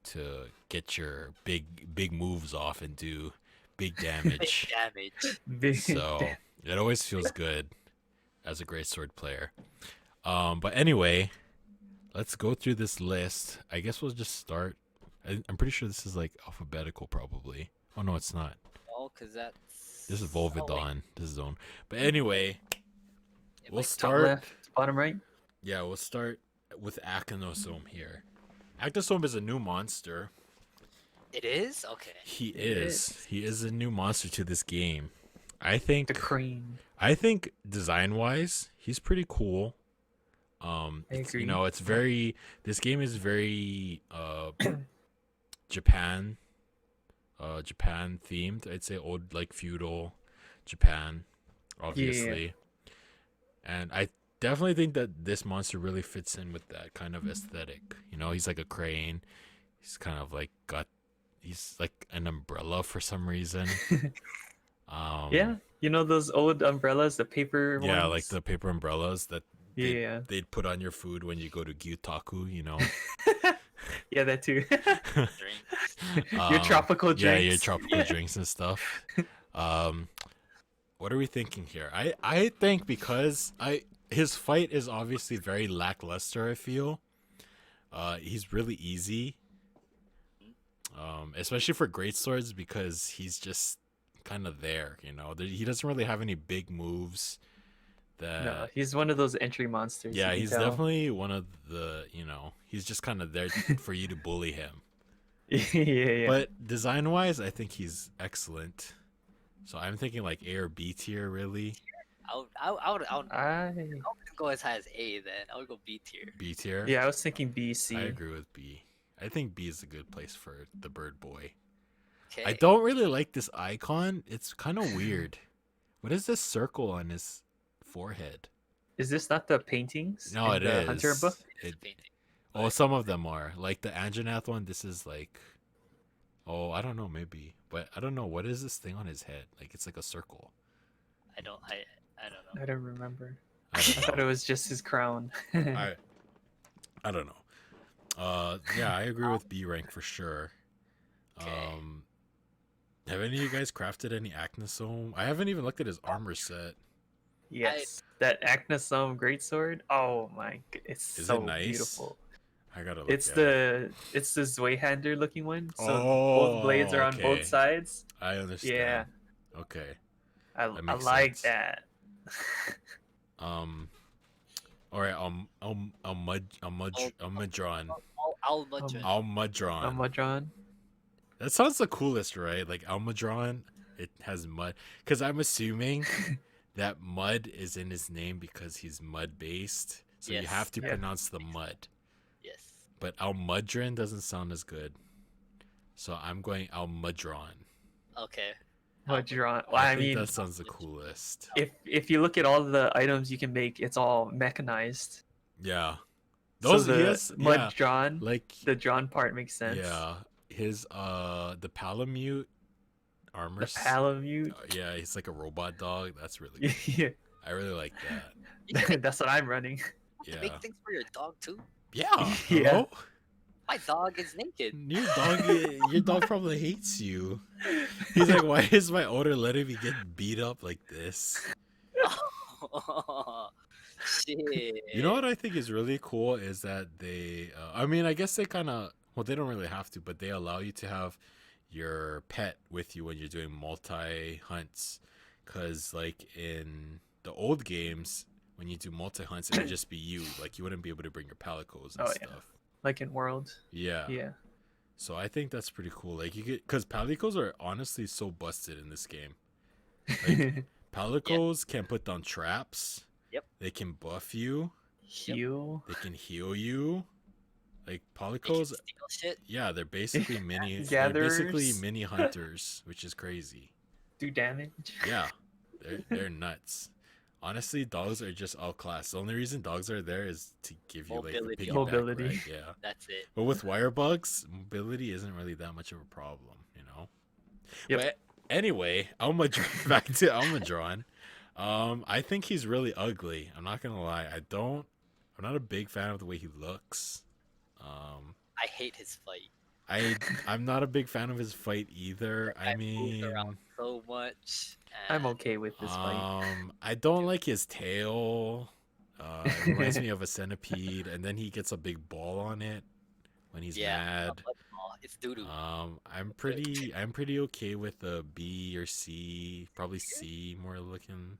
[SPEAKER 1] to get your big moves off and do big damage.
[SPEAKER 3] Damage.
[SPEAKER 2] Big
[SPEAKER 1] So it always feels good as a Greatsword player. But anyway, let's go through this list. I guess we'll just start. I'm pretty sure this is like alphabetical, probably. Oh no, it's not.
[SPEAKER 3] no, because that's.
[SPEAKER 1] This is
[SPEAKER 3] Oh, wait.
[SPEAKER 1] Volvidon. This is zone. But anyway,
[SPEAKER 3] It
[SPEAKER 1] we'll
[SPEAKER 3] might-
[SPEAKER 2] Top
[SPEAKER 1] start.
[SPEAKER 2] left, bottom right.
[SPEAKER 1] Yeah, we'll start with Actinosome here. Actinosome is a new monster.
[SPEAKER 3] It is? Okay.
[SPEAKER 1] He
[SPEAKER 2] It
[SPEAKER 1] is. He is a new monster to this game. I
[SPEAKER 2] The
[SPEAKER 1] think
[SPEAKER 2] crane.
[SPEAKER 1] design wise, he's pretty cool.
[SPEAKER 2] I
[SPEAKER 1] It's,
[SPEAKER 2] agree.
[SPEAKER 1] it's very this game is very Japan Japan themed. I'd say old like feudal Japan, obviously. And I definitely think that this monster really fits in with that kind of aesthetic. He's like a crane. He's kind of like he's like an umbrella for some reason.
[SPEAKER 2] Yeah, you know those old umbrellas, the paper
[SPEAKER 1] Yeah,
[SPEAKER 2] ones?
[SPEAKER 1] like the paper umbrellas that
[SPEAKER 2] Yeah.
[SPEAKER 1] they'd put on your food when you go to Gyutaku,
[SPEAKER 2] Yeah, that too.
[SPEAKER 3] Drinks.
[SPEAKER 2] Your tropical drinks.
[SPEAKER 1] Yeah, your tropical drinks and stuff. What are we thinking here? I think because his fight is obviously very lackluster, I feel. He's really easy. Especially for great swords because he's just kind of there, He doesn't really have any big moves that
[SPEAKER 2] No, he's one of those entry monsters.
[SPEAKER 1] yeah,
[SPEAKER 2] you can
[SPEAKER 1] he's
[SPEAKER 2] tell.
[SPEAKER 1] definitely one of the, he's just kind of there for you to bully him.
[SPEAKER 2] yeah.
[SPEAKER 1] But design-wise, I think he's excellent. So I'm thinking like A or B tier, really.
[SPEAKER 3] I would
[SPEAKER 2] I
[SPEAKER 3] go as high as A then. I would go B tier.
[SPEAKER 1] B tier.
[SPEAKER 2] yeah, I was thinking B, C.
[SPEAKER 1] I agree with B. I think B is a good place for the bird boy.
[SPEAKER 3] Okay.
[SPEAKER 1] I don't really like this icon. It's kind of weird. What is this circle on his forehead?
[SPEAKER 2] Is this not the paintings?
[SPEAKER 1] No,
[SPEAKER 2] in
[SPEAKER 1] it
[SPEAKER 2] the
[SPEAKER 1] is.
[SPEAKER 2] Hunter book?
[SPEAKER 1] Oh, some of them are. Like the Anjanath one, this is like... Oh, I don't know, maybe. But I don't know. What is this thing on his head? Like, it's like a circle.
[SPEAKER 3] I don't know.
[SPEAKER 2] I don't remember.
[SPEAKER 1] I
[SPEAKER 2] I
[SPEAKER 1] don't
[SPEAKER 2] thought
[SPEAKER 1] know.
[SPEAKER 2] it was just his crown.
[SPEAKER 1] I don't know. Yeah, I agree with B rank for sure.
[SPEAKER 3] Okay.
[SPEAKER 1] Have any of you guys crafted any Acnosome? I haven't even looked at his armor set.
[SPEAKER 2] Yes, that Acnosome greatsword. Oh my, it's
[SPEAKER 1] Is it
[SPEAKER 2] so
[SPEAKER 1] nice?
[SPEAKER 2] beautiful.
[SPEAKER 1] I gotta look
[SPEAKER 2] It's
[SPEAKER 1] at it.
[SPEAKER 2] the Zweihander looking one. So
[SPEAKER 1] Oh,
[SPEAKER 2] both blades are on
[SPEAKER 1] okay.
[SPEAKER 2] both sides.
[SPEAKER 1] I understand.
[SPEAKER 2] Yeah,
[SPEAKER 1] Okay.
[SPEAKER 2] I
[SPEAKER 1] makes
[SPEAKER 2] like
[SPEAKER 1] sense.
[SPEAKER 2] that.
[SPEAKER 1] All right. Almudron.
[SPEAKER 3] Almudron.
[SPEAKER 1] Almudron.
[SPEAKER 2] Almudron.
[SPEAKER 1] That sounds the coolest, right? Like Almudron. It has mud. Because I'm assuming that mud is in his name because he's mud based. So you
[SPEAKER 3] Yes.
[SPEAKER 1] have to
[SPEAKER 2] Yeah.
[SPEAKER 1] pronounce the mud.
[SPEAKER 3] Yes.
[SPEAKER 1] But Almudron doesn't sound as good. So I'm going Almudron.
[SPEAKER 3] Okay.
[SPEAKER 2] Almudron. Well,
[SPEAKER 1] I
[SPEAKER 2] I
[SPEAKER 1] think
[SPEAKER 2] mean,
[SPEAKER 1] that sounds the coolest.
[SPEAKER 2] if you look at all the items you can make, it's all mechanized.
[SPEAKER 1] Yeah.
[SPEAKER 2] So
[SPEAKER 1] Those
[SPEAKER 2] the
[SPEAKER 1] he has,
[SPEAKER 2] mud
[SPEAKER 1] yeah,
[SPEAKER 2] John,
[SPEAKER 1] like
[SPEAKER 2] the John part makes sense.
[SPEAKER 1] yeah, his the Palamute armor.
[SPEAKER 2] The Palamute.
[SPEAKER 1] Yeah, he's like a robot dog. That's really good.
[SPEAKER 2] Yeah,
[SPEAKER 1] I really like that.
[SPEAKER 3] You can make,
[SPEAKER 2] that's what I'm running.
[SPEAKER 3] you can
[SPEAKER 1] Yeah.
[SPEAKER 3] make things for your dog too.
[SPEAKER 1] Yeah.
[SPEAKER 2] Yeah.
[SPEAKER 1] Hello?
[SPEAKER 3] My dog is naked.
[SPEAKER 1] Your dog probably hates you. He's like, why is my owner letting me get beat up like this?
[SPEAKER 3] Shit.
[SPEAKER 1] You know what I think is really cool is that they, I mean, I guess they kind of, well, they don't really have to, but they allow you to have your pet with you when you're doing multi hunts. Because, like, in the old games, when you do multi hunts, it would just be you. Like, you wouldn't be able to bring your palicos and
[SPEAKER 2] Oh, yeah.
[SPEAKER 1] stuff.
[SPEAKER 2] Like in World.
[SPEAKER 1] Yeah.
[SPEAKER 2] Yeah.
[SPEAKER 1] So I think that's pretty cool. Like, you get, because palicos are honestly so busted in this game. Like, palicos can put down traps.
[SPEAKER 3] Yep.
[SPEAKER 1] They can buff you.
[SPEAKER 2] Heal.
[SPEAKER 1] They can heal you. Like
[SPEAKER 3] They can
[SPEAKER 1] palicos,
[SPEAKER 3] steal shit.
[SPEAKER 1] yeah, they're basically mini. They're
[SPEAKER 2] Gatherers.
[SPEAKER 1] basically mini hunters, which is crazy.
[SPEAKER 2] Do damage.
[SPEAKER 1] Yeah, they're nuts. Honestly, dogs are just outclassed. The only reason dogs are there is to give you like the
[SPEAKER 3] Mobility.
[SPEAKER 1] piggyback
[SPEAKER 2] Mobility.
[SPEAKER 1] ride, yeah.
[SPEAKER 3] That's it.
[SPEAKER 1] But with wire bugs, mobility isn't really that much of a problem,
[SPEAKER 2] Yep.
[SPEAKER 1] But anyway, Almudron, back to Almudron. I think he's really ugly. I'm not gonna lie. I'm not a big fan of the way he looks.
[SPEAKER 3] I hate his fight.
[SPEAKER 1] I'm not a big fan of his fight either. I
[SPEAKER 3] That moves
[SPEAKER 1] mean,
[SPEAKER 3] around so much.
[SPEAKER 2] I'm
[SPEAKER 3] and
[SPEAKER 2] okay with this fight.
[SPEAKER 1] I don't like his tail. It reminds me of a centipede, and then he gets a big ball on it when he's
[SPEAKER 3] Yeah,
[SPEAKER 1] mad.
[SPEAKER 3] a blood ball. It's doo doo.
[SPEAKER 1] I'm pretty okay with a B or C, probably C more looking.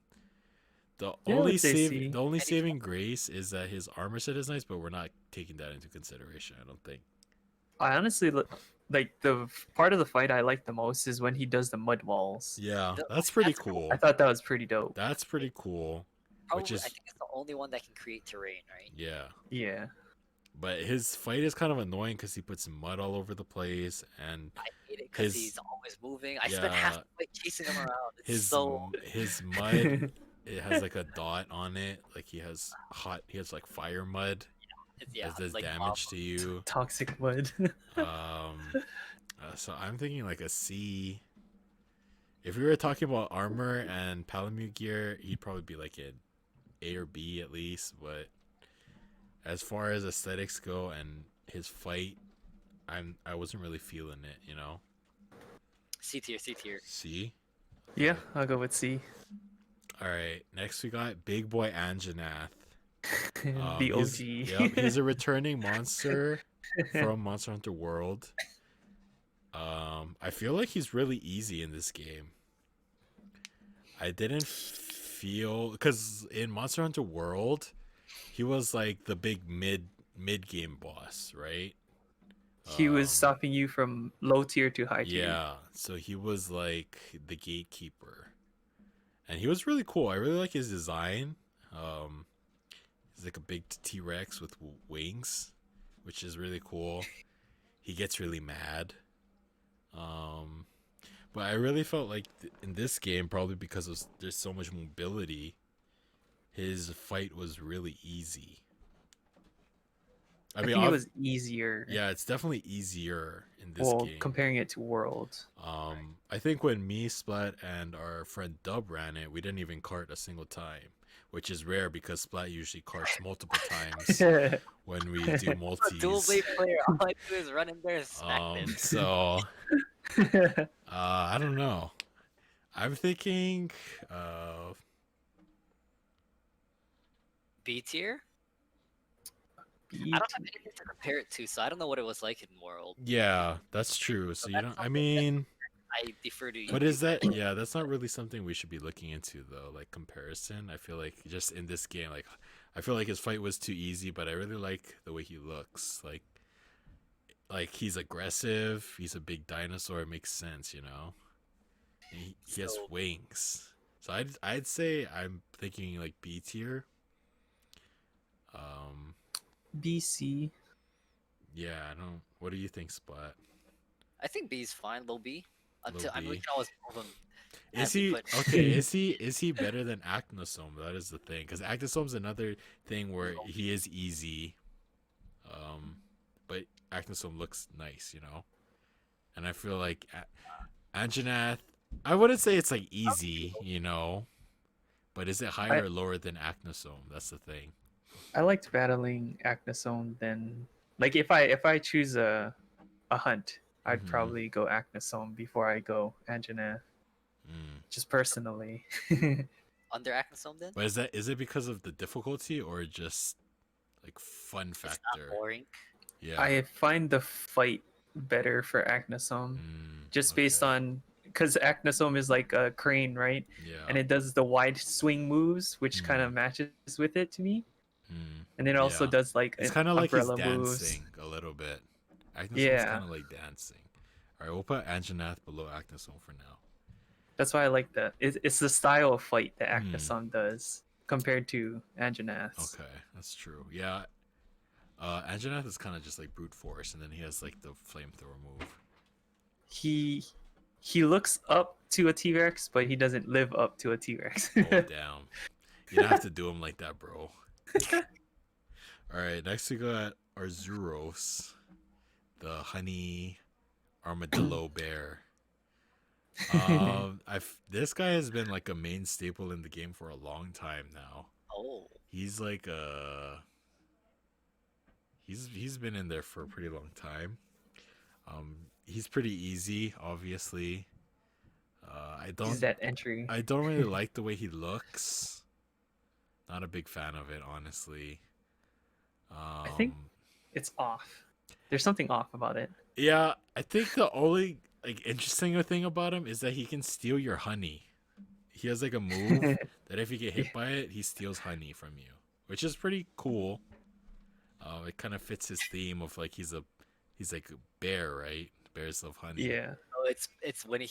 [SPEAKER 1] The
[SPEAKER 2] Yeah, I
[SPEAKER 1] only
[SPEAKER 2] would say C.
[SPEAKER 1] the only
[SPEAKER 3] And he's
[SPEAKER 1] saving grace is that his armor set is nice, but we're not taking that into consideration, I don't think.
[SPEAKER 2] I honestly like the part of the fight I like the most is when he does the mud walls.
[SPEAKER 1] Yeah,
[SPEAKER 3] the,
[SPEAKER 1] that's pretty
[SPEAKER 3] that's cool.
[SPEAKER 2] I
[SPEAKER 1] cool.
[SPEAKER 2] thought that was pretty dope.
[SPEAKER 1] That's pretty cool. Which
[SPEAKER 3] Probably, I
[SPEAKER 1] is
[SPEAKER 3] think it's the only one that can create terrain, right?
[SPEAKER 1] yeah.
[SPEAKER 2] Yeah.
[SPEAKER 1] But his fight is kind of annoying because he puts mud all over the place, and
[SPEAKER 3] I hate it because
[SPEAKER 1] his
[SPEAKER 3] he's always moving. I spent half
[SPEAKER 1] yeah
[SPEAKER 3] the fight chasing him around. It's
[SPEAKER 1] his
[SPEAKER 3] so
[SPEAKER 1] his mud, it has like a dot on it, like he has like fire mud
[SPEAKER 3] yeah,
[SPEAKER 1] that does
[SPEAKER 3] like
[SPEAKER 1] damage to you.
[SPEAKER 2] Toxic mud.
[SPEAKER 1] So I'm thinking like a C. If we were talking about armor and Palamute gear, he'd probably be like an A or B at least. But as far as aesthetics go and his fight, I wasn't really feeling it, you know.
[SPEAKER 3] C tier, C tier.
[SPEAKER 1] C.
[SPEAKER 2] Yeah, I'll go with C.
[SPEAKER 1] All right. Next we got Big Boy Anjanath.
[SPEAKER 2] The OG.
[SPEAKER 1] Yep, he's a returning monster from Monster Hunter World. I feel like he's really easy in this game. I didn't feel because in Monster Hunter World, he was like the big mid game boss, right?
[SPEAKER 2] He was stopping you from low tier to high tier.
[SPEAKER 1] Yeah, so he was like the gatekeeper, and he was really cool. I really like his design. He's like a big T-Rex with wings, which is really cool. He gets really mad. But I really felt like in this game, probably because there's so much mobility, his fight was really easy.
[SPEAKER 2] I think it was easier.
[SPEAKER 1] Yeah, it's definitely easier in this
[SPEAKER 2] Well,
[SPEAKER 1] game.
[SPEAKER 2] comparing it to World.
[SPEAKER 1] I think when me, Splat, and our friend Dub ran it, we didn't even cart a single time, which is rare because Splat usually carts multiple times when we do multis.
[SPEAKER 3] Dual blade player, all I do is run in there and smack them.
[SPEAKER 1] So I don't know. I'm thinking
[SPEAKER 3] B tier?
[SPEAKER 2] B
[SPEAKER 3] I don't have anything to compare it to, so I don't know what it was like in World.
[SPEAKER 1] yeah, that's true. So you don't. I mean,
[SPEAKER 3] I defer to you.
[SPEAKER 1] what is that? Yeah, that's not really something we should be looking into though. Like comparison, I feel like just in this game, like I feel like his fight was too easy, but I really like the way he looks. Like he's aggressive. He's a big dinosaur. It makes sense, you know. He has wings. So I'd say I'm thinking like B tier.
[SPEAKER 2] BC.
[SPEAKER 1] Yeah, I don't. What do you think, Splat?
[SPEAKER 3] I think B's fine, low B. Until I mean,
[SPEAKER 1] B.
[SPEAKER 3] we can always move him.
[SPEAKER 1] Is
[SPEAKER 3] Have you
[SPEAKER 1] he
[SPEAKER 3] put-
[SPEAKER 1] okay? Is he better than Acnosome? That is the thing, because Acnosome's another thing where he is easy, but Acnosome looks nice, you know. And I feel like Anjanath, I wouldn't say it's like easy, you know, but is it higher or lower than Acnosome? That's the thing.
[SPEAKER 2] I liked battling Acnosome than like if I choose a hunt, I'd
[SPEAKER 1] Mhm.
[SPEAKER 2] probably go Acnosome before I go Anjanath. Just personally.
[SPEAKER 3] Under Acnosome then?
[SPEAKER 1] But is it because of the difficulty or just like fun
[SPEAKER 3] It's
[SPEAKER 1] factor?
[SPEAKER 3] not boring.
[SPEAKER 1] Yeah.
[SPEAKER 2] I find the fight better for Acnosome just based on because Acnosome is like a crane, right?
[SPEAKER 1] Yeah.
[SPEAKER 2] And it does the wide swing moves, which kind of matches with it to me. And it also does like
[SPEAKER 1] it's kind of like he's
[SPEAKER 2] umbrella moves.
[SPEAKER 1] dancing a little bit. Acnosome's
[SPEAKER 2] Yeah.
[SPEAKER 1] kind of like dancing. All right, we'll put Anjanath below Acnosome for now.
[SPEAKER 2] That's why I like that. It's the style of fight that Acnosome does compared to Anjanath's.
[SPEAKER 1] Okay, that's true. Yeah. Anjanath is kind of just like brute force, and then he has like the flamethrower move.
[SPEAKER 2] He looks up to a T-Rex, but he doesn't live up to a T-Rex.
[SPEAKER 1] Oh, damn. You don't have to do him like that, bro. All right, next we got Arzuros, the honey armadillo bear. This guy has been like a main staple in the game for a long time now.
[SPEAKER 3] Oh.
[SPEAKER 1] He's like he's been in there for a pretty long time. He's pretty easy, obviously.
[SPEAKER 2] He's that entry.
[SPEAKER 1] I don't really like the way he looks. Not a big fan of it, honestly.
[SPEAKER 2] I think it's off. There's something off about it.
[SPEAKER 1] Yeah, I think the only like interesting thing about him is that he can steal your honey. He has like a move that if you get
[SPEAKER 2] Yeah.
[SPEAKER 1] hit by it, he steals honey from you, which is pretty cool. It kind of fits his theme of like he's like a bear, right? Bears love honey.
[SPEAKER 2] Yeah.
[SPEAKER 3] Oh, it's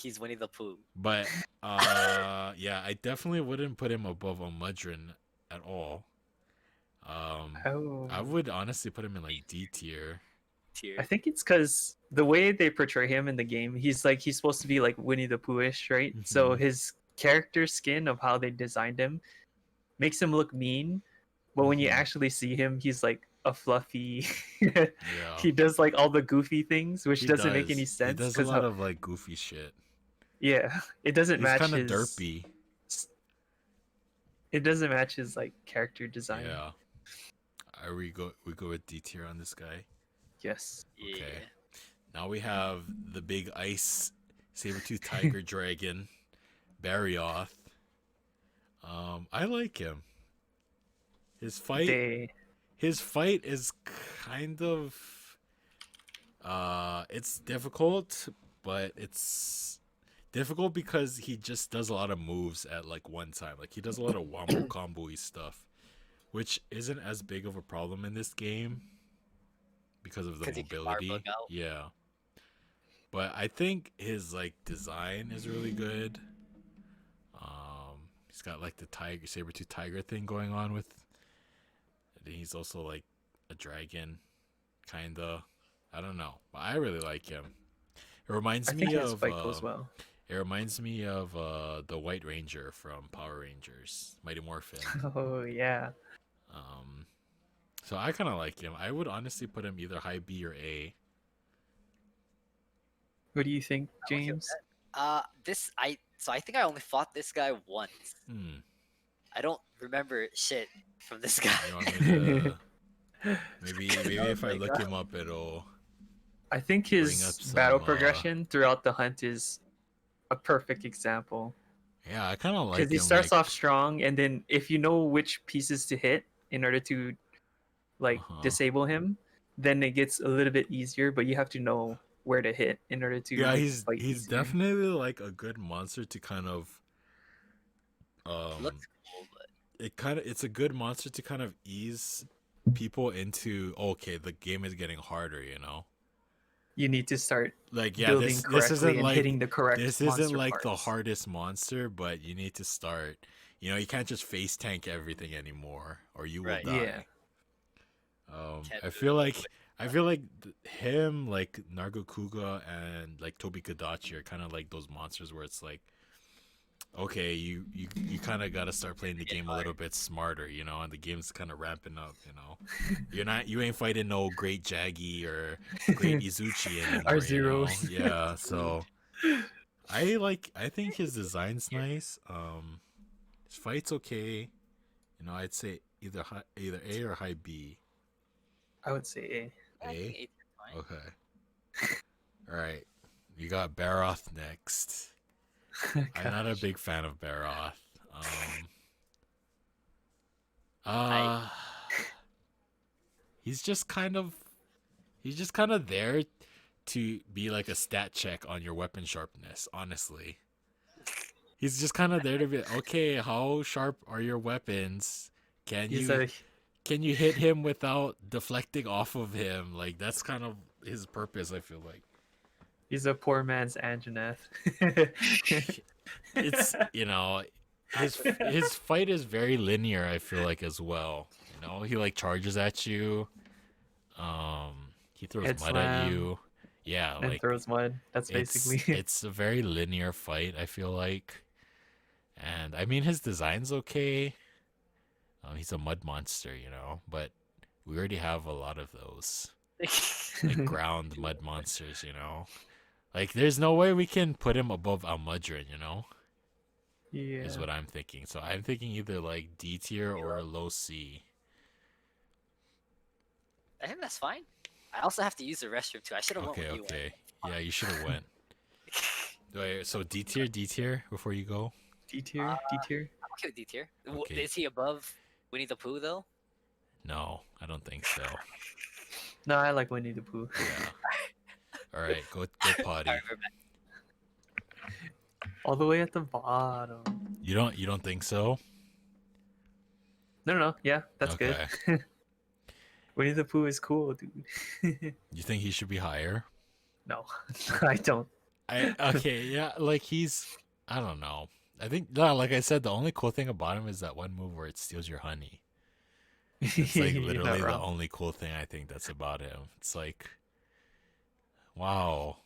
[SPEAKER 3] he's Winnie the Pooh.
[SPEAKER 1] But yeah, I definitely wouldn't put him above a Mudron at all.
[SPEAKER 2] Oh.
[SPEAKER 1] I would honestly put him in like D tier.
[SPEAKER 2] I think it's because the way they portray him in the game, he's supposed to be like Winnie the Pooh-ish, right? So
[SPEAKER 1] Mhm.
[SPEAKER 2] his character skin of how they designed him makes him look mean, but when you
[SPEAKER 1] Mhm.
[SPEAKER 2] actually see him, he's like a fluffy.
[SPEAKER 1] Yeah.
[SPEAKER 2] He does like all the goofy things, which
[SPEAKER 1] He
[SPEAKER 2] doesn't make
[SPEAKER 1] does.
[SPEAKER 2] any
[SPEAKER 1] He
[SPEAKER 2] sense
[SPEAKER 1] does a
[SPEAKER 2] because
[SPEAKER 1] lot of like goofy shit.
[SPEAKER 2] yeah, it doesn't
[SPEAKER 1] He's
[SPEAKER 2] match
[SPEAKER 1] kind of
[SPEAKER 2] his
[SPEAKER 1] derpy.
[SPEAKER 2] it doesn't match his like character design.
[SPEAKER 1] Yeah. We go with D tier on this guy.
[SPEAKER 2] Yes.
[SPEAKER 3] Yeah.
[SPEAKER 1] Okay. Now we have the big ice saber-tooth tiger dragon, Barioth. I like him. His fight
[SPEAKER 2] They
[SPEAKER 1] is kind of it's difficult, but it's difficult because he just does a lot of moves at like one time. Like he does a lot of wombo combo-y stuff, which isn't as big of a problem in this game because of the
[SPEAKER 3] 'Cause he can fire
[SPEAKER 1] mobility.
[SPEAKER 3] bug out.
[SPEAKER 1] Yeah. But I think his like design is really good. He's got like the tiger saber-tooth tiger thing going on with. And he's also like a dragon, kinda. I don't know, but I really like him. It reminds
[SPEAKER 2] I
[SPEAKER 1] me
[SPEAKER 2] think his
[SPEAKER 1] of
[SPEAKER 2] fight goes well.
[SPEAKER 1] it reminds me of the White Ranger from Power Rangers, Mighty Morphin.
[SPEAKER 2] Oh yeah.
[SPEAKER 1] Um, so I kind of like him. I would honestly put him either high B or A.
[SPEAKER 2] What do you think,
[SPEAKER 3] I'm okay with
[SPEAKER 2] James?
[SPEAKER 3] I think I only fought this guy once.
[SPEAKER 1] Hmm.
[SPEAKER 3] I don't remember shit from this guy.
[SPEAKER 1] You want me to maybe
[SPEAKER 3] Oh
[SPEAKER 1] if I
[SPEAKER 3] my
[SPEAKER 1] look
[SPEAKER 3] God.
[SPEAKER 1] him up, it'll
[SPEAKER 2] I think
[SPEAKER 1] bring
[SPEAKER 2] his
[SPEAKER 1] up
[SPEAKER 2] battle
[SPEAKER 1] some.
[SPEAKER 2] progression throughout the hunt is a perfect example.
[SPEAKER 1] Yeah, I kind of like
[SPEAKER 2] Because he
[SPEAKER 1] him.
[SPEAKER 2] starts
[SPEAKER 1] Like,
[SPEAKER 2] off strong, and then if you know which pieces to hit in order to like
[SPEAKER 1] uh-huh.
[SPEAKER 2] disable him, then it gets a little bit easier. But you have to know where to hit in order to
[SPEAKER 1] Yeah,
[SPEAKER 2] make the fight
[SPEAKER 1] he's
[SPEAKER 2] easier.
[SPEAKER 1] definitely like a good monster to kind of
[SPEAKER 3] Looks cool, but
[SPEAKER 1] it's a good monster to kind of ease people into okay, the game is getting harder, you know?
[SPEAKER 2] You need to start
[SPEAKER 1] Like yeah,
[SPEAKER 2] building
[SPEAKER 1] this
[SPEAKER 2] correctly
[SPEAKER 1] isn't
[SPEAKER 2] and
[SPEAKER 1] like
[SPEAKER 2] hitting the correct
[SPEAKER 1] this isn't
[SPEAKER 2] monster
[SPEAKER 1] like the
[SPEAKER 2] parts.
[SPEAKER 1] hardest monster, but you need to start. You know, you can't just face tank everything anymore or you will
[SPEAKER 3] Right.
[SPEAKER 1] die.
[SPEAKER 2] Yeah.
[SPEAKER 3] Can't
[SPEAKER 1] I
[SPEAKER 3] do
[SPEAKER 1] feel
[SPEAKER 3] it.
[SPEAKER 1] like him, like Nargacuga and like Tobi Kadachi are kind of like those monsters where it's like, okay, you kind of got to start playing the
[SPEAKER 3] Getting
[SPEAKER 1] game a little bit smarter, you know, and the game's kind of ramping up, you know. You ain't fighting no Great Jaggy or Great Izuchi anymore, you know.
[SPEAKER 2] R-Zeros.
[SPEAKER 1] Yeah, so I think his design's nice. His fight's okay. You know, I'd say either A or high B.
[SPEAKER 2] I would say
[SPEAKER 3] I
[SPEAKER 1] A?
[SPEAKER 3] think eight's fine.
[SPEAKER 1] Okay. All right. You got Baroth next.
[SPEAKER 2] A.
[SPEAKER 1] I'm not a
[SPEAKER 2] Gosh.
[SPEAKER 1] big fan of Baroth.
[SPEAKER 3] I-
[SPEAKER 1] He's just kind of there to be like a stat check on your weapon sharpness, honestly. He's just kind of there to be okay, how sharp are your weapons?
[SPEAKER 2] He's
[SPEAKER 1] Can you hit him without deflecting off of him? Like that's kind of his purpose, I feel like.
[SPEAKER 2] he's a poor man's Anjanath.
[SPEAKER 1] It's, you know, his fight is very linear, I feel like as well. You know, he like charges at you. He throws
[SPEAKER 2] Head
[SPEAKER 1] mud at
[SPEAKER 2] slam.
[SPEAKER 1] you. Yeah,
[SPEAKER 2] And
[SPEAKER 1] like
[SPEAKER 2] throws mud. That's basically
[SPEAKER 1] it's a very linear fight, I feel like. And I mean his design's okay. He's a mud monster, you know, but we already have a lot of those like ground mud monsters, you know. Like there's no way we can put him above Almudron, you know,
[SPEAKER 2] yeah.
[SPEAKER 1] is what I'm thinking. So I'm thinking either like D tier or low C.
[SPEAKER 3] I think that's fine. I also have to use the restroom too. I should have went
[SPEAKER 1] Okay,
[SPEAKER 3] with you.
[SPEAKER 1] okay. Yeah, you should have went. Wait, so D tier before you go?
[SPEAKER 2] D tier, D tier.
[SPEAKER 3] I'm okay with D tier.
[SPEAKER 1] Okay.
[SPEAKER 3] Is he above Winnie the Pooh though?
[SPEAKER 1] No, I don't think so.
[SPEAKER 2] No, I like Winnie the Pooh.
[SPEAKER 1] Yeah. All right, go potty.
[SPEAKER 3] Alright, we're back.
[SPEAKER 2] All the way at the bottom.
[SPEAKER 1] You don't think so?
[SPEAKER 2] No. Yeah, that's good.
[SPEAKER 1] Okay.
[SPEAKER 2] Winnie the Pooh is cool, dude.
[SPEAKER 1] You think he should be higher?
[SPEAKER 2] No, I don't.
[SPEAKER 1] Okay, yeah, like I don't know. I think no, like I said, the only cool thing about him is that one move where it steals your honey. It's like
[SPEAKER 2] You're not
[SPEAKER 1] literally the
[SPEAKER 2] wrong.
[SPEAKER 1] only cool thing I think that's about him. It's like, wow,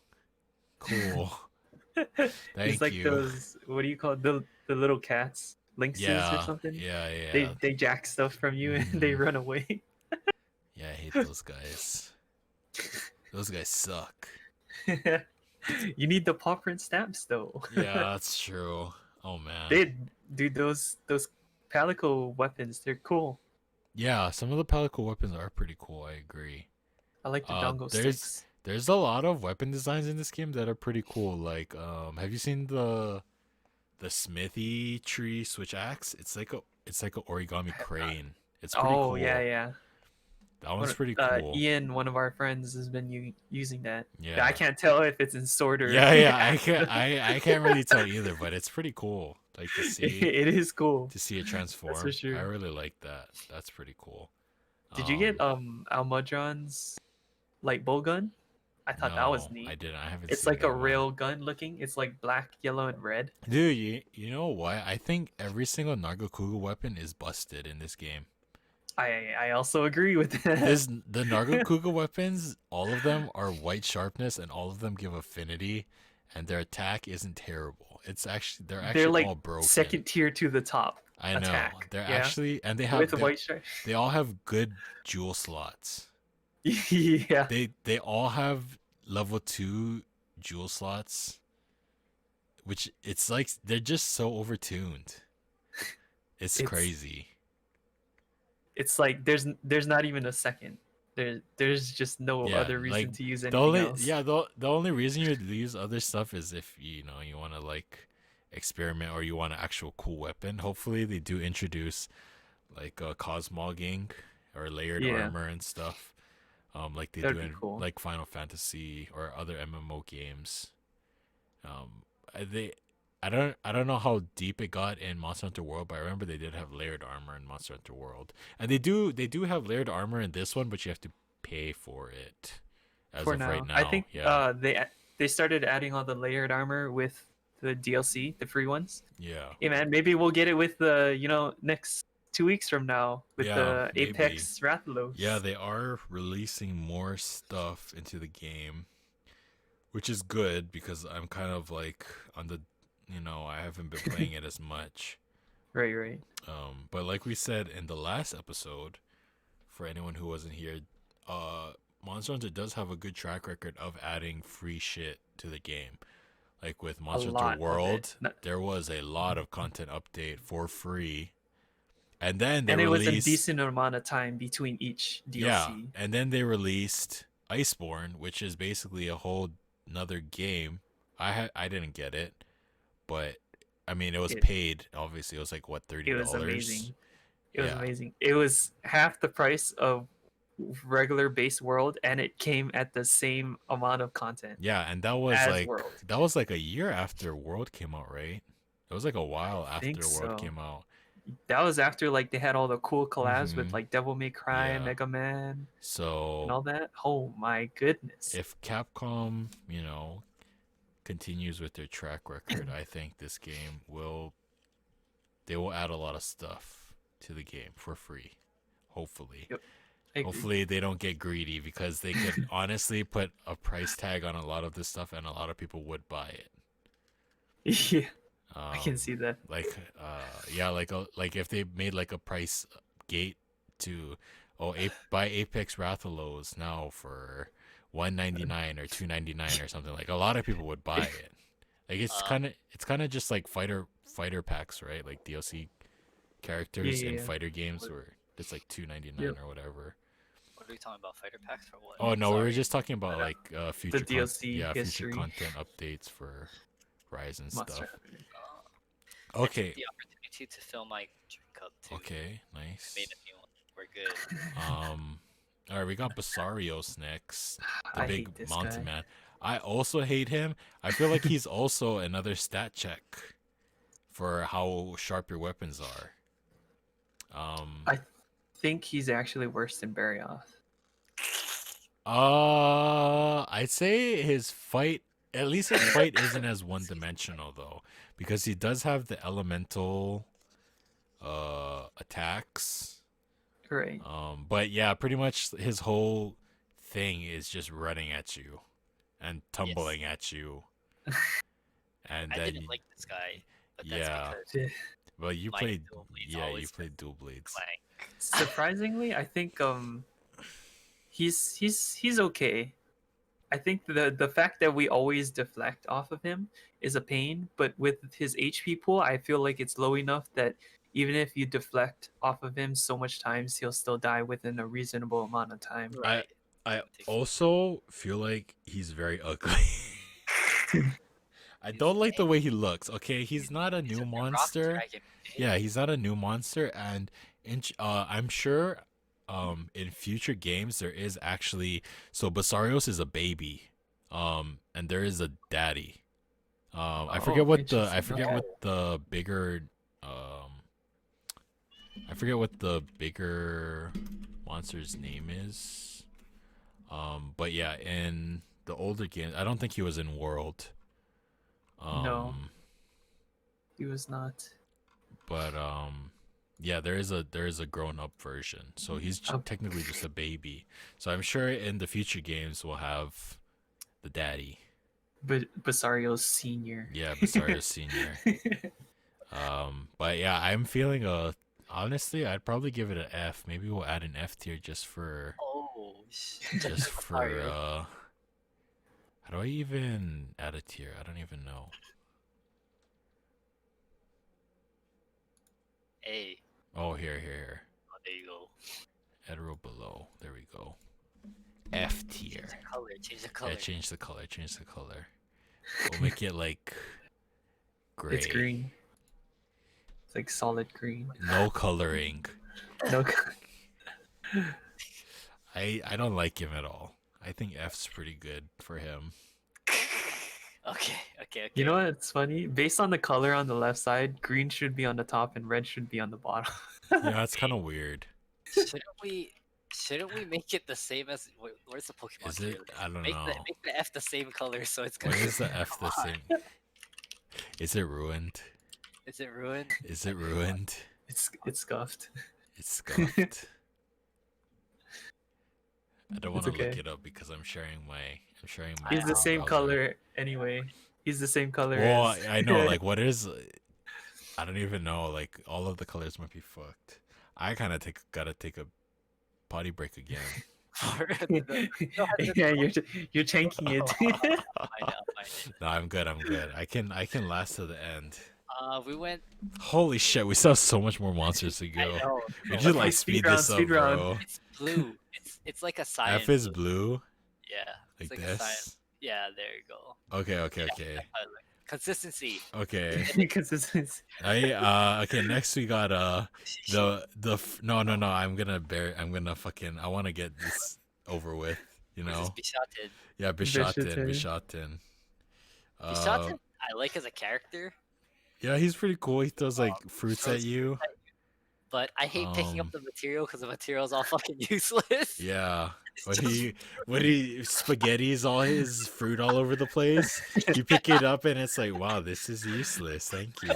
[SPEAKER 1] cool.
[SPEAKER 2] He's
[SPEAKER 1] Thank
[SPEAKER 2] like
[SPEAKER 1] you.
[SPEAKER 2] those. What do you call it? The little cats, lynxes or
[SPEAKER 1] Yeah,
[SPEAKER 2] something.
[SPEAKER 1] yeah,
[SPEAKER 2] They
[SPEAKER 1] yeah,
[SPEAKER 2] they jack stuff from you and they
[SPEAKER 1] Mhm.
[SPEAKER 2] run away.
[SPEAKER 1] yeah. I hate those guys. Those guys suck.
[SPEAKER 2] You need the paw print stamps though.
[SPEAKER 1] Yeah, that's true. Oh man.
[SPEAKER 2] They dude those palico weapons. They're cool.
[SPEAKER 1] Yeah, some of the pelican weapons are pretty cool. I agree.
[SPEAKER 2] I like the dongo
[SPEAKER 1] There's
[SPEAKER 2] sticks.
[SPEAKER 1] there's a lot of weapon designs in this game that are pretty cool. Like, have you seen the smithy tree switch axe? It's like a origami crane. It's pretty
[SPEAKER 2] Oh
[SPEAKER 1] cool.
[SPEAKER 2] yeah.
[SPEAKER 1] That one's pretty cool.
[SPEAKER 2] Ian, one of our friends, has been using that.
[SPEAKER 1] Yeah.
[SPEAKER 2] I can't tell if it's in sword or.
[SPEAKER 1] Yeah. I can't really tell either, but it's pretty cool. Like to see
[SPEAKER 2] It is cool.
[SPEAKER 1] it transform.
[SPEAKER 2] for sure.
[SPEAKER 1] I really like that. That's pretty cool.
[SPEAKER 2] Did you get Almudron's light bow gun? I thought that was
[SPEAKER 1] No,
[SPEAKER 2] neat.
[SPEAKER 1] I didn't. I haven't
[SPEAKER 2] It's
[SPEAKER 1] seen
[SPEAKER 2] like a
[SPEAKER 1] that one.
[SPEAKER 2] rail gun looking. It's like black, yellow, and red.
[SPEAKER 1] Dude, you know what? I think every single Nargacuga weapon is busted in this game.
[SPEAKER 2] I also agree with that.
[SPEAKER 1] The Nargacuga weapons, all of them are white sharpness and all of them give affinity and their attack isn't terrible. They're actually
[SPEAKER 2] like
[SPEAKER 1] all broken.
[SPEAKER 2] second tier to the top.
[SPEAKER 1] I know.
[SPEAKER 2] attack,
[SPEAKER 1] They're
[SPEAKER 2] yeah.
[SPEAKER 1] actually and they have
[SPEAKER 2] With the white stripe.
[SPEAKER 1] they all have good jewel slots.
[SPEAKER 2] Yeah.
[SPEAKER 1] They all have level 2 jewel slots, which it's like they're just so overtuned. It's crazy.
[SPEAKER 2] It's like there's not even a second. There's just no
[SPEAKER 1] Yeah,
[SPEAKER 2] other reason
[SPEAKER 1] like,
[SPEAKER 2] to use
[SPEAKER 1] The
[SPEAKER 2] anything
[SPEAKER 1] only
[SPEAKER 2] else.
[SPEAKER 1] the only reason you would use other stuff is if you want to like experiment or you want an actual cool weapon. Hopefully they do introduce like a cosmogging or layered
[SPEAKER 2] Yeah.
[SPEAKER 1] armor and stuff. Like they
[SPEAKER 2] That'd
[SPEAKER 1] do
[SPEAKER 2] be
[SPEAKER 1] in
[SPEAKER 2] cool.
[SPEAKER 1] like Final Fantasy or other MMO games. They I don't know how deep it got in Monster Hunter World, but I remember they did have layered armor in Monster Hunter World, and they do have layered armor in this one, but you have to pay for it. As
[SPEAKER 2] For
[SPEAKER 1] of
[SPEAKER 2] now,
[SPEAKER 1] right now,
[SPEAKER 2] I think
[SPEAKER 1] yeah,
[SPEAKER 2] they started adding all the layered armor with the DLC, the free ones.
[SPEAKER 1] yeah,
[SPEAKER 2] Hey man, maybe we'll get it with the next 2 weeks from now with
[SPEAKER 1] Yeah,
[SPEAKER 2] the
[SPEAKER 1] maybe.
[SPEAKER 2] Apex Rathalos.
[SPEAKER 1] yeah. They are releasing more stuff into the game, which is good because I'm kind of like on the, I haven't been playing it as much.
[SPEAKER 2] Right.
[SPEAKER 1] But like we said in the last episode, for anyone who wasn't here, Monster Hunter does have a good track record of adding free shit to the game. Like with Monster
[SPEAKER 2] lot
[SPEAKER 1] Hunter
[SPEAKER 2] of
[SPEAKER 1] World,
[SPEAKER 2] it.
[SPEAKER 1] there was a lot of content update for free, and then they
[SPEAKER 2] And it was
[SPEAKER 1] released
[SPEAKER 2] a decent amount of time between each DLC.
[SPEAKER 1] yeah, and then they released Iceborne, which is basically a whole another game. I didn't get it, but I mean it was paid. Obviously, it was like what $30.
[SPEAKER 2] It was amazing. It was
[SPEAKER 1] Yeah.
[SPEAKER 2] amazing. It was half the price of regular base World, and it came at the same amount of content.
[SPEAKER 1] Yeah, and that was
[SPEAKER 2] as World.
[SPEAKER 1] like a year after World came out, right? It was like a while after
[SPEAKER 2] think
[SPEAKER 1] World
[SPEAKER 2] so.
[SPEAKER 1] came out.
[SPEAKER 2] That was after like they had all the cool collabs
[SPEAKER 1] Mhm.
[SPEAKER 2] with like Devil May Cry,
[SPEAKER 1] Yeah.
[SPEAKER 2] Mega Man, and all
[SPEAKER 1] So
[SPEAKER 2] that. Oh my goodness!
[SPEAKER 1] if Capcom, continues with their track record, I think this game will add a lot of stuff to the game for free. Hopefully.
[SPEAKER 2] Yep. I agree.
[SPEAKER 1] Hopefully they don't get greedy because they could honestly put a price tag on a lot of this stuff and a lot of people would buy it.
[SPEAKER 2] Yeah, I can see that.
[SPEAKER 1] Like like if they made like a price gate to buy Apex Rathalos now for $199 or $299 or something, like a lot of people would buy it. Like it's kind of just like fighter packs, right? Like DLC characters in
[SPEAKER 2] Yeah.
[SPEAKER 1] fighter games where it's like $299
[SPEAKER 2] Yep.
[SPEAKER 1] or whatever.
[SPEAKER 3] What are we talking about? Fighter packs for what?
[SPEAKER 1] Oh no, we were
[SPEAKER 3] Sorry.
[SPEAKER 1] just talking about like future
[SPEAKER 2] DLC
[SPEAKER 1] future
[SPEAKER 2] history.
[SPEAKER 1] content updates for Rise and
[SPEAKER 2] Monster
[SPEAKER 1] stuff.
[SPEAKER 2] Hunter.
[SPEAKER 3] I took
[SPEAKER 1] Okay.
[SPEAKER 3] the opportunity to fill my drink up too.
[SPEAKER 1] Okay, nice.
[SPEAKER 3] Made a new one. We're good.
[SPEAKER 1] All right, we got Basarios next, the
[SPEAKER 2] I
[SPEAKER 1] big
[SPEAKER 2] hate this
[SPEAKER 1] mountain
[SPEAKER 2] guy.
[SPEAKER 1] man. I also hate him. I feel like he's also another stat check for how sharp your weapons are.
[SPEAKER 2] I think he's actually worse than Barrioth.
[SPEAKER 1] I'd say his fight, at least his fight isn't as one-dimensional though, because he does have the elemental attacks.
[SPEAKER 2] Right.
[SPEAKER 1] But yeah, pretty much his whole thing is just running at you and tumbling at you. And
[SPEAKER 3] I
[SPEAKER 1] then
[SPEAKER 3] didn't like this guy, but that's
[SPEAKER 1] yeah.
[SPEAKER 3] because
[SPEAKER 1] Well, you
[SPEAKER 3] my
[SPEAKER 1] played
[SPEAKER 3] dual blades
[SPEAKER 1] yeah, you
[SPEAKER 3] always
[SPEAKER 1] played dual blades.
[SPEAKER 3] clank.
[SPEAKER 2] Surprisingly, I think he's okay. I think the fact that we always deflect off of him is a pain, but with his HP pool, I feel like it's low enough that even if you deflect off of him so much times, he'll still die within a reasonable amount of time.
[SPEAKER 3] Right.
[SPEAKER 1] I also feel like he's very ugly. I don't like the way he looks. Okay, he's not a
[SPEAKER 3] He's
[SPEAKER 1] new
[SPEAKER 3] a rock
[SPEAKER 1] monster.
[SPEAKER 3] dragon.
[SPEAKER 1] Yeah, he's not a new monster, and I'm sure in future games there is actually, so Basarios is a baby, and there is a daddy. I forget what the
[SPEAKER 2] interesting.
[SPEAKER 1] bigger I forget what the bigger monster's name is. But yeah, in the older games, I don't think he was in World.
[SPEAKER 2] No. He was not.
[SPEAKER 1] But yeah, there is a grown up version, so he's technically just a baby. So I'm sure in the future games we'll have the daddy.
[SPEAKER 2] Basarios Senior.
[SPEAKER 1] Yeah, Basarios Senior. But yeah, I'm feeling honestly, I'd probably give it an F. Maybe we'll add an F tier just for how do I even add a tier? I don't even know.
[SPEAKER 3] A.
[SPEAKER 1] Oh, here.
[SPEAKER 3] Oh, there you go.
[SPEAKER 1] Arrow below. There we go. F tier.
[SPEAKER 3] Change the color.
[SPEAKER 1] Yeah, change the color. We'll make it like gray.
[SPEAKER 2] It's green. It's like solid green.
[SPEAKER 1] No coloring.
[SPEAKER 2] No.
[SPEAKER 1] I don't like him at all. I think F's pretty good for him.
[SPEAKER 3] Okay.
[SPEAKER 2] You know what's funny? Based on the color on the left side, green should be on the top and red should be on the bottom.
[SPEAKER 1] Yeah, that's kind of weird.
[SPEAKER 3] Shouldn't we make it the same as where's the Pokemon?
[SPEAKER 1] Is it? I don't know.
[SPEAKER 3] Make the F the same color so it's gonna.
[SPEAKER 1] Why is the F the same? Is it ruined?
[SPEAKER 3] Is it ruined?
[SPEAKER 1] Is it ruined?
[SPEAKER 2] It's scuffed.
[SPEAKER 1] It's scuffed. I don't want to
[SPEAKER 2] okay.
[SPEAKER 1] look it up because I'm sharing my.
[SPEAKER 2] He's the same color anyway. He's the same color.
[SPEAKER 1] Well,
[SPEAKER 2] as...
[SPEAKER 1] I know. Like, what is? I don't even know. Like, all of the colors might be fucked. I kind of gotta take a potty break again.
[SPEAKER 2] Yeah, you're tanking it.
[SPEAKER 3] I know.
[SPEAKER 1] No, I'm good. I can last to the end.
[SPEAKER 3] We went.
[SPEAKER 1] Holy shit, we still have so much more monsters to
[SPEAKER 3] I
[SPEAKER 1] go.
[SPEAKER 3] know.
[SPEAKER 1] We should like speed this up, bro.
[SPEAKER 3] It's blue. It's like a cyan.
[SPEAKER 1] F is blue.
[SPEAKER 3] Yeah.
[SPEAKER 1] Like
[SPEAKER 3] it's
[SPEAKER 1] this.
[SPEAKER 3] a cyan. Yeah, there you go.
[SPEAKER 1] Okay.
[SPEAKER 3] Consistency.
[SPEAKER 1] Okay.
[SPEAKER 2] Consistency.
[SPEAKER 1] Okay. Next we got no. I'm gonna fucking. I want to get this over with. You know.
[SPEAKER 3] Bishaten.
[SPEAKER 1] Yeah, Bishaten.
[SPEAKER 3] Bishaten, I like as a character.
[SPEAKER 1] Yeah, he's pretty cool. He throws like fruits at you.
[SPEAKER 3] But I hate picking up the material because the material's all fucking useless.
[SPEAKER 1] Yeah. When he spaghettis all his fruit all over the place, you pick it up and it's like, wow, this is useless. Thank you.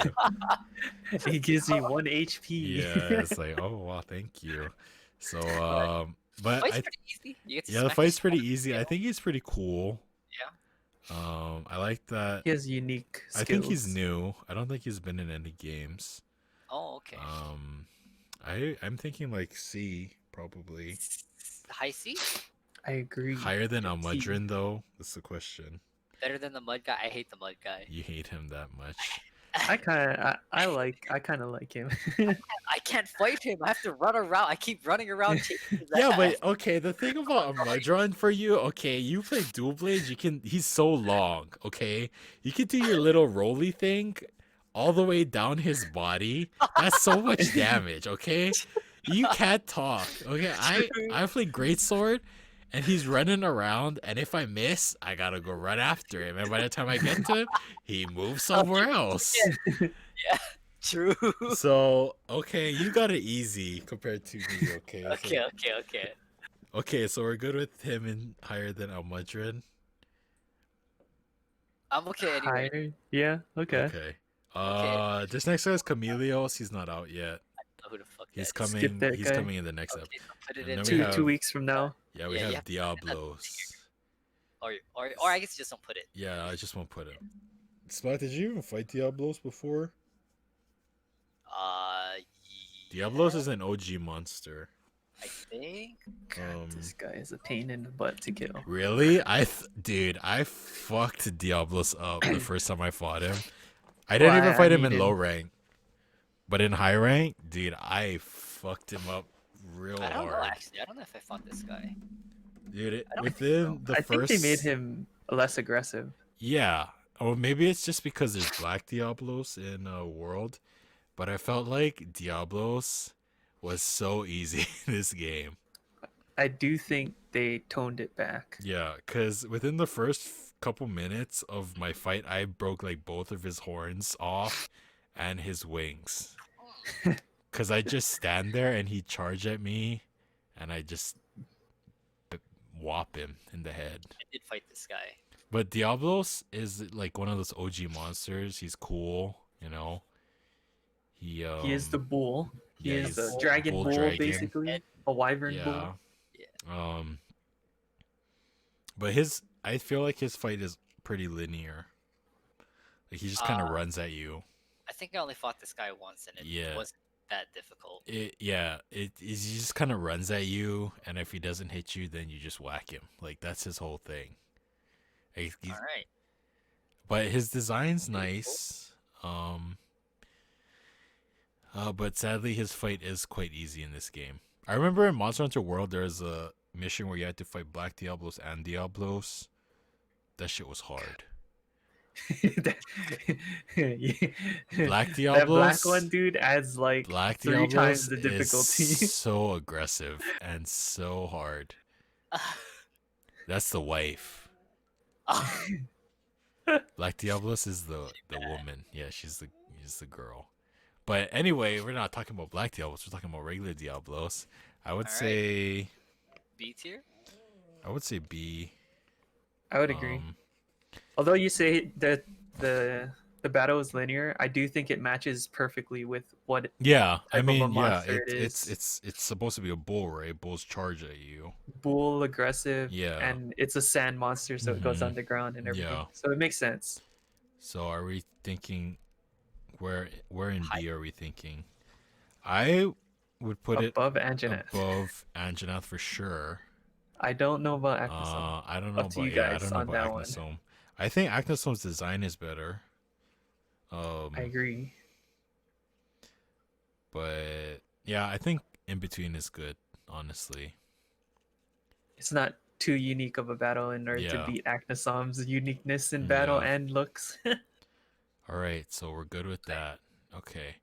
[SPEAKER 2] He gives me 1 HP.
[SPEAKER 1] Yeah, it's like, oh wow, thank you. So but
[SPEAKER 3] the fight's pretty easy.
[SPEAKER 1] The fight's pretty easy. I think he's pretty cool.
[SPEAKER 3] Yeah.
[SPEAKER 1] I like that.
[SPEAKER 2] He has unique skills.
[SPEAKER 1] I think he's new. I don't think he's been in any games.
[SPEAKER 3] Oh, okay.
[SPEAKER 1] I'm thinking like C probably.
[SPEAKER 3] High C?
[SPEAKER 2] I agree.
[SPEAKER 1] Higher than Almudron though? That's the question.
[SPEAKER 3] Better than the mud guy? I hate the mud guy.
[SPEAKER 1] You hate him that much.
[SPEAKER 2] I kind of like him.
[SPEAKER 3] I can't fight him. I have to run around. I keep running around.
[SPEAKER 1] Yeah, but okay. The thing about Almudron for you, okay, you play dual blades. He's so long. Okay, you can do your little rolly thing all the way down his body. That's so much damage. Okay, You can't talk. Okay, I play greatsword, and he's running around, and if I miss, I gotta go right after him. And by the time I get to him, he moves somewhere else.
[SPEAKER 3] Yeah, true.
[SPEAKER 1] So okay, you got it easy compared to me. Okay.
[SPEAKER 3] Okay, okay, okay.
[SPEAKER 1] Okay, so we're good with him and higher than Almudron.
[SPEAKER 3] I'm okay anyway.
[SPEAKER 2] Higher. Yeah. Okay.
[SPEAKER 1] Okay.
[SPEAKER 3] Okay.
[SPEAKER 1] This next guy is Chameleos. He's not out yet.
[SPEAKER 3] Know who the fuck
[SPEAKER 1] He's
[SPEAKER 3] that is.
[SPEAKER 1] coming.
[SPEAKER 2] Skip that
[SPEAKER 1] He's
[SPEAKER 2] guy.
[SPEAKER 1] coming in the next
[SPEAKER 3] Okay,
[SPEAKER 1] episode.
[SPEAKER 3] so put it
[SPEAKER 1] And then
[SPEAKER 3] into
[SPEAKER 1] we
[SPEAKER 2] Two
[SPEAKER 1] have-
[SPEAKER 2] 2 weeks from now.
[SPEAKER 1] Yeah, we
[SPEAKER 3] Yeah, you
[SPEAKER 1] have
[SPEAKER 3] have to put it in that
[SPEAKER 1] Diablos.
[SPEAKER 3] or I guess just don't put it.
[SPEAKER 1] Yeah, I just won't put him. Spot, did you even fight Diablos before? Diablos
[SPEAKER 3] Yeah,
[SPEAKER 1] is an OG monster.
[SPEAKER 3] I think.
[SPEAKER 1] Um,
[SPEAKER 2] This guy is a pain in the butt to kill.
[SPEAKER 1] Really? Dude, I fucked Diablos up the first time I fought him. I didn't
[SPEAKER 2] Well,
[SPEAKER 1] even
[SPEAKER 2] I
[SPEAKER 1] fight him
[SPEAKER 2] mean,
[SPEAKER 1] in low rank, but in high rank, dude, I fucked him up real
[SPEAKER 3] I don't know
[SPEAKER 1] hard.
[SPEAKER 3] actually. I don't know if I fought this guy.
[SPEAKER 1] Dude,
[SPEAKER 3] I don't think
[SPEAKER 1] within the
[SPEAKER 2] I
[SPEAKER 1] first,
[SPEAKER 2] think they made him less aggressive.
[SPEAKER 1] yeah, or maybe it's just because there's black Diablos in World, but I felt like Diablos was so easy in this game.
[SPEAKER 2] I do think they toned it back.
[SPEAKER 1] Yeah, because within the first couple minutes of my fight, I broke like both of his horns off and his wings. Because I just stand there and he charge at me, and I just whop him in the head.
[SPEAKER 3] I did fight this guy.
[SPEAKER 1] But Diablos is like one of those OG monsters. He's cool, you know. He
[SPEAKER 2] is the bull. He
[SPEAKER 1] yeah,
[SPEAKER 2] is
[SPEAKER 1] he's
[SPEAKER 2] the
[SPEAKER 1] a
[SPEAKER 2] dragon
[SPEAKER 1] bull
[SPEAKER 2] bull,
[SPEAKER 1] dragon.
[SPEAKER 2] basically. A wyvern
[SPEAKER 1] yeah.
[SPEAKER 2] bull.
[SPEAKER 1] But I feel like his fight is pretty linear. Like he just kind of runs at you.
[SPEAKER 3] I think I only fought this guy once, and it
[SPEAKER 1] Yeah.
[SPEAKER 3] wasn't that difficult.
[SPEAKER 1] He just kind of runs at you, and if he doesn't hit you, then you just whack him. Like that's his whole thing. Like,
[SPEAKER 3] All right.
[SPEAKER 1] but his design's nice. But sadly, his fight is quite easy in this game. I remember in Monster Hunter World, there was a mission where you had to fight Black Diablos and Diablos. That shit was hard. Black Diablos.
[SPEAKER 2] That black one, dude, adds like
[SPEAKER 1] Black
[SPEAKER 2] 3
[SPEAKER 1] Diablos
[SPEAKER 2] times the difficulty.
[SPEAKER 1] is so aggressive and so hard. That's the wife. Black Diablos is the woman. Yeah, she's the girl. But anyway, we're not talking about Black Diablos. We're talking about regular Diablos. I would
[SPEAKER 3] Alright.
[SPEAKER 1] say
[SPEAKER 3] B tier.
[SPEAKER 1] I would say B.
[SPEAKER 2] I would agree.
[SPEAKER 1] Um,
[SPEAKER 2] Although you say that the battle is linear, I do think it matches perfectly with what
[SPEAKER 1] yeah, I
[SPEAKER 2] type of a
[SPEAKER 1] mean, yeah,
[SPEAKER 2] monster it
[SPEAKER 1] it's supposed to be a bull, right? Bulls charge at you.
[SPEAKER 2] bull aggressive.
[SPEAKER 1] Yeah.
[SPEAKER 2] And it's a sand monster, so it goes
[SPEAKER 1] Mhm.
[SPEAKER 2] underground and everything.
[SPEAKER 1] Yeah.
[SPEAKER 2] So it makes sense.
[SPEAKER 1] So are we thinking where in B are we thinking? I would put
[SPEAKER 2] Above Anjanath.
[SPEAKER 1] it above Anjanath for sure.
[SPEAKER 2] I don't know about Acnosome.
[SPEAKER 1] I don't know
[SPEAKER 2] Up to
[SPEAKER 1] about
[SPEAKER 2] you
[SPEAKER 1] I
[SPEAKER 2] guys
[SPEAKER 1] don't know
[SPEAKER 2] on
[SPEAKER 1] about
[SPEAKER 2] that one.
[SPEAKER 1] Acnosome. I think Acnosome's design is better.
[SPEAKER 2] I agree.
[SPEAKER 1] But yeah, I think in between is good, honestly.
[SPEAKER 2] It's not too unique of a battle in order
[SPEAKER 1] Yeah.
[SPEAKER 2] to beat Acnosome's uniqueness in battle
[SPEAKER 1] Yeah.
[SPEAKER 2] and looks.
[SPEAKER 1] All right, so we're good with that. Okay.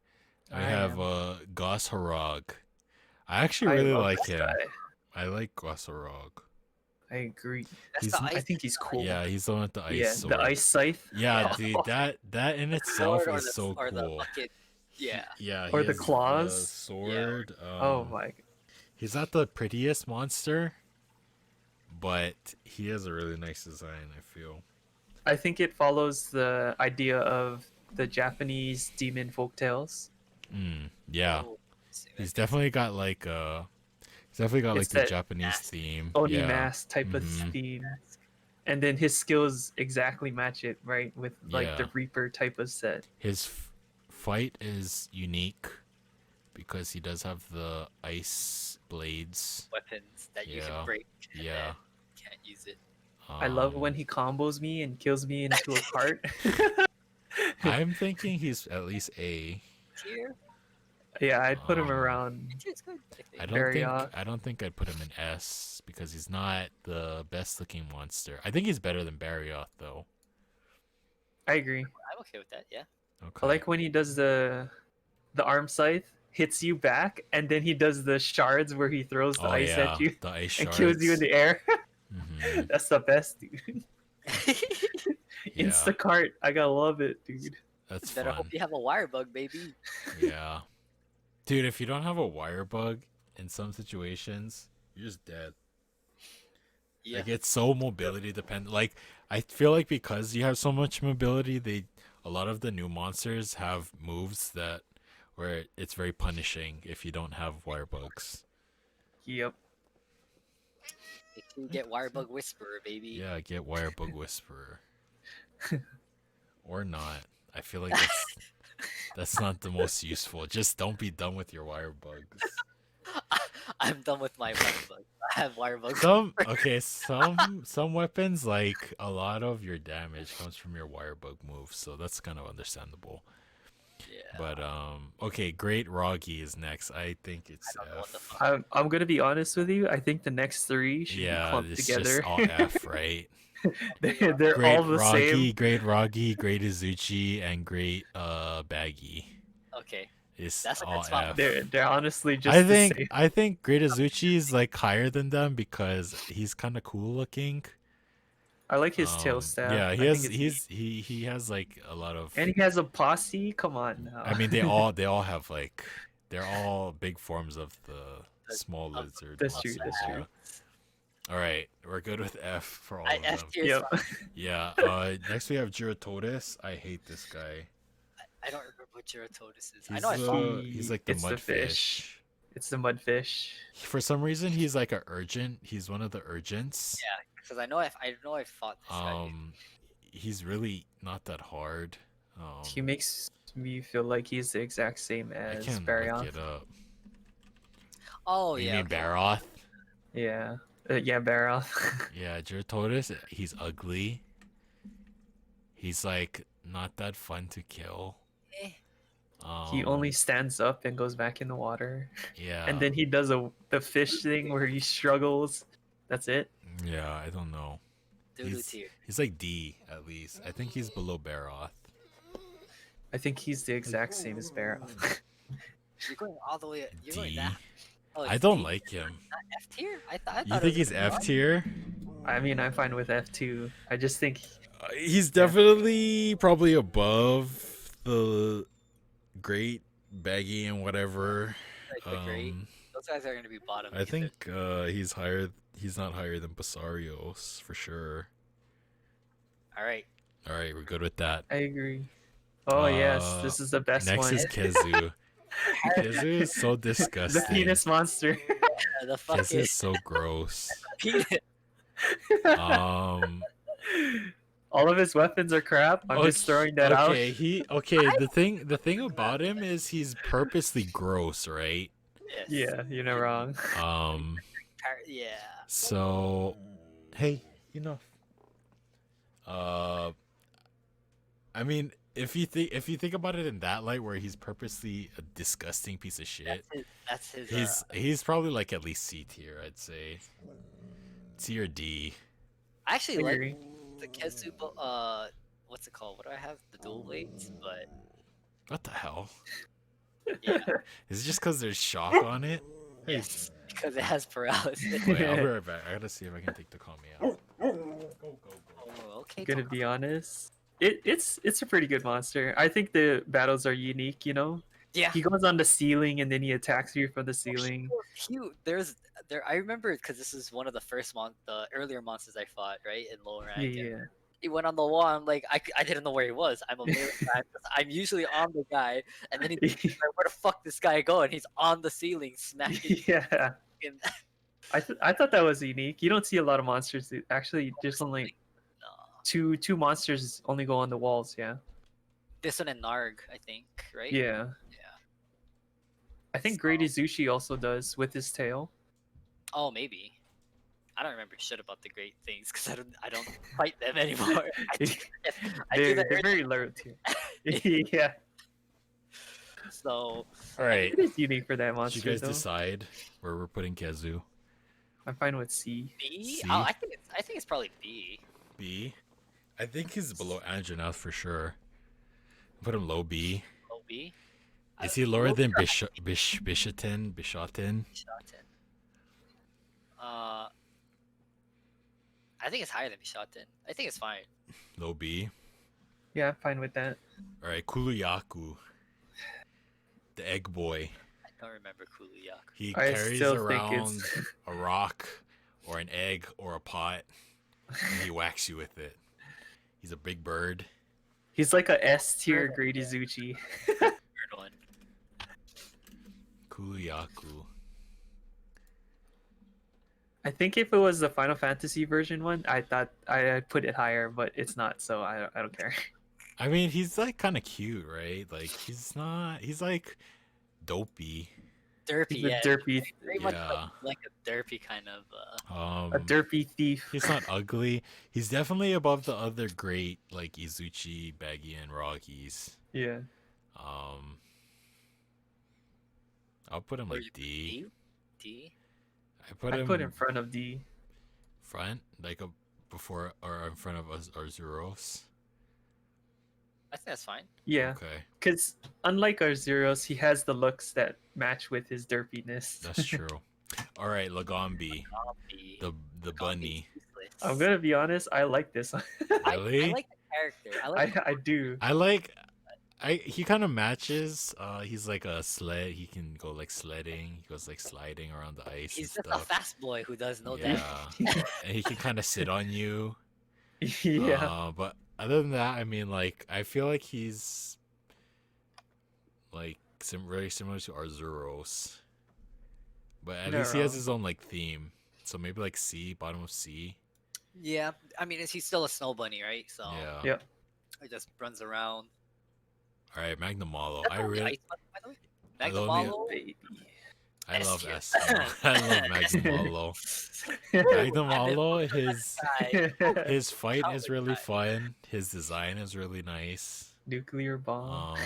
[SPEAKER 1] I
[SPEAKER 2] I
[SPEAKER 1] have
[SPEAKER 2] am.
[SPEAKER 1] Gos Harag. I actually
[SPEAKER 2] I
[SPEAKER 1] really
[SPEAKER 2] love
[SPEAKER 1] like
[SPEAKER 2] this
[SPEAKER 1] him.
[SPEAKER 2] guy.
[SPEAKER 1] I like Gos Harag.
[SPEAKER 2] I agree.
[SPEAKER 3] That's
[SPEAKER 1] He's-
[SPEAKER 3] the
[SPEAKER 2] I
[SPEAKER 3] ice.
[SPEAKER 2] think he's cool.
[SPEAKER 1] Yeah, he's the one with the ice
[SPEAKER 2] Yeah,
[SPEAKER 1] sword.
[SPEAKER 2] the ice scythe.
[SPEAKER 1] Yeah, dude, that in itself
[SPEAKER 3] sword or
[SPEAKER 1] is
[SPEAKER 3] the,
[SPEAKER 1] so
[SPEAKER 3] or the
[SPEAKER 1] cool.
[SPEAKER 3] bucket. Yeah.
[SPEAKER 1] Yeah,
[SPEAKER 2] Or
[SPEAKER 1] he
[SPEAKER 2] the
[SPEAKER 1] has
[SPEAKER 2] claws.
[SPEAKER 1] sword.
[SPEAKER 2] Oh my.
[SPEAKER 1] He's not the prettiest monster, but he has a really nice design, I feel.
[SPEAKER 2] I think it follows the idea of the Japanese demon folktales.
[SPEAKER 1] Yeah.
[SPEAKER 3] Oh,
[SPEAKER 1] He's definitely got like
[SPEAKER 2] It's
[SPEAKER 1] the
[SPEAKER 2] that
[SPEAKER 1] Japanese
[SPEAKER 3] mask.
[SPEAKER 1] theme.
[SPEAKER 2] Oni
[SPEAKER 1] Yeah.
[SPEAKER 2] mask type of
[SPEAKER 1] Mhm.
[SPEAKER 2] theme. And then his skills exactly match it, right? With like the
[SPEAKER 1] Yeah.
[SPEAKER 2] Reaper type of set.
[SPEAKER 1] His fight is unique because he does have the ice blades.
[SPEAKER 3] weapons that you
[SPEAKER 1] Yeah.
[SPEAKER 3] can break. And
[SPEAKER 1] Yeah.
[SPEAKER 3] then can't use it.
[SPEAKER 2] I love
[SPEAKER 1] Um,
[SPEAKER 2] when he combos me and kills me into a cart.
[SPEAKER 1] I'm thinking he's at least A.
[SPEAKER 3] Tier.
[SPEAKER 2] Yeah, I'd put him
[SPEAKER 1] Um,
[SPEAKER 2] around.
[SPEAKER 3] B tier is good. I think.
[SPEAKER 1] I don't think I'd put him in S because he's not the best looking monster. I think he's better than Barioth though.
[SPEAKER 2] I agree.
[SPEAKER 3] I'm okay with that. Yeah.
[SPEAKER 1] Okay.
[SPEAKER 2] I like when he does the arm scythe. hits you back, and then he does the shards where he throws the
[SPEAKER 1] Oh
[SPEAKER 2] ice
[SPEAKER 1] yeah,
[SPEAKER 2] at you
[SPEAKER 1] the ice
[SPEAKER 2] and
[SPEAKER 1] shards.
[SPEAKER 2] kills you in the air.
[SPEAKER 1] Hmm.
[SPEAKER 2] That's the best, dude.
[SPEAKER 1] Yeah,
[SPEAKER 2] Instacart, I gotta love it, dude.
[SPEAKER 1] that's
[SPEAKER 3] Better hope
[SPEAKER 1] fun.
[SPEAKER 3] you have a wire bug, baby.
[SPEAKER 1] Yeah, dude, if you don't have a wire bug in some situations, you're just dead.
[SPEAKER 3] Yeah.
[SPEAKER 1] Like it's so mobility dependent. Like I feel like because you have so much mobility, a lot of the new monsters have moves that where it's very punishing if you don't have wire bugs.
[SPEAKER 2] Yep.
[SPEAKER 3] Make sure you get wire bug whisperer, baby.
[SPEAKER 1] Yeah, get wire bug whisperer. Or not. I feel like that's not the most useful. Just don't be done with your wire bugs.
[SPEAKER 3] I'm done with my wire bug. I have wire bug.
[SPEAKER 1] Some weapons, like a lot of your damage comes from your wire bug moves, so that's kind of understandable.
[SPEAKER 3] Yeah.
[SPEAKER 1] But okay, Great Roggy is next. I think it's
[SPEAKER 3] I don't know what the
[SPEAKER 1] F.
[SPEAKER 3] fuck.
[SPEAKER 2] I'm gonna be honest with you. I think the next three should be
[SPEAKER 1] Yeah,
[SPEAKER 2] clumped
[SPEAKER 1] it's
[SPEAKER 2] together.
[SPEAKER 1] just all F, right?
[SPEAKER 2] They're
[SPEAKER 1] Great
[SPEAKER 2] all the
[SPEAKER 1] Roggy,
[SPEAKER 2] same.
[SPEAKER 1] Great Roggy, Great Izuchi, and Great Baggy.
[SPEAKER 3] Okay.
[SPEAKER 1] It's
[SPEAKER 3] That's a good
[SPEAKER 1] all
[SPEAKER 3] spot.
[SPEAKER 1] F.
[SPEAKER 2] They're honestly just the same.
[SPEAKER 1] I think Great Izuchi is like higher than them because he's kind of cool looking.
[SPEAKER 2] I like his tail staff.
[SPEAKER 1] Yeah,
[SPEAKER 2] I
[SPEAKER 1] he
[SPEAKER 2] think
[SPEAKER 1] has
[SPEAKER 2] it's
[SPEAKER 1] he has like a lot of.
[SPEAKER 2] and he has a posse. Come on now.
[SPEAKER 1] I mean, they all have like they're all big forms of the small
[SPEAKER 3] of-
[SPEAKER 1] lizard.
[SPEAKER 2] That's true,
[SPEAKER 1] monsters,
[SPEAKER 2] that's
[SPEAKER 1] yeah.
[SPEAKER 2] true.
[SPEAKER 1] All right, we're good with F for all
[SPEAKER 3] I
[SPEAKER 1] of them.
[SPEAKER 3] F tier.
[SPEAKER 2] Yep.
[SPEAKER 1] Yeah. Next we have Giratotus. I hate this guy.
[SPEAKER 3] I don't remember what Giratotus is. I
[SPEAKER 1] He's,
[SPEAKER 3] know I fought.
[SPEAKER 1] he's like the
[SPEAKER 2] It's the
[SPEAKER 1] mudfish.
[SPEAKER 2] fish. It's the mudfish.
[SPEAKER 1] For some reason, he's like a urgent. He's one of the urgents.
[SPEAKER 3] Because I know I fought this guy.
[SPEAKER 1] He's really not that hard.
[SPEAKER 2] He makes me feel like he's the exact same
[SPEAKER 1] I
[SPEAKER 2] as
[SPEAKER 1] can look
[SPEAKER 2] Baryon.
[SPEAKER 1] it up.
[SPEAKER 3] Oh
[SPEAKER 1] You
[SPEAKER 3] yeah.
[SPEAKER 1] mean
[SPEAKER 3] Okay.
[SPEAKER 1] Baroth?
[SPEAKER 2] Yeah. Yeah, Baryon.
[SPEAKER 1] Yeah, Giratotus. He's ugly. He's like not that fun to kill.
[SPEAKER 3] Eh.
[SPEAKER 2] He only stands up and goes back in the water.
[SPEAKER 1] Yeah.
[SPEAKER 2] And then he does the fish thing where he struggles. That's it.
[SPEAKER 1] Yeah, I don't know.
[SPEAKER 3] Doo-doo
[SPEAKER 1] He's-
[SPEAKER 3] tier.
[SPEAKER 1] He's like D at least. I think he's below Baroth.
[SPEAKER 2] I think he's the exact same as Baryon.
[SPEAKER 3] You're going all the way. You're going
[SPEAKER 1] D.
[SPEAKER 3] that. Oh,
[SPEAKER 1] I
[SPEAKER 3] it's
[SPEAKER 1] don't
[SPEAKER 3] D?
[SPEAKER 1] like him.
[SPEAKER 3] Not F tier. I thought.
[SPEAKER 1] You think he's F tier?
[SPEAKER 2] I mean, I'm fine with F2. I just think
[SPEAKER 1] He's definitely probably above the Great Baggy and whatever.
[SPEAKER 3] Like the great. Those guys are gonna be bottom.
[SPEAKER 1] I think he's higher. He's not higher than Basarios for sure.
[SPEAKER 3] All right.
[SPEAKER 1] All right, we're good with that.
[SPEAKER 2] I agree. Oh yes, this is the best
[SPEAKER 1] Next
[SPEAKER 2] one.
[SPEAKER 1] is Kezu. Kezu is so
[SPEAKER 2] The
[SPEAKER 1] disgusting.
[SPEAKER 2] penis monster.
[SPEAKER 3] The
[SPEAKER 1] Kezu
[SPEAKER 3] fucking
[SPEAKER 1] is so gross.
[SPEAKER 3] penis.
[SPEAKER 1] Um.
[SPEAKER 2] All of his weapons are crap. I'm just throwing that out.
[SPEAKER 1] Okay, the thing about him is he's purposely gross, right?
[SPEAKER 3] Yes.
[SPEAKER 2] Yeah, you're not wrong.
[SPEAKER 3] Yeah.
[SPEAKER 1] So, hey, enough. I mean, if you think about it in that light, where he's purposely a disgusting piece of shit,
[SPEAKER 3] That's his.
[SPEAKER 1] he's probably like at least C tier, I'd say. C or D.
[SPEAKER 3] I actually
[SPEAKER 2] I
[SPEAKER 3] like
[SPEAKER 2] agree.
[SPEAKER 3] the Kezu. What's it called? What do I have? The dual blades, but
[SPEAKER 1] What the hell?
[SPEAKER 3] yeah.
[SPEAKER 1] Is it just because there's shock on it?
[SPEAKER 3] Yes, because it has paralysis.
[SPEAKER 1] Wait, I'll be right back. I gotta see if I can take the call me out.
[SPEAKER 3] Oh, okay.
[SPEAKER 2] Gonna
[SPEAKER 3] Tom.
[SPEAKER 2] be honest. It's a pretty good monster. I think the battles are unique, you know?
[SPEAKER 3] Yeah.
[SPEAKER 2] He goes on the ceiling and then he attacks you from the ceiling.
[SPEAKER 3] I remember because this is one of the the earlier monsters I fought, right, in lower rank. and
[SPEAKER 2] Yeah.
[SPEAKER 3] He went on the wall. I'm like, I didn't know where he was. I'm usually on the guy, and then he's like, where the fuck this guy go? And he's on the ceiling smacking.
[SPEAKER 2] Yeah.
[SPEAKER 3] fucking-
[SPEAKER 2] I thought that was unique. You don't see a lot of monsters that actually just only
[SPEAKER 3] No.
[SPEAKER 2] two monsters only go on the walls, yeah.
[SPEAKER 3] This one and Narg, I think, right?
[SPEAKER 2] Yeah.
[SPEAKER 3] Yeah.
[SPEAKER 2] I think Great Izuchi also does with his tail.
[SPEAKER 3] Oh, maybe. I don't remember shit about the great things because I don't fight them anymore. I do
[SPEAKER 2] They're
[SPEAKER 3] that
[SPEAKER 2] very low tier. Yeah.
[SPEAKER 3] so
[SPEAKER 1] All right.
[SPEAKER 2] It is unique for that
[SPEAKER 1] Did
[SPEAKER 2] monster
[SPEAKER 1] you guys
[SPEAKER 2] though.
[SPEAKER 1] decide where we're putting Kezu?
[SPEAKER 2] I'm fine with C.
[SPEAKER 3] B.
[SPEAKER 1] C?
[SPEAKER 3] Oh, I think it's probably B.
[SPEAKER 1] B? I think he's below Anjanath for sure. Put him low B.
[SPEAKER 3] Oh, B.
[SPEAKER 1] Is he lower than Bishoten? Bishoten?
[SPEAKER 3] Bishoten. I think it's higher than Bishoten. I think it's fine.
[SPEAKER 1] Low B.
[SPEAKER 2] Yeah, I'm fine with that.
[SPEAKER 1] All right, Kuluyaku, the egg boy.
[SPEAKER 3] I don't remember Kuluyaku.
[SPEAKER 1] He
[SPEAKER 2] I
[SPEAKER 1] carries
[SPEAKER 2] still think
[SPEAKER 1] around
[SPEAKER 2] it's
[SPEAKER 1] a rock or an egg or a pot, and he whacks you with it. He's a big bird.
[SPEAKER 2] he's like a S tier Grady Zuchi.
[SPEAKER 3] Third one.
[SPEAKER 1] Kuluyaku.
[SPEAKER 2] I think if it was the Final Fantasy version one, I thought I'd put it higher, but it's not, so I don't care.
[SPEAKER 1] I mean, he's like kind of cute, right? Like he's not. He's like dopey.
[SPEAKER 3] Derpy,
[SPEAKER 2] He's a
[SPEAKER 3] yeah.
[SPEAKER 2] derpy,
[SPEAKER 3] Very much
[SPEAKER 1] Yeah.
[SPEAKER 3] like a derpy kind of.
[SPEAKER 2] a derpy thief.
[SPEAKER 1] He's not ugly. He's definitely above the other great like Izuchi, Baggy, and Rockies.
[SPEAKER 2] Yeah.
[SPEAKER 1] I'll put him
[SPEAKER 3] Or
[SPEAKER 1] like
[SPEAKER 3] you-
[SPEAKER 1] D.
[SPEAKER 3] D.
[SPEAKER 1] I put
[SPEAKER 2] I
[SPEAKER 1] him
[SPEAKER 2] put in front of D.
[SPEAKER 1] front, like before or in front of us Arzuros.
[SPEAKER 3] I think that's fine.
[SPEAKER 2] Yeah,
[SPEAKER 1] Okay,
[SPEAKER 2] because unlike our Zeros, he has the looks that match with his derpiness.
[SPEAKER 1] that's true. All right, Lagombi,
[SPEAKER 3] Zombie.
[SPEAKER 1] the bunny.
[SPEAKER 3] Useless.
[SPEAKER 2] I'm gonna be honest, I like this one.
[SPEAKER 1] Really?
[SPEAKER 3] I like the character. I like.
[SPEAKER 2] I do.
[SPEAKER 1] He kind of matches. He's like a sled. He can go like sledding. He goes like sliding around the ice
[SPEAKER 3] He's
[SPEAKER 1] and
[SPEAKER 3] just a
[SPEAKER 1] stuff.
[SPEAKER 3] fast boy who does no damage.
[SPEAKER 1] Yeah, and he can kind of sit on you.
[SPEAKER 2] Yeah.
[SPEAKER 1] But other than that, I mean, like, I feel like he's like very similar to Arzuros, but at
[SPEAKER 2] Not
[SPEAKER 1] least he has
[SPEAKER 2] wrong.
[SPEAKER 1] his own like theme. So maybe like C, bottom of C.
[SPEAKER 3] Yeah, I mean, he's still a snow bunny, right? So
[SPEAKER 1] Yeah.
[SPEAKER 2] Yep.
[SPEAKER 3] he just runs around.
[SPEAKER 1] All right, Magnamalo.
[SPEAKER 3] That's
[SPEAKER 1] I
[SPEAKER 3] not the
[SPEAKER 1] really,
[SPEAKER 3] ice bunny, by the way.
[SPEAKER 1] I love
[SPEAKER 3] Magnamalo.
[SPEAKER 2] Baby.
[SPEAKER 1] I love
[SPEAKER 3] S-tier.
[SPEAKER 1] S. I love Magnamalo. Magnamalo, his fight is really fun. His design is really nice.
[SPEAKER 2] Nuclear bomb.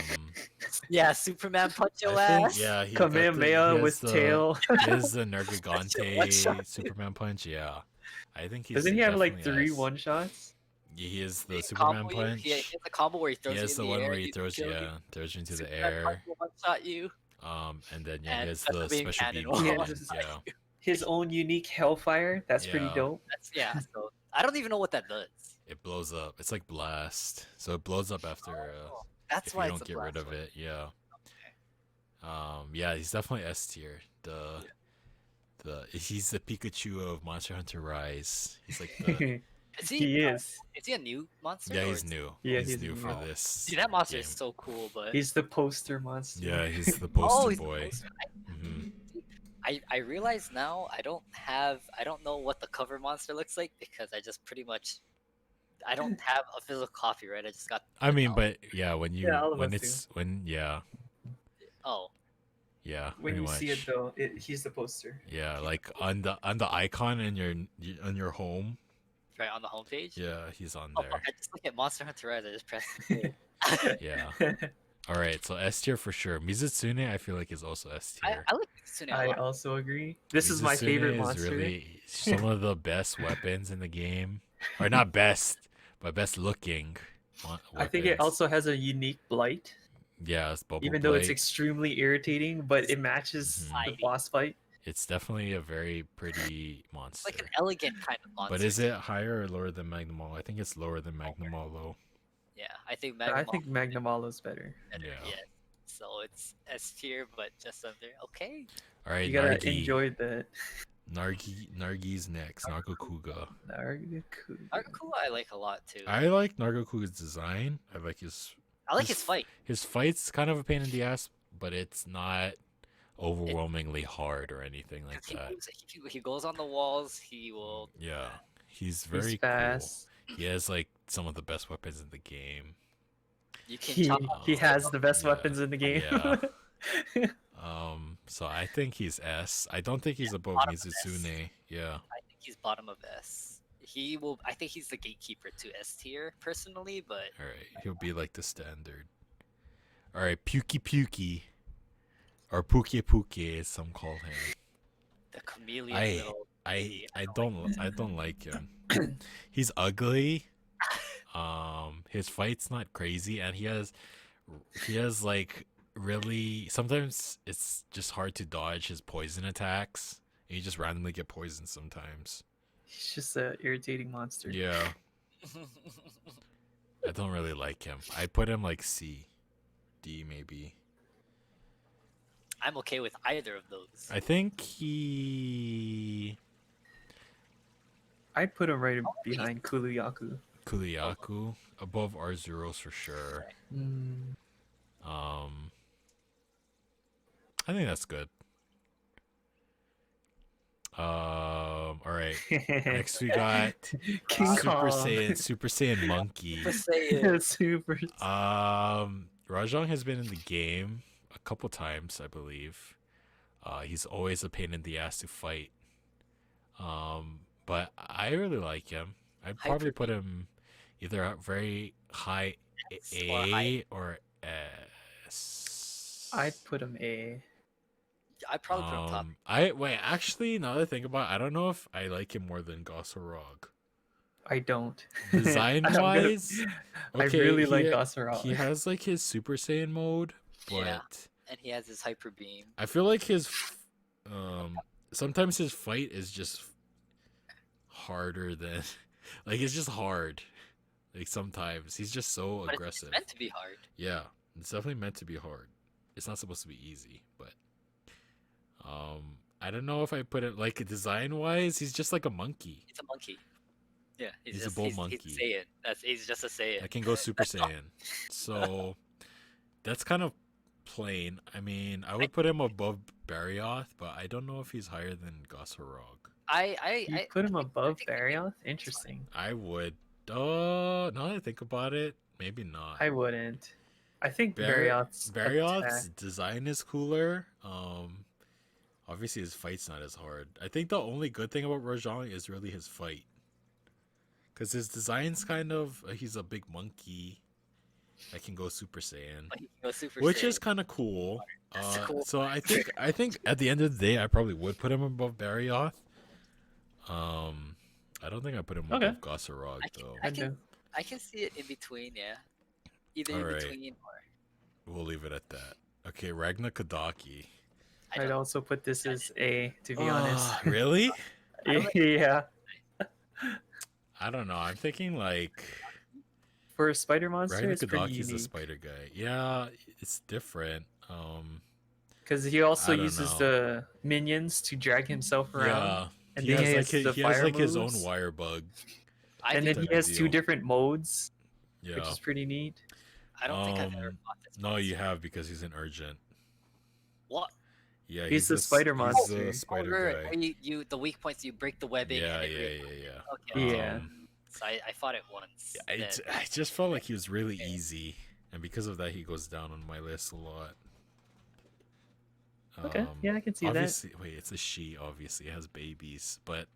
[SPEAKER 3] Yeah, Superman punch your
[SPEAKER 1] I think,
[SPEAKER 3] ass.
[SPEAKER 1] yeah, he got the- he
[SPEAKER 2] Kamehameha
[SPEAKER 1] has
[SPEAKER 2] with
[SPEAKER 1] the-
[SPEAKER 2] tail.
[SPEAKER 1] He has the
[SPEAKER 3] One
[SPEAKER 1] Nergigante
[SPEAKER 3] shot.
[SPEAKER 1] Superman punch. Yeah, I think he's.
[SPEAKER 2] Doesn't he have like
[SPEAKER 1] definitely
[SPEAKER 2] 3
[SPEAKER 1] S.
[SPEAKER 2] one shots?
[SPEAKER 1] Yeah, he has the
[SPEAKER 3] He
[SPEAKER 1] Superman
[SPEAKER 3] combo you.
[SPEAKER 1] punch.
[SPEAKER 3] He has a combo where he throws
[SPEAKER 1] He
[SPEAKER 3] you
[SPEAKER 1] has
[SPEAKER 3] in
[SPEAKER 1] the one
[SPEAKER 3] air,
[SPEAKER 1] where he
[SPEAKER 3] you
[SPEAKER 1] throws,
[SPEAKER 3] kill
[SPEAKER 1] yeah, throws you into the
[SPEAKER 3] Superman
[SPEAKER 1] air.
[SPEAKER 3] punch will one-shot you.
[SPEAKER 1] And then yeah, he
[SPEAKER 3] And
[SPEAKER 1] has
[SPEAKER 3] special
[SPEAKER 1] the
[SPEAKER 3] beam
[SPEAKER 1] special
[SPEAKER 3] cannon
[SPEAKER 1] beam
[SPEAKER 3] will
[SPEAKER 2] Yeah.
[SPEAKER 1] cannon.
[SPEAKER 3] one-shot
[SPEAKER 1] Yeah,
[SPEAKER 3] you.
[SPEAKER 2] His own unique hellfire. That's pretty
[SPEAKER 1] Yeah.
[SPEAKER 2] dope.
[SPEAKER 3] That's So I don't even know what that does.
[SPEAKER 1] it blows up. It's like blast, so it blows up after
[SPEAKER 3] Oh, that's
[SPEAKER 1] if
[SPEAKER 3] why
[SPEAKER 1] you
[SPEAKER 3] it's
[SPEAKER 1] don't
[SPEAKER 3] a
[SPEAKER 1] get rid
[SPEAKER 3] blast
[SPEAKER 1] of
[SPEAKER 3] one.
[SPEAKER 1] it. Yeah. Yeah, he's definitely S tier. He's the Pikachu of Monster Hunter Rise. He's like the
[SPEAKER 3] Is
[SPEAKER 2] He
[SPEAKER 3] he?
[SPEAKER 2] is.
[SPEAKER 3] Is he a new monster?
[SPEAKER 1] yeah,
[SPEAKER 3] or
[SPEAKER 1] he's
[SPEAKER 3] is-
[SPEAKER 1] new.
[SPEAKER 2] Yeah,
[SPEAKER 1] he's
[SPEAKER 2] he's
[SPEAKER 1] new for
[SPEAKER 2] new.
[SPEAKER 1] this.
[SPEAKER 3] See, that monster
[SPEAKER 1] game.
[SPEAKER 3] is so cool, but
[SPEAKER 2] He's the poster monster.
[SPEAKER 1] Yeah, he's the poster
[SPEAKER 3] he's the
[SPEAKER 1] boy.
[SPEAKER 3] poster.
[SPEAKER 1] Hmm.
[SPEAKER 3] I realize now I don't know what the cover monster looks like because I just pretty much I don't have a physical copy, right? I just got.
[SPEAKER 1] I mean,
[SPEAKER 3] now.
[SPEAKER 1] but yeah, when you
[SPEAKER 2] Yeah, all of
[SPEAKER 1] when
[SPEAKER 2] us
[SPEAKER 1] it's when yeah
[SPEAKER 3] Oh,
[SPEAKER 1] yeah
[SPEAKER 2] When
[SPEAKER 1] pretty
[SPEAKER 2] you
[SPEAKER 1] much
[SPEAKER 2] see it though, he's the poster.
[SPEAKER 1] yeah like on the icon in your home.
[SPEAKER 3] right on the homepage.
[SPEAKER 1] Yeah, he's on
[SPEAKER 3] Oh,
[SPEAKER 1] there.
[SPEAKER 3] fuck, I just look at Monster Hunter Rise. I just pressed. it.
[SPEAKER 1] Yeah. All right, so S tier for sure. Mizutsune, I feel like is also S tier.
[SPEAKER 3] I like Kitsune a
[SPEAKER 2] I
[SPEAKER 3] lot.
[SPEAKER 2] also agree. This is my favorite
[SPEAKER 1] Mizutsune is
[SPEAKER 2] monster.
[SPEAKER 1] really some of the best weapons in the game, or not best, but best looking.
[SPEAKER 2] I think it
[SPEAKER 1] weapons.
[SPEAKER 2] also has a unique blight,
[SPEAKER 1] yeah, it's bubble
[SPEAKER 2] even though it's
[SPEAKER 1] Blight.
[SPEAKER 2] extremely irritating, but it matches
[SPEAKER 1] Mhm.
[SPEAKER 2] the boss fight.
[SPEAKER 1] It's definitely a very pretty
[SPEAKER 3] It's
[SPEAKER 1] monster.
[SPEAKER 3] like an elegant kind of monster.
[SPEAKER 1] But is it higher or lower than Magnamalo? I think it's lower than Magnamalo.
[SPEAKER 3] Yeah, I think
[SPEAKER 2] I
[SPEAKER 3] Magma.
[SPEAKER 2] think Magnamalo's better.
[SPEAKER 3] better.
[SPEAKER 1] Yeah.
[SPEAKER 3] Yeah. So it's S tier, but just under. Okay.
[SPEAKER 1] All right,
[SPEAKER 2] You gotta
[SPEAKER 1] Nargi.
[SPEAKER 2] enjoy the
[SPEAKER 1] Nargi's next. Nargacuga.
[SPEAKER 2] Nargacuga.
[SPEAKER 3] Argaku I like a lot too.
[SPEAKER 1] I like Nargacuga's design. I like his
[SPEAKER 3] I like his fight.
[SPEAKER 1] his fight's kind of a pain in the ass, but it's not overwhelmingly hard or anything like
[SPEAKER 3] 'Cause
[SPEAKER 1] that.
[SPEAKER 3] he goes on the walls. He will.
[SPEAKER 1] Yeah, he's very
[SPEAKER 2] He's fast.
[SPEAKER 1] cool. He has like some of the best weapons in the game.
[SPEAKER 3] You can
[SPEAKER 2] He,
[SPEAKER 3] chop
[SPEAKER 2] he
[SPEAKER 3] off-
[SPEAKER 2] has the best
[SPEAKER 1] Yeah.
[SPEAKER 2] weapons in the game.
[SPEAKER 1] Yeah. So I think he's S. I don't think he's above
[SPEAKER 3] bottom of S.
[SPEAKER 1] Mizutsune. Yeah.
[SPEAKER 3] I think he's bottom of S. He will. I think he's the gatekeeper to S tier personally, but
[SPEAKER 1] All right, he'll be like the standard. All right, Pukey, or Puke, as some call him.
[SPEAKER 3] the chameleon.
[SPEAKER 1] I
[SPEAKER 3] little
[SPEAKER 1] I don't like him. He's ugly. His fight's not crazy, and he has like really sometimes it's just hard to dodge his poison attacks. And you just randomly get poisoned sometimes.
[SPEAKER 2] He's just a irritating monster.
[SPEAKER 1] Yeah, I don't really like him. I put him like C, D maybe.
[SPEAKER 3] I'm okay with either of those.
[SPEAKER 1] I think he
[SPEAKER 2] I'd put him right behind Kuluyaku.
[SPEAKER 1] Kuliaku above R0s for sure.
[SPEAKER 2] Mm.
[SPEAKER 1] I think that's good. All right. Next we got
[SPEAKER 2] King Kong.
[SPEAKER 1] Super Saiyan Monkey.
[SPEAKER 3] Just say it.
[SPEAKER 2] Super.
[SPEAKER 1] Rajong has been in the game a couple times, I believe. He's always a pain in the ass to fight. But I really like him. I'd probably put him either at very high A or S.
[SPEAKER 2] I'd put him A.
[SPEAKER 3] I'd probably put him top.
[SPEAKER 1] Actually, now that I think about it, I don't know if I like him more than Gosorog.
[SPEAKER 2] I don't.
[SPEAKER 1] Design wise,
[SPEAKER 2] I really like Gosorog.
[SPEAKER 1] He has like his Super Saiyan mode, but
[SPEAKER 3] Yeah. And he has his hyper beam.
[SPEAKER 1] I feel like his sometimes his fight is just harder than like it's just hard. Like sometimes he's just so
[SPEAKER 3] But
[SPEAKER 1] aggressive.
[SPEAKER 3] it's meant to be hard.
[SPEAKER 1] Yeah, it's definitely meant to be hard. It's not supposed to be easy, but I don't know if I put it like design wise, he's just like a monkey.
[SPEAKER 3] He's a monkey. Yeah,
[SPEAKER 1] He's a bull monkey.
[SPEAKER 3] He's a Saiyan. He's just a Saiyan.
[SPEAKER 1] I can go Super Saiyan. So that's kind of plain. I mean, I would put him above Barioth, but I don't know if he's higher than Gosorog.
[SPEAKER 2] You put him above Barioth? Interesting.
[SPEAKER 1] I would. Now that I think about it, maybe not.
[SPEAKER 2] I wouldn't. I think Barioth's
[SPEAKER 1] Barioth's design is cooler. Obviously his fight's not as hard. I think the only good thing about Rojang is really his fight. Because his design's kind of he's a big monkey that can go Super Saiyan. Which is kind of cool.
[SPEAKER 3] Cool.
[SPEAKER 1] So I think at the end of the day I probably would put him above Barioth. I don't think I put him above Gosorog though.
[SPEAKER 3] I can see it in between, yeah. Either
[SPEAKER 1] All
[SPEAKER 3] in
[SPEAKER 1] right.
[SPEAKER 3] between or
[SPEAKER 1] We'll leave it at that. Okay, Ragnar Kadaki.
[SPEAKER 2] I'd also put this as A, to be honest.
[SPEAKER 1] Really?
[SPEAKER 2] Yeah.
[SPEAKER 1] I don't know. I'm thinking like
[SPEAKER 2] For a spider monster,
[SPEAKER 1] Ragnar
[SPEAKER 2] it's pretty
[SPEAKER 1] Kadaki's a
[SPEAKER 2] unique.
[SPEAKER 1] spider guy. Yeah, it's different.
[SPEAKER 2] Because he also
[SPEAKER 1] I don't
[SPEAKER 2] uses
[SPEAKER 1] know.
[SPEAKER 2] the minions to drag himself around.
[SPEAKER 1] Yeah,
[SPEAKER 2] And
[SPEAKER 1] he
[SPEAKER 2] then
[SPEAKER 1] has
[SPEAKER 2] he has
[SPEAKER 1] he
[SPEAKER 2] the
[SPEAKER 1] has
[SPEAKER 2] fire
[SPEAKER 1] like his own
[SPEAKER 2] moves.
[SPEAKER 1] wire bug.
[SPEAKER 2] And then
[SPEAKER 1] type
[SPEAKER 2] he
[SPEAKER 1] of
[SPEAKER 2] has two
[SPEAKER 1] deal.
[SPEAKER 2] different modes,
[SPEAKER 1] Yeah.
[SPEAKER 2] which is pretty neat.
[SPEAKER 3] I don't think I've ever fought this
[SPEAKER 1] No,
[SPEAKER 3] monster.
[SPEAKER 1] you have because he's an urgent.
[SPEAKER 3] What?
[SPEAKER 1] Yeah,
[SPEAKER 2] He's the
[SPEAKER 1] a
[SPEAKER 2] spider
[SPEAKER 1] He's
[SPEAKER 2] monster.
[SPEAKER 1] the spider guy.
[SPEAKER 3] Where you the weak points you break the webbing.
[SPEAKER 1] Yeah,
[SPEAKER 3] and
[SPEAKER 1] yeah,
[SPEAKER 3] it
[SPEAKER 1] yeah.
[SPEAKER 3] Okay.
[SPEAKER 2] Yeah.
[SPEAKER 3] So I fought it once.
[SPEAKER 1] Yeah, I just felt like he was really easy, and because of that, he goes down on my list a lot.
[SPEAKER 2] Okay, yeah, I can see that.
[SPEAKER 1] obviously, wait, it's a she. Obviously, it has babies, but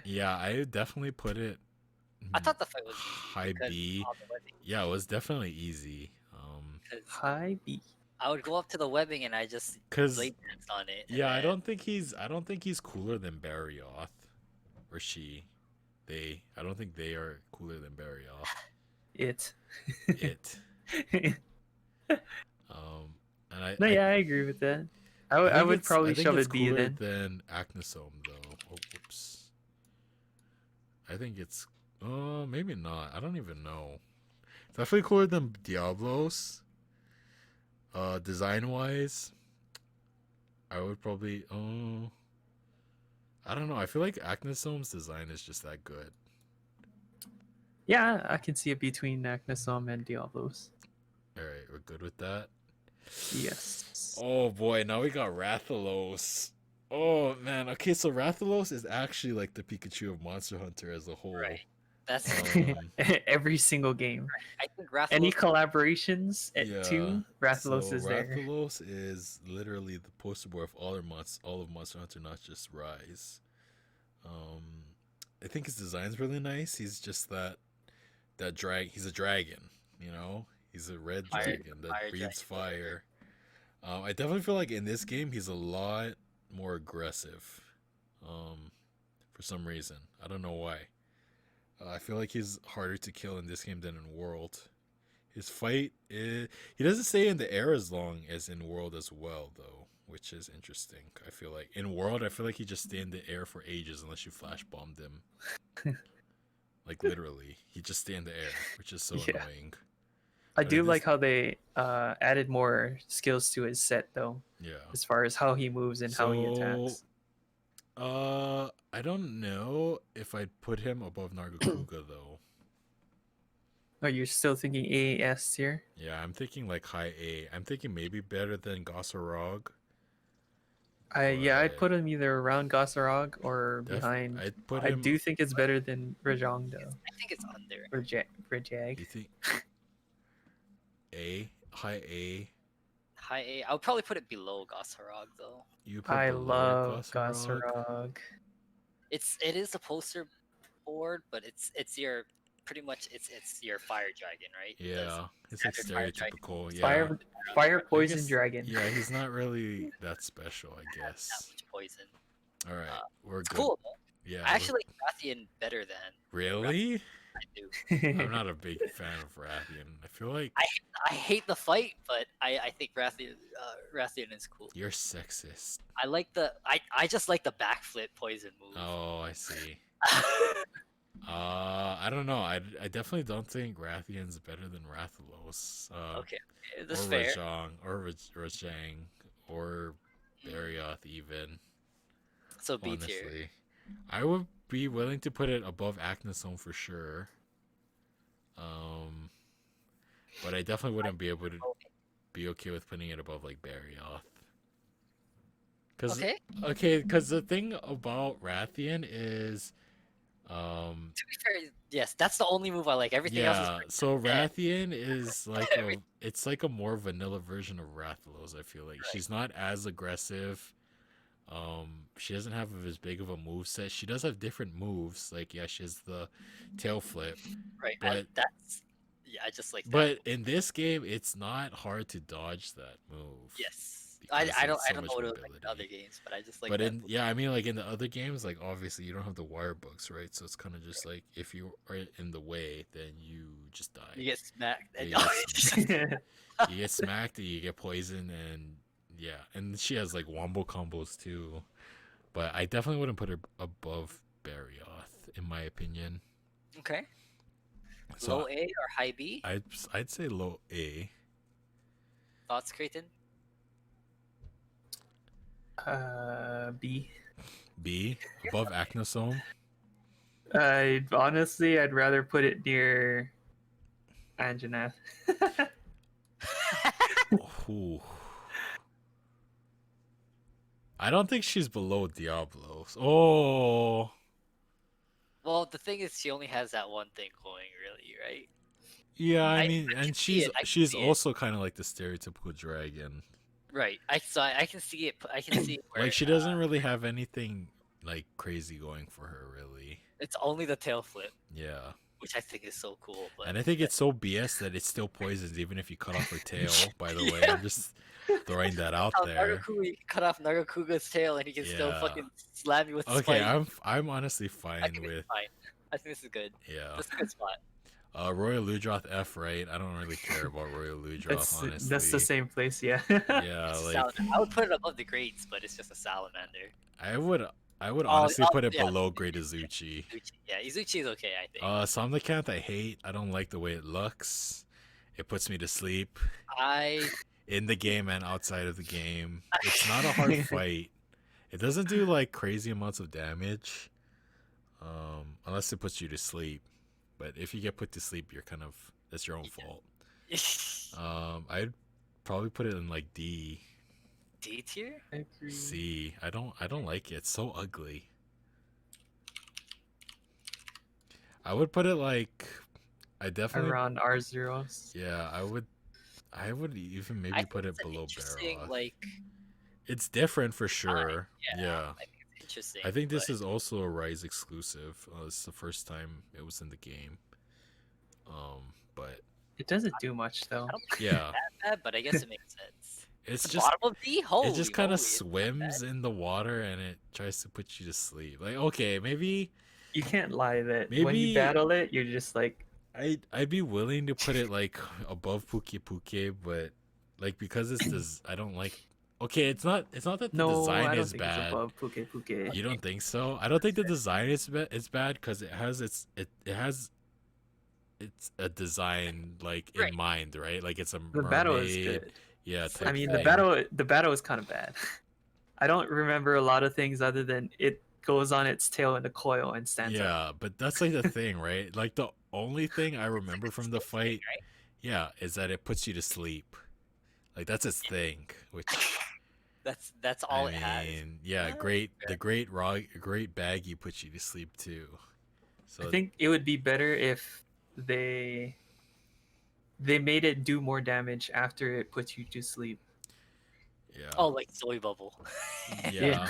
[SPEAKER 1] yeah, I would definitely put it.
[SPEAKER 3] I thought the fight was easy
[SPEAKER 1] high
[SPEAKER 3] because
[SPEAKER 1] B.
[SPEAKER 3] all the webbing.
[SPEAKER 1] Yeah, it was definitely easy.
[SPEAKER 3] 'Cause
[SPEAKER 2] High B.
[SPEAKER 3] I would go up to the webbing and I just
[SPEAKER 1] Cause
[SPEAKER 3] lay dance on it. and
[SPEAKER 1] yeah, I
[SPEAKER 3] then-
[SPEAKER 1] don't think he's cooler than Barioth, or she. I don't think they are cooler than Barioth.
[SPEAKER 2] It.
[SPEAKER 1] It. And I.
[SPEAKER 2] No,
[SPEAKER 1] I
[SPEAKER 2] yeah, I agree with that. I
[SPEAKER 1] think
[SPEAKER 2] would
[SPEAKER 1] it's-
[SPEAKER 2] probably
[SPEAKER 1] I think
[SPEAKER 2] shove
[SPEAKER 1] it's
[SPEAKER 2] it B
[SPEAKER 1] cooler
[SPEAKER 2] then.
[SPEAKER 1] than Acnosome though. Oh, whoops. I think it's maybe not. I don't even know. It's definitely cooler than Diablos. Design wise, I would probably I don't know. I feel like Acnosome's design is just that good.
[SPEAKER 2] Yeah, I can see it between Acnosome and Diablos.
[SPEAKER 1] All right, we're good with that.
[SPEAKER 2] Yes.
[SPEAKER 1] Oh boy, now we got Rathalos. Oh man, okay, so Rathalos is actually like the Pikachu of Monster Hunter as a whole.
[SPEAKER 3] Right. That's
[SPEAKER 1] Um,
[SPEAKER 2] Every single game.
[SPEAKER 3] I think Rathalos.
[SPEAKER 2] Any collaborations
[SPEAKER 1] Yeah,
[SPEAKER 2] too, Rathalos
[SPEAKER 1] so
[SPEAKER 2] is there.
[SPEAKER 1] Rathalos is literally the poster boy of all of Monster Hunter, not just Rise. I think his design's really nice. He's just he's a dragon, you know? He's a red
[SPEAKER 3] Fire-
[SPEAKER 1] dragon that
[SPEAKER 3] fire
[SPEAKER 1] breathes
[SPEAKER 3] dragon.
[SPEAKER 1] fire. I definitely feel like in this game he's a lot more aggressive. For some reason. I don't know why. I feel like he's harder to kill in this game than in World. His fight is, he doesn't stay in the air as long as in World as well, though, which is interesting. I feel like in World, I feel like he just stay in the air for ages unless you flash bombed him. Like literally, he just stay in the air, which is so
[SPEAKER 2] Yeah.
[SPEAKER 1] annoying.
[SPEAKER 2] I
[SPEAKER 1] But
[SPEAKER 2] do
[SPEAKER 1] in
[SPEAKER 2] like
[SPEAKER 1] this-
[SPEAKER 2] how they added more skills to his set though,
[SPEAKER 1] Yeah.
[SPEAKER 2] as far as how he moves and how he attacks.
[SPEAKER 1] I don't know if I'd put him above Nargacuga though.
[SPEAKER 2] Oh, you're still thinking AS tier?
[SPEAKER 1] Yeah, I'm thinking like high A. I'm thinking maybe better than Gossarog.
[SPEAKER 2] Yeah, I'd
[SPEAKER 1] But
[SPEAKER 2] put him either around Gossarog or behind.
[SPEAKER 1] I'd put
[SPEAKER 2] I
[SPEAKER 1] him.
[SPEAKER 2] do think it's better than Rajang though.
[SPEAKER 3] I think it's under.
[SPEAKER 2] Rajag.
[SPEAKER 1] You think A, high A?
[SPEAKER 3] High A. I would probably put it below Gossarog though.
[SPEAKER 1] You put
[SPEAKER 2] I
[SPEAKER 1] below
[SPEAKER 2] love
[SPEAKER 1] Gossarog?
[SPEAKER 2] Gossarog.
[SPEAKER 3] It is the poster board, but it's your pretty much it's your fire dragon, right? The
[SPEAKER 1] Yeah, it's like
[SPEAKER 3] standard fire dragon.
[SPEAKER 1] stereotypical. Yeah,
[SPEAKER 2] Fire
[SPEAKER 1] I
[SPEAKER 2] poison
[SPEAKER 1] guess-
[SPEAKER 2] dragon.
[SPEAKER 1] Yeah, he's not really that special, I
[SPEAKER 3] That
[SPEAKER 1] guess.
[SPEAKER 3] much poison.
[SPEAKER 1] All right, we're
[SPEAKER 3] It's
[SPEAKER 1] good.
[SPEAKER 3] cool though.
[SPEAKER 1] Yeah.
[SPEAKER 3] I actually like Rathian better than
[SPEAKER 1] Really?
[SPEAKER 3] I do.
[SPEAKER 1] I'm not a big fan of Rathian. I feel like
[SPEAKER 3] I hate the fight, but I think Rathian is cool.
[SPEAKER 1] you're sexist.
[SPEAKER 3] I like I just like the backflip poison move.
[SPEAKER 1] Oh, I see. I don't know. I definitely don't think Rathian's better than Rathalos.
[SPEAKER 3] Okay, that's
[SPEAKER 1] or
[SPEAKER 3] fair.
[SPEAKER 1] Rajang, or Rajang, or Barioth even.
[SPEAKER 3] So B tier.
[SPEAKER 1] Honestly, I would be willing to put it above Acnosome for sure. But I definitely wouldn't be able to be okay with putting it above like Barioth. Because the thing about Rathian is,
[SPEAKER 3] To be fair, yes, that's the only move I like. Everything else is
[SPEAKER 1] yeah.
[SPEAKER 3] pretty
[SPEAKER 1] So
[SPEAKER 3] bad.
[SPEAKER 1] Rathian is like it's like a more vanilla version of Rathalos. I feel like she's not as aggressive. She doesn't have as big of a move set. She does have different moves. Like yeah, she has the tail flip.
[SPEAKER 3] Right,
[SPEAKER 1] but-
[SPEAKER 3] that's I just like that.
[SPEAKER 1] But in this game, it's not hard to dodge that move.
[SPEAKER 3] Yes,
[SPEAKER 1] because
[SPEAKER 3] I don't
[SPEAKER 1] it's so
[SPEAKER 3] know
[SPEAKER 1] much
[SPEAKER 3] what it was like in
[SPEAKER 1] mobility.
[SPEAKER 3] other games, but I just like.
[SPEAKER 1] But
[SPEAKER 3] that
[SPEAKER 1] in
[SPEAKER 3] move.
[SPEAKER 1] I mean like in the other games, like obviously you don't have the wire bugs, right? So it's kind of just like if you are in the way, then you just die.
[SPEAKER 3] you get smacked. And
[SPEAKER 1] Yeah, you get smacked and you get poisoned, and yeah, and she has like wombo combos too. But I definitely wouldn't put her above Barioth, in my opinion.
[SPEAKER 3] Okay.
[SPEAKER 1] So
[SPEAKER 3] Low A or high B?
[SPEAKER 1] I'd say low A.
[SPEAKER 3] Thoughts, Creighton?
[SPEAKER 2] B.
[SPEAKER 1] B above Acnosome.
[SPEAKER 2] I'd rather put it near Anjanath.
[SPEAKER 1] Ooh. I don't think she's below Diablos. Oh.
[SPEAKER 3] Well, the thing is, she only has that one thing going, really, right?
[SPEAKER 1] Yeah, I
[SPEAKER 3] I
[SPEAKER 1] mean,
[SPEAKER 3] can
[SPEAKER 1] and
[SPEAKER 3] see it, I can
[SPEAKER 1] she's
[SPEAKER 3] see it.
[SPEAKER 1] also kind of like the stereotypical dragon.
[SPEAKER 3] Right. I can see it. I can see it where
[SPEAKER 1] Like she doesn't really have anything like crazy going for her, really.
[SPEAKER 3] it's only the tail flip,
[SPEAKER 1] Yeah,
[SPEAKER 3] which I think is so cool. But
[SPEAKER 1] and I think it's so BS that it still poisons even if you cut off her tail. By the way,
[SPEAKER 3] Yeah.
[SPEAKER 1] I'm just throwing that out
[SPEAKER 3] how
[SPEAKER 1] there.
[SPEAKER 3] Nagakuga, you cut off Nagakuga's tail and he can still
[SPEAKER 1] Yeah.
[SPEAKER 3] fucking slam you with the
[SPEAKER 1] Okay,
[SPEAKER 3] spike.
[SPEAKER 1] I'm honestly
[SPEAKER 3] I
[SPEAKER 1] fine
[SPEAKER 3] think
[SPEAKER 1] with
[SPEAKER 3] it's fine. I think this is good.
[SPEAKER 1] yeah.
[SPEAKER 3] This is a good spot.
[SPEAKER 1] Royal Ludroth F, right? I don't really care about Royal Ludroth, honestly.
[SPEAKER 2] That's the same place, yeah.
[SPEAKER 1] Yeah,
[SPEAKER 3] It's a
[SPEAKER 1] like
[SPEAKER 3] salamander. I would put it above the grades, but it's just a salamander.
[SPEAKER 1] I would honestly put it
[SPEAKER 3] yeah.
[SPEAKER 1] below Great Izuchi.
[SPEAKER 3] Izuchi. Yeah, Izuchi is okay, I think.
[SPEAKER 1] Somnicanth I hate. I don't like the way it looks. It puts me to sleep
[SPEAKER 3] I
[SPEAKER 1] in the game and outside of the game. It's not a hard fight. It doesn't do like crazy amounts of damage. Unless it puts you to sleep. But if you get put to sleep, you're kind of that's your own fault. I'd probably put it in like D,
[SPEAKER 3] D tier.
[SPEAKER 2] I agree.
[SPEAKER 1] C. I don't like it. It's so ugly. I would put it like I definitely
[SPEAKER 2] Around R0s.
[SPEAKER 1] yeah, I would even maybe
[SPEAKER 3] I
[SPEAKER 1] put
[SPEAKER 3] think
[SPEAKER 1] it
[SPEAKER 3] it's an
[SPEAKER 1] below
[SPEAKER 3] interesting,
[SPEAKER 1] Barroth.
[SPEAKER 3] like
[SPEAKER 1] It's different for sure.
[SPEAKER 3] yeah.
[SPEAKER 1] Yeah.
[SPEAKER 3] I think it's interesting.
[SPEAKER 1] I think this
[SPEAKER 3] but
[SPEAKER 1] is also a Rise exclusive. It's the first time it was in the game. But
[SPEAKER 2] It doesn't do much though.
[SPEAKER 3] I don't think
[SPEAKER 1] yeah,
[SPEAKER 3] it's that bad, but I guess it makes sense.
[SPEAKER 1] it's
[SPEAKER 3] The
[SPEAKER 1] just
[SPEAKER 3] bottom of D. Holy,
[SPEAKER 1] it just kind
[SPEAKER 3] holy,
[SPEAKER 1] of
[SPEAKER 3] it's not that
[SPEAKER 1] swims
[SPEAKER 3] bad.
[SPEAKER 1] in the water and it tries to put you to sleep. Like okay, maybe
[SPEAKER 2] You can't lie that when
[SPEAKER 1] Maybe-
[SPEAKER 2] you battle it, you're just like
[SPEAKER 1] I'd be willing to put it like above Puke Puke, but like because I don't like. Okay, it's not that the
[SPEAKER 2] No,
[SPEAKER 1] design
[SPEAKER 2] I don't
[SPEAKER 1] is
[SPEAKER 2] think it's
[SPEAKER 1] bad.
[SPEAKER 2] above Puke Puke.
[SPEAKER 1] You don't think so? I don't think the design is bad because it has it's a design like in
[SPEAKER 3] Right.
[SPEAKER 1] mind, right? Like it's a
[SPEAKER 2] The battle is
[SPEAKER 1] mermaid,
[SPEAKER 2] good.
[SPEAKER 1] yeah,
[SPEAKER 3] It's
[SPEAKER 1] type
[SPEAKER 2] I
[SPEAKER 3] like
[SPEAKER 2] mean,
[SPEAKER 3] the
[SPEAKER 1] thing.
[SPEAKER 2] the battle is kind of bad. I don't remember a lot of things other than it goes on its tail in a coil and stands up.
[SPEAKER 1] Yeah, but that's like the thing, right? Like the only thing I
[SPEAKER 3] it's like
[SPEAKER 1] remember
[SPEAKER 3] a
[SPEAKER 1] from the
[SPEAKER 3] skill thing,
[SPEAKER 1] fight, yeah, is that it puts you to sleep. Like that's its thing, which
[SPEAKER 3] right? That's
[SPEAKER 1] I
[SPEAKER 3] all it has.
[SPEAKER 1] mean, yeah,
[SPEAKER 3] Fair.
[SPEAKER 1] great baggy puts you to sleep too.
[SPEAKER 2] I
[SPEAKER 1] So
[SPEAKER 2] think it would be better if they they made it do more damage after it puts you to sleep.
[SPEAKER 1] yeah,
[SPEAKER 3] Oh, like soy bubble.
[SPEAKER 2] Yeah,
[SPEAKER 1] yeah,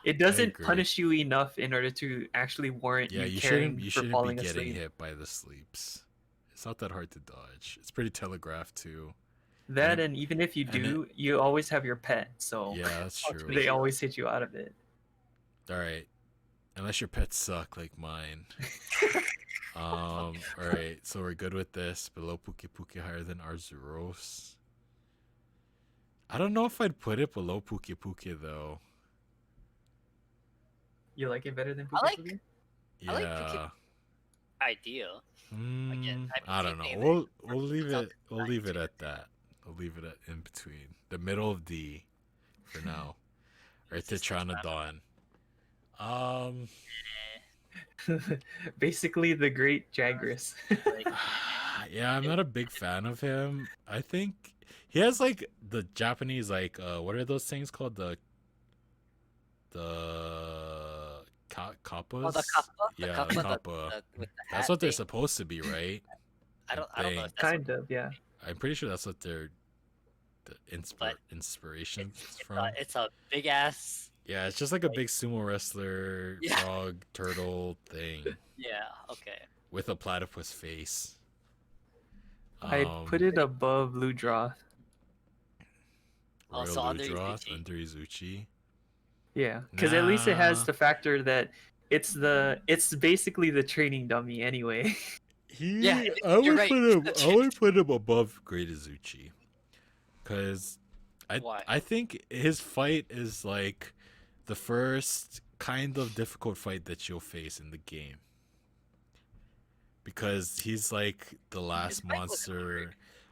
[SPEAKER 2] it
[SPEAKER 1] I
[SPEAKER 2] doesn't
[SPEAKER 1] agree.
[SPEAKER 2] punish you enough in order to actually warrant
[SPEAKER 1] Yeah,
[SPEAKER 2] you caring
[SPEAKER 1] you
[SPEAKER 2] for
[SPEAKER 1] shouldn't be
[SPEAKER 2] falling
[SPEAKER 1] getting
[SPEAKER 2] asleep.
[SPEAKER 1] hit by the sleeps. It's not that hard to dodge. It's pretty telegraphed too. And
[SPEAKER 2] That
[SPEAKER 1] it,
[SPEAKER 2] and even if you
[SPEAKER 1] and it
[SPEAKER 2] do, you always have your pet, so
[SPEAKER 1] yeah, that's
[SPEAKER 3] Oh, to
[SPEAKER 1] true.
[SPEAKER 3] make
[SPEAKER 2] they
[SPEAKER 3] you
[SPEAKER 2] always hit you out of it.
[SPEAKER 1] All right, unless your pets suck like mine. All right, so we're good with this. Below Puke Puke, higher than Arzuros. I don't know if I'd put it below Puke Puke though.
[SPEAKER 2] You like it better than
[SPEAKER 3] I
[SPEAKER 2] Puka
[SPEAKER 3] like
[SPEAKER 2] Puka?
[SPEAKER 3] I like Pookie
[SPEAKER 1] Yeah.
[SPEAKER 3] idea. Again, I mean
[SPEAKER 1] I
[SPEAKER 3] same
[SPEAKER 1] don't know.
[SPEAKER 3] thing. Like,
[SPEAKER 1] We'll leave
[SPEAKER 3] sounds
[SPEAKER 1] it we'll leave it
[SPEAKER 3] too.
[SPEAKER 1] at that. We'll leave it at in between. The middle of D for now. Or
[SPEAKER 3] It's just like
[SPEAKER 1] Tetranodon. Um
[SPEAKER 2] Basically, the Great Jagras.
[SPEAKER 3] like
[SPEAKER 1] yeah, I'm not a big fan of him. I think he has like the Japanese like what are those things called? The
[SPEAKER 3] oh the
[SPEAKER 1] kappas?
[SPEAKER 3] kappa,
[SPEAKER 1] Yeah, the kappa.
[SPEAKER 3] with the
[SPEAKER 1] That's
[SPEAKER 3] hat
[SPEAKER 1] what they're
[SPEAKER 3] thing.
[SPEAKER 1] supposed to be, right? I
[SPEAKER 3] I don't know if
[SPEAKER 1] think.
[SPEAKER 3] that's what,
[SPEAKER 2] Kind of, yeah.
[SPEAKER 1] I'm pretty sure that's what they're the
[SPEAKER 3] but
[SPEAKER 1] inspirations
[SPEAKER 3] it's
[SPEAKER 1] from.
[SPEAKER 3] it's a big ass.
[SPEAKER 1] Yeah, it's just like a
[SPEAKER 3] Like
[SPEAKER 1] big sumo wrestler
[SPEAKER 3] yeah
[SPEAKER 1] frog turtle thing
[SPEAKER 3] yeah okay.
[SPEAKER 1] with a platypus face.
[SPEAKER 2] I'd put it above Ludroth.
[SPEAKER 1] Royal
[SPEAKER 3] Also under
[SPEAKER 1] Ludroth
[SPEAKER 3] Izuchi.
[SPEAKER 1] under Izuchi.
[SPEAKER 2] Yeah, because at least it has
[SPEAKER 1] Nah,
[SPEAKER 2] the factor that it's basically the training dummy anyway.
[SPEAKER 3] Yeah,
[SPEAKER 1] I
[SPEAKER 3] you're
[SPEAKER 1] would
[SPEAKER 3] right.
[SPEAKER 1] put him. I would put him above Great Izuchi, because
[SPEAKER 3] Why?
[SPEAKER 1] I think his fight is like the first kind of difficult fight that you'll face in the game, because he's like the
[SPEAKER 3] His
[SPEAKER 1] last
[SPEAKER 3] fight was hard.
[SPEAKER 1] monster.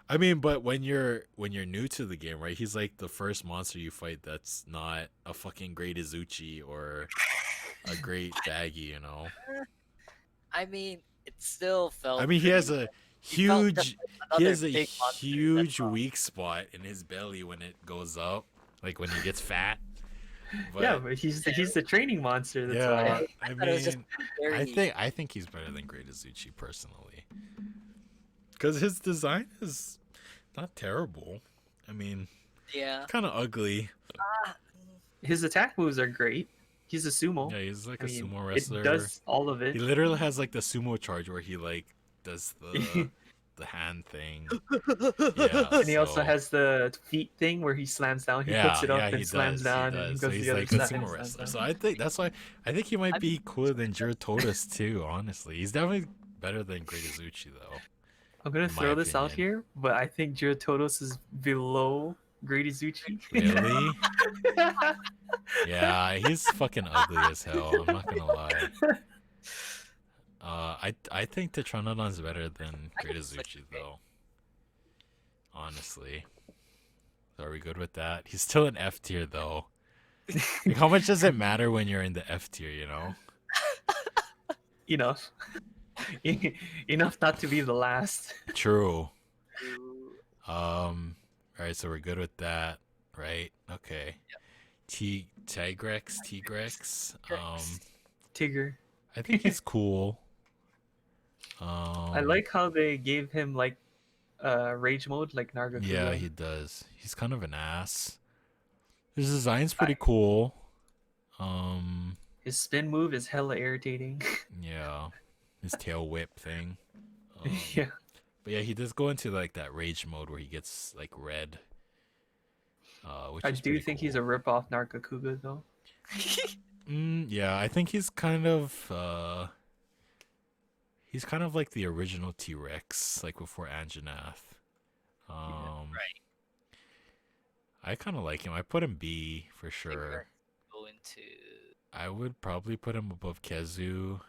[SPEAKER 1] I mean, but when you're new to the game, right? He's like the first monster you fight that's not a fucking Great Izuchi or a Great Baggy, you know.
[SPEAKER 3] I mean, it still
[SPEAKER 1] I
[SPEAKER 3] felt
[SPEAKER 1] mean,
[SPEAKER 3] pretty. He felt just like
[SPEAKER 1] he
[SPEAKER 3] another
[SPEAKER 1] has a
[SPEAKER 3] big monster. That's
[SPEAKER 1] huge
[SPEAKER 3] all.
[SPEAKER 1] weak spot in his belly when it goes up, like when he gets fat.
[SPEAKER 2] Yeah,
[SPEAKER 1] But
[SPEAKER 2] but he's the training monster. That's
[SPEAKER 1] yeah,
[SPEAKER 2] why.
[SPEAKER 1] I
[SPEAKER 3] Thought it was just
[SPEAKER 1] mean,
[SPEAKER 3] very.
[SPEAKER 1] I think he's better than Great Izuchi personally, because his design is not terrible. I mean,
[SPEAKER 3] Yeah.
[SPEAKER 1] kind of ugly.
[SPEAKER 3] Ah,
[SPEAKER 2] His attack moves are great. He's a sumo.
[SPEAKER 1] Yeah, he's like
[SPEAKER 2] I
[SPEAKER 1] a
[SPEAKER 2] mean,
[SPEAKER 1] sumo
[SPEAKER 2] it
[SPEAKER 1] wrestler.
[SPEAKER 2] does all of
[SPEAKER 1] He
[SPEAKER 2] it.
[SPEAKER 1] literally has like the sumo charge where he like does the hand thing. Yeah,
[SPEAKER 2] And he also
[SPEAKER 1] so
[SPEAKER 2] has the feet thing where he slams down. He puts it
[SPEAKER 1] yeah,
[SPEAKER 2] up
[SPEAKER 1] he
[SPEAKER 2] and slams
[SPEAKER 1] does. He
[SPEAKER 2] down, and he
[SPEAKER 1] does. So
[SPEAKER 2] goes to
[SPEAKER 1] he's
[SPEAKER 2] the other
[SPEAKER 1] like a
[SPEAKER 2] side and
[SPEAKER 1] sumo
[SPEAKER 2] slams
[SPEAKER 1] wrestler.
[SPEAKER 2] down.
[SPEAKER 1] So I think that's why I think he might
[SPEAKER 3] I
[SPEAKER 1] be cooler than Jirototus too. Honestly, he's definitely better than Great Izuchi though.
[SPEAKER 2] I'm gonna
[SPEAKER 1] In my
[SPEAKER 2] throw this out
[SPEAKER 1] opinion.
[SPEAKER 2] here, but I think Jirotodos is below Great Izuchi.
[SPEAKER 1] Really? Yeah, he's fucking ugly as hell. I'm not gonna lie. I think Tetranodon's better than
[SPEAKER 3] I
[SPEAKER 1] Great
[SPEAKER 3] can switch
[SPEAKER 1] Izuchi
[SPEAKER 3] it.
[SPEAKER 1] though. Honestly. So are we good with that? He's still in F tier though. Like, how much does it matter when you're in the F tier, you know?
[SPEAKER 2] Enough. Enough not to be the last.
[SPEAKER 1] True.
[SPEAKER 3] Ooh,
[SPEAKER 1] Alright, so we're good with that, right? Okay. Tigrex.
[SPEAKER 2] Tigger.
[SPEAKER 1] I think he's cool.
[SPEAKER 2] I like how they gave him like rage mode like Nargacuga.
[SPEAKER 1] Yeah, he does. He's kind of an ass. His design's pretty cool.
[SPEAKER 2] His spin move is hella irritating.
[SPEAKER 1] Yeah. His tail whip thing.
[SPEAKER 2] Yeah.
[SPEAKER 1] But yeah, he does go into like that rage mode where he gets like red. Which
[SPEAKER 2] I
[SPEAKER 1] is
[SPEAKER 2] do
[SPEAKER 1] pretty
[SPEAKER 2] think
[SPEAKER 1] cool.
[SPEAKER 2] he's a rip-off Nargacuga though.
[SPEAKER 1] Yeah, I think he's kind of he's kind of like the original T-Rex, like before Anjanath. Um,
[SPEAKER 3] Right.
[SPEAKER 1] I kind of like him. I put him B for
[SPEAKER 3] I think
[SPEAKER 1] sure.
[SPEAKER 3] we're going to.
[SPEAKER 1] I would probably put him above Kezu.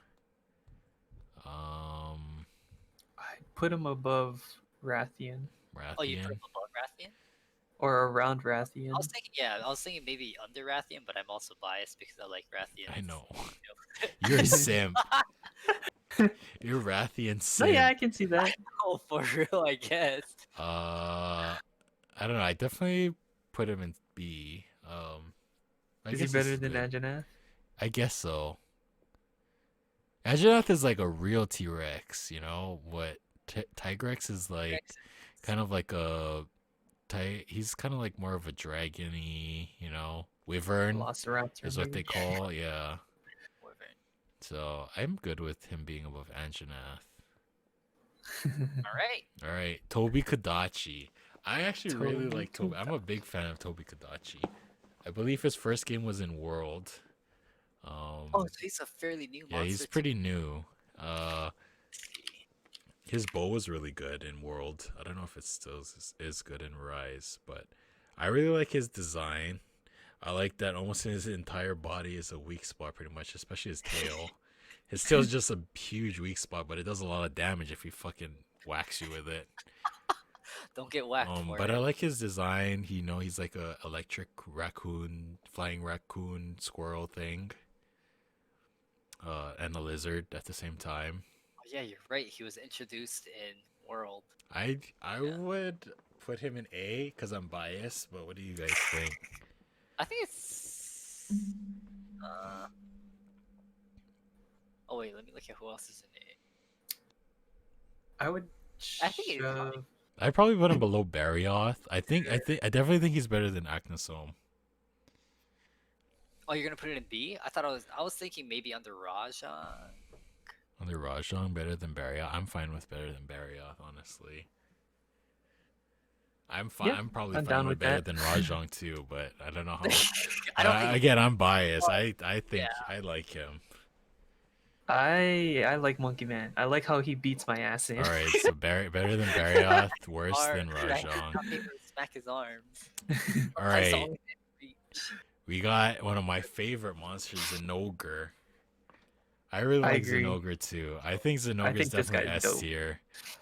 [SPEAKER 1] Um,
[SPEAKER 2] I put him above Rathian
[SPEAKER 3] Oh, you put
[SPEAKER 1] Rathian.
[SPEAKER 3] him above Rathian?
[SPEAKER 2] or around
[SPEAKER 3] I
[SPEAKER 2] Rathian.
[SPEAKER 3] was thinking, yeah, I was thinking maybe under Rathian, but I'm also biased because I like Rathian.
[SPEAKER 1] I know. You're a simp. You're Rathian
[SPEAKER 2] No,
[SPEAKER 1] simp.
[SPEAKER 2] yeah, I can see that.
[SPEAKER 3] Oh, for real, I guess.
[SPEAKER 1] I don't know. I definitely put him in B. I
[SPEAKER 2] Is he
[SPEAKER 1] guess
[SPEAKER 2] better
[SPEAKER 1] it's
[SPEAKER 2] than
[SPEAKER 1] good.
[SPEAKER 2] Anjanath?
[SPEAKER 1] I guess so. Anjanath is like a real T-Rex, you know? What Tigrex is like kind of like a he's kind of like more of a dragony, you know? Wyvern
[SPEAKER 2] Velociraptor,
[SPEAKER 1] is what they
[SPEAKER 2] maybe?
[SPEAKER 1] call, yeah.
[SPEAKER 3] Wyvern.
[SPEAKER 1] So I'm good with him being above Anjanath.
[SPEAKER 3] All right.
[SPEAKER 1] All right, Toby Kadachi. I actually really
[SPEAKER 2] Toby
[SPEAKER 1] like Toby. I'm a big fan of Toby Kadachi. I believe his first game was in World.
[SPEAKER 3] Oh, so he's a fairly new monster.
[SPEAKER 1] Yeah, he's
[SPEAKER 3] too.
[SPEAKER 1] pretty new. His bow was really good in World. I don't know if it still is good in Rise, but I really like his design. I like that almost his entire body is a weak spot, pretty much, especially his tail. His tail's just a huge weak spot, but it does a lot of damage if he fucking whacks you with it.
[SPEAKER 3] Don't get whacked for
[SPEAKER 1] But
[SPEAKER 3] it.
[SPEAKER 1] I like his design. He's like a electric raccoon, flying raccoon squirrel thing. And a lizard at the same time.
[SPEAKER 3] Oh, yeah, you're right. He was introduced in World.
[SPEAKER 1] I
[SPEAKER 3] Yeah.
[SPEAKER 1] would put him in A because I'm biased, but what do you guys think?
[SPEAKER 3] I think it's. Oh wait, let me look at who else is in it.
[SPEAKER 2] I would.
[SPEAKER 3] I think it's fine.
[SPEAKER 2] shove-
[SPEAKER 1] I'd probably put him below Barrioth. I definitely think he's better than Acnosome.
[SPEAKER 3] Oh, you're gonna put it in B? I was thinking maybe under Raja.
[SPEAKER 1] Under Rajang, better than Barrioth. I'm fine with better than Barrioth, honestly. I'm fine.
[SPEAKER 2] Yeah,
[SPEAKER 1] I'm probably
[SPEAKER 2] I'm
[SPEAKER 1] fine
[SPEAKER 2] down
[SPEAKER 1] with
[SPEAKER 2] with
[SPEAKER 1] better
[SPEAKER 2] that.
[SPEAKER 1] than Rajang too, but I don't know how.
[SPEAKER 3] I don't think.
[SPEAKER 1] Again, I'm biased. I think
[SPEAKER 3] Yeah.
[SPEAKER 1] I like him.
[SPEAKER 2] I like Monkey Man. I like how he beats my ass in.
[SPEAKER 1] All right, so better than Barrioth, worse
[SPEAKER 3] Or-
[SPEAKER 1] than
[SPEAKER 3] dude, I
[SPEAKER 1] Rajang.
[SPEAKER 3] can't even smack his arms.
[SPEAKER 1] All
[SPEAKER 3] I saw
[SPEAKER 1] right,
[SPEAKER 3] him in reach.
[SPEAKER 1] we got one of my favorite monsters, Zinogre. I really
[SPEAKER 2] I
[SPEAKER 1] like
[SPEAKER 2] agree.
[SPEAKER 1] Zinogre too. I think Zinogre is
[SPEAKER 2] think this
[SPEAKER 1] definitely
[SPEAKER 2] guy's
[SPEAKER 1] S
[SPEAKER 2] dope.
[SPEAKER 1] tier.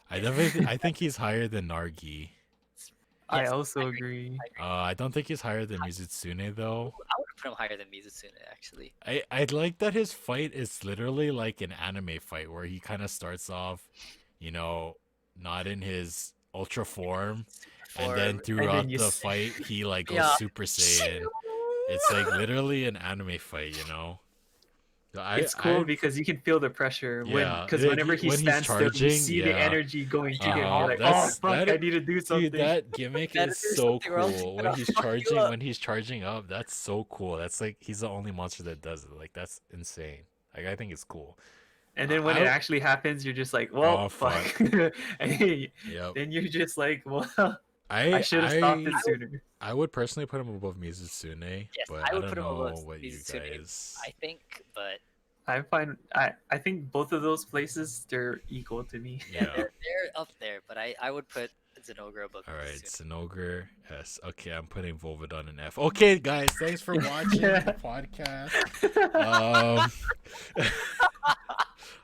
[SPEAKER 1] I think he's higher than Nargi.
[SPEAKER 2] I
[SPEAKER 3] Yes,
[SPEAKER 2] also agree.
[SPEAKER 1] I don't think he's higher than Mizutsune though.
[SPEAKER 3] I would put him higher than Mizutsune actually.
[SPEAKER 1] I like that his fight is literally like an anime fight where he kind of starts off, you know, not in his ultra form, and then throughout
[SPEAKER 2] you
[SPEAKER 1] the
[SPEAKER 2] s-
[SPEAKER 1] fight he like goes
[SPEAKER 3] Yeah.
[SPEAKER 1] Super Saiyan. It's like literally an anime fight, you know. So
[SPEAKER 2] It's cool because you can feel the pressure
[SPEAKER 1] Yeah,
[SPEAKER 2] because
[SPEAKER 1] like,
[SPEAKER 2] whenever he
[SPEAKER 1] when he's
[SPEAKER 2] stands still, you
[SPEAKER 1] charging,
[SPEAKER 2] see the
[SPEAKER 1] yeah.
[SPEAKER 2] energy going to him.
[SPEAKER 3] Uh-huh.
[SPEAKER 2] You're like, oh
[SPEAKER 1] That's-
[SPEAKER 2] fuck,
[SPEAKER 1] that-
[SPEAKER 2] I need to do something.
[SPEAKER 1] Dude, that gimmick
[SPEAKER 3] Better
[SPEAKER 1] is
[SPEAKER 3] do
[SPEAKER 1] so
[SPEAKER 3] something or else he's
[SPEAKER 1] cool.
[SPEAKER 3] gonna
[SPEAKER 1] When he's
[SPEAKER 3] fuck you up.
[SPEAKER 1] charging up, that's so cool. That's like he's the only monster that does it. Like that's insane. Like I think it's cool.
[SPEAKER 2] And then when
[SPEAKER 1] I
[SPEAKER 2] it
[SPEAKER 1] would-
[SPEAKER 2] actually happens, you're just like, well,
[SPEAKER 1] Oh,
[SPEAKER 2] fuck. And
[SPEAKER 1] Yep.
[SPEAKER 2] then you're just like, well, I
[SPEAKER 1] I
[SPEAKER 2] should have stopped it sooner.
[SPEAKER 1] I would personally put him above Mizutsune,
[SPEAKER 3] Yes,
[SPEAKER 1] but
[SPEAKER 3] I
[SPEAKER 1] I
[SPEAKER 3] would
[SPEAKER 1] don't
[SPEAKER 3] put him
[SPEAKER 1] know
[SPEAKER 3] above
[SPEAKER 1] what you
[SPEAKER 3] Mizutsune,
[SPEAKER 1] guys.
[SPEAKER 3] I think, but
[SPEAKER 2] I think both of those places they're equal to me.
[SPEAKER 1] Yeah.
[SPEAKER 3] they're up there. But I would put Zenogre above
[SPEAKER 1] All right,
[SPEAKER 3] Mizutsune.
[SPEAKER 1] Sinogre. Yes. Okay, I'm putting Volvidon in F. Okay, guys, thanks for watching the podcast.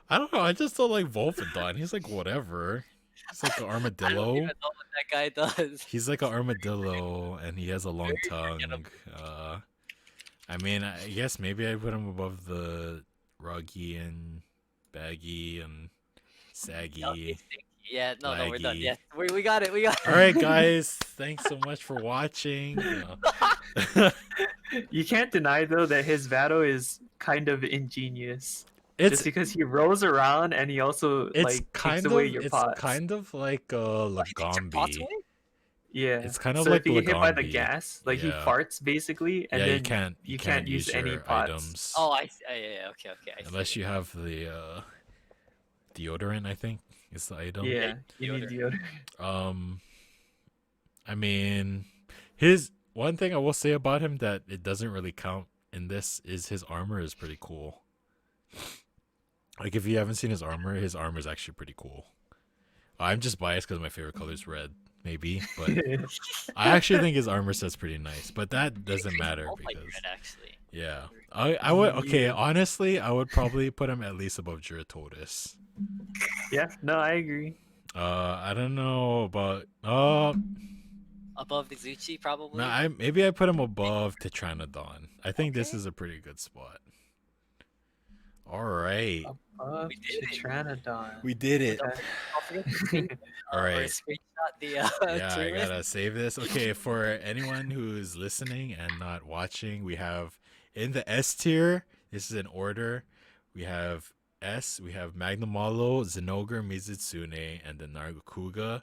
[SPEAKER 1] I don't know. I just don't like Volvidon. He's like whatever. He's like an
[SPEAKER 3] I don't
[SPEAKER 1] armadillo.
[SPEAKER 3] even know what that guy does.
[SPEAKER 1] He's like an armadillo, and he has a long
[SPEAKER 3] Very forgettable.
[SPEAKER 1] tongue. I mean, I guess maybe I put him above the Ruggy and Baggy and Saggy.
[SPEAKER 3] No, he's stinky. Yeah, no, we're done.
[SPEAKER 1] Laggy.
[SPEAKER 3] Yeah, we got it. We got it.
[SPEAKER 1] All right, guys. Thanks so much for watching.
[SPEAKER 2] You can't deny though that his battle is kind of ingenious.
[SPEAKER 1] It's
[SPEAKER 2] Just because he rolls around and he also
[SPEAKER 1] it's
[SPEAKER 2] like takes
[SPEAKER 1] kind
[SPEAKER 2] away
[SPEAKER 1] of
[SPEAKER 2] your
[SPEAKER 1] it's
[SPEAKER 2] pots.
[SPEAKER 1] kind of like
[SPEAKER 3] Oh, he takes your pots
[SPEAKER 1] Lagombi.
[SPEAKER 3] away?
[SPEAKER 2] Yeah.
[SPEAKER 1] It's kind of
[SPEAKER 2] so
[SPEAKER 1] like
[SPEAKER 2] if you get hit by the
[SPEAKER 1] Lagombi.
[SPEAKER 2] gas, like he
[SPEAKER 1] Yeah.
[SPEAKER 2] farts basically, and
[SPEAKER 1] Yeah,
[SPEAKER 2] then
[SPEAKER 1] you can't use
[SPEAKER 2] any
[SPEAKER 1] your
[SPEAKER 2] pots.
[SPEAKER 1] items
[SPEAKER 3] Oh, I see. Yeah, okay. I
[SPEAKER 1] unless
[SPEAKER 3] see.
[SPEAKER 1] you have the deodorant. I think is the item.
[SPEAKER 2] Yeah, you need deodorant.
[SPEAKER 1] I mean, his one thing I will say about him that it doesn't really count in this is his armor is pretty cool. Like if you haven't seen his armor is actually pretty cool. I'm just biased because my favorite color is red, maybe, but I actually think his armor set's pretty nice. But that doesn't matter
[SPEAKER 3] All like
[SPEAKER 1] because
[SPEAKER 3] red, actually.
[SPEAKER 1] yeah, I would okay.
[SPEAKER 2] Yeah.
[SPEAKER 1] Honestly, I would probably put him at least above Giratotis.
[SPEAKER 2] Yeah, no, I agree.
[SPEAKER 1] I don't know about
[SPEAKER 3] Above Izuchi, probably.
[SPEAKER 1] maybe I put him above Tetranodon. I think this is a pretty good spot. All right,
[SPEAKER 2] Above
[SPEAKER 3] We did it.
[SPEAKER 2] Tetranodon.
[SPEAKER 1] we did it.
[SPEAKER 3] Don't forget to save,
[SPEAKER 1] All
[SPEAKER 3] or
[SPEAKER 1] right.
[SPEAKER 3] screenshot the
[SPEAKER 1] Yeah, I
[SPEAKER 3] tier list.
[SPEAKER 1] gotta save this. Okay, for anyone who's listening and not watching, we have in the S tier, this is in order. We have S, we have Magnamalo, Zenogre, Mizutsune, and then Nargacuga.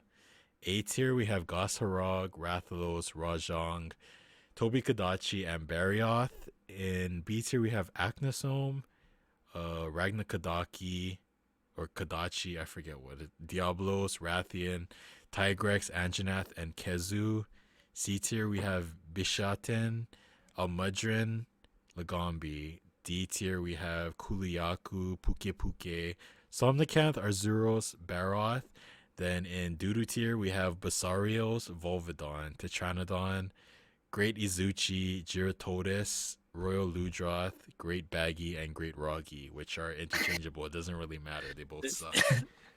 [SPEAKER 1] A tier, we have Gosharog, Rathalos, Rajang, Tobi Kadachi, and Barioth. In B tier, we have Acnosome, Ragna Kadaki, or Kadachi, I forget what it, Diablos, Rathian, Tigrex, Anjanath, and Kezu. C tier, we have Bishaten, Almudrin, Lagombi. D tier, we have Kuliyaku, Puke, Somnicanth, Arzuros, Baroth. Then in Doodoo tier, we have Basarios, Volvidon, Tetranodon, Great Izuchi, Giratotis, Royal Ludroth, Great Baggy, and Great Roggy, which are interchangeable. It doesn't really matter. They both suck.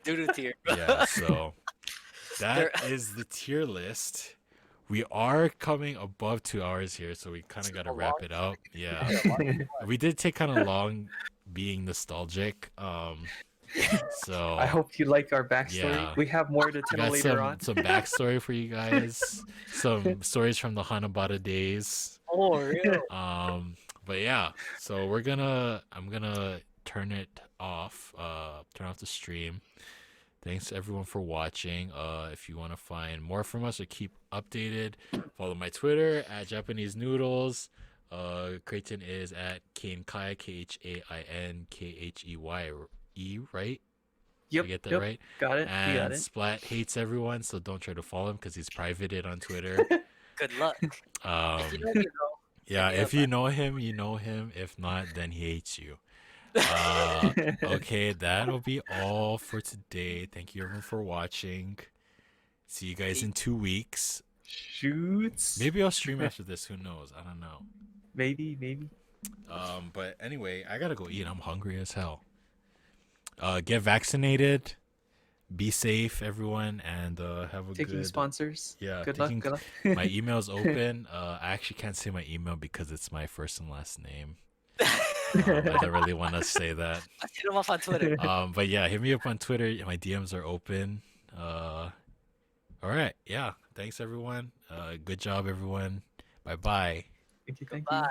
[SPEAKER 3] Doodoo tier. Bro.
[SPEAKER 1] Yeah, so that is the tier list. We are coming above 2 hours here, so we kind of got to
[SPEAKER 3] a
[SPEAKER 1] wrap
[SPEAKER 3] long
[SPEAKER 1] it up. Yeah,
[SPEAKER 3] Yeah,
[SPEAKER 1] we did take kind of long being nostalgic. So
[SPEAKER 2] I hope you like our backstory.
[SPEAKER 1] Yeah.
[SPEAKER 2] We have more to
[SPEAKER 1] we
[SPEAKER 2] tell
[SPEAKER 1] got
[SPEAKER 2] later on.
[SPEAKER 1] some backstory for you guys, some stories from the Hanabata days.
[SPEAKER 3] Oh, real.
[SPEAKER 1] But yeah, so I'm gonna turn it off, turn off the stream. Thanks everyone for watching. If you want to find more from us or keep updated, follow my Twitter at Japanese Noodles. Creighton is at Kainkai, KhainKhey, right?
[SPEAKER 2] Yep,
[SPEAKER 1] I get that
[SPEAKER 2] yep,
[SPEAKER 1] right?
[SPEAKER 2] got it. You
[SPEAKER 1] And
[SPEAKER 2] got it.
[SPEAKER 1] Splat hates everyone, so don't try to follow him because he's privated on Twitter.
[SPEAKER 3] Good luck. If you know me, bro.
[SPEAKER 1] Yeah,
[SPEAKER 3] Yeah,
[SPEAKER 1] if you know him, you know him. If not, then he hates you. Okay, that'll be all for today. Thank you everyone for watching. See you guys in 2 weeks.
[SPEAKER 2] Shoots.
[SPEAKER 1] Maybe I'll stream after this. Who knows? I don't know.
[SPEAKER 2] Maybe.
[SPEAKER 1] But anyway, I gotta go eat. I'm hungry as hell. Get vaccinated. Be safe, everyone, and have a
[SPEAKER 2] Taking
[SPEAKER 1] good.
[SPEAKER 2] sponsors.
[SPEAKER 1] Yeah,
[SPEAKER 2] Good
[SPEAKER 1] taking-
[SPEAKER 2] luck.
[SPEAKER 1] My email's open. I actually can't say my email because it's my first and last name. I don't really want to say that.
[SPEAKER 3] I hit him up on Twitter.
[SPEAKER 1] But yeah, hit me up on Twitter. My DMs are open. All right. Yeah. Thanks, everyone. Good job, everyone. Bye bye.
[SPEAKER 2] Thank you.
[SPEAKER 3] Bye.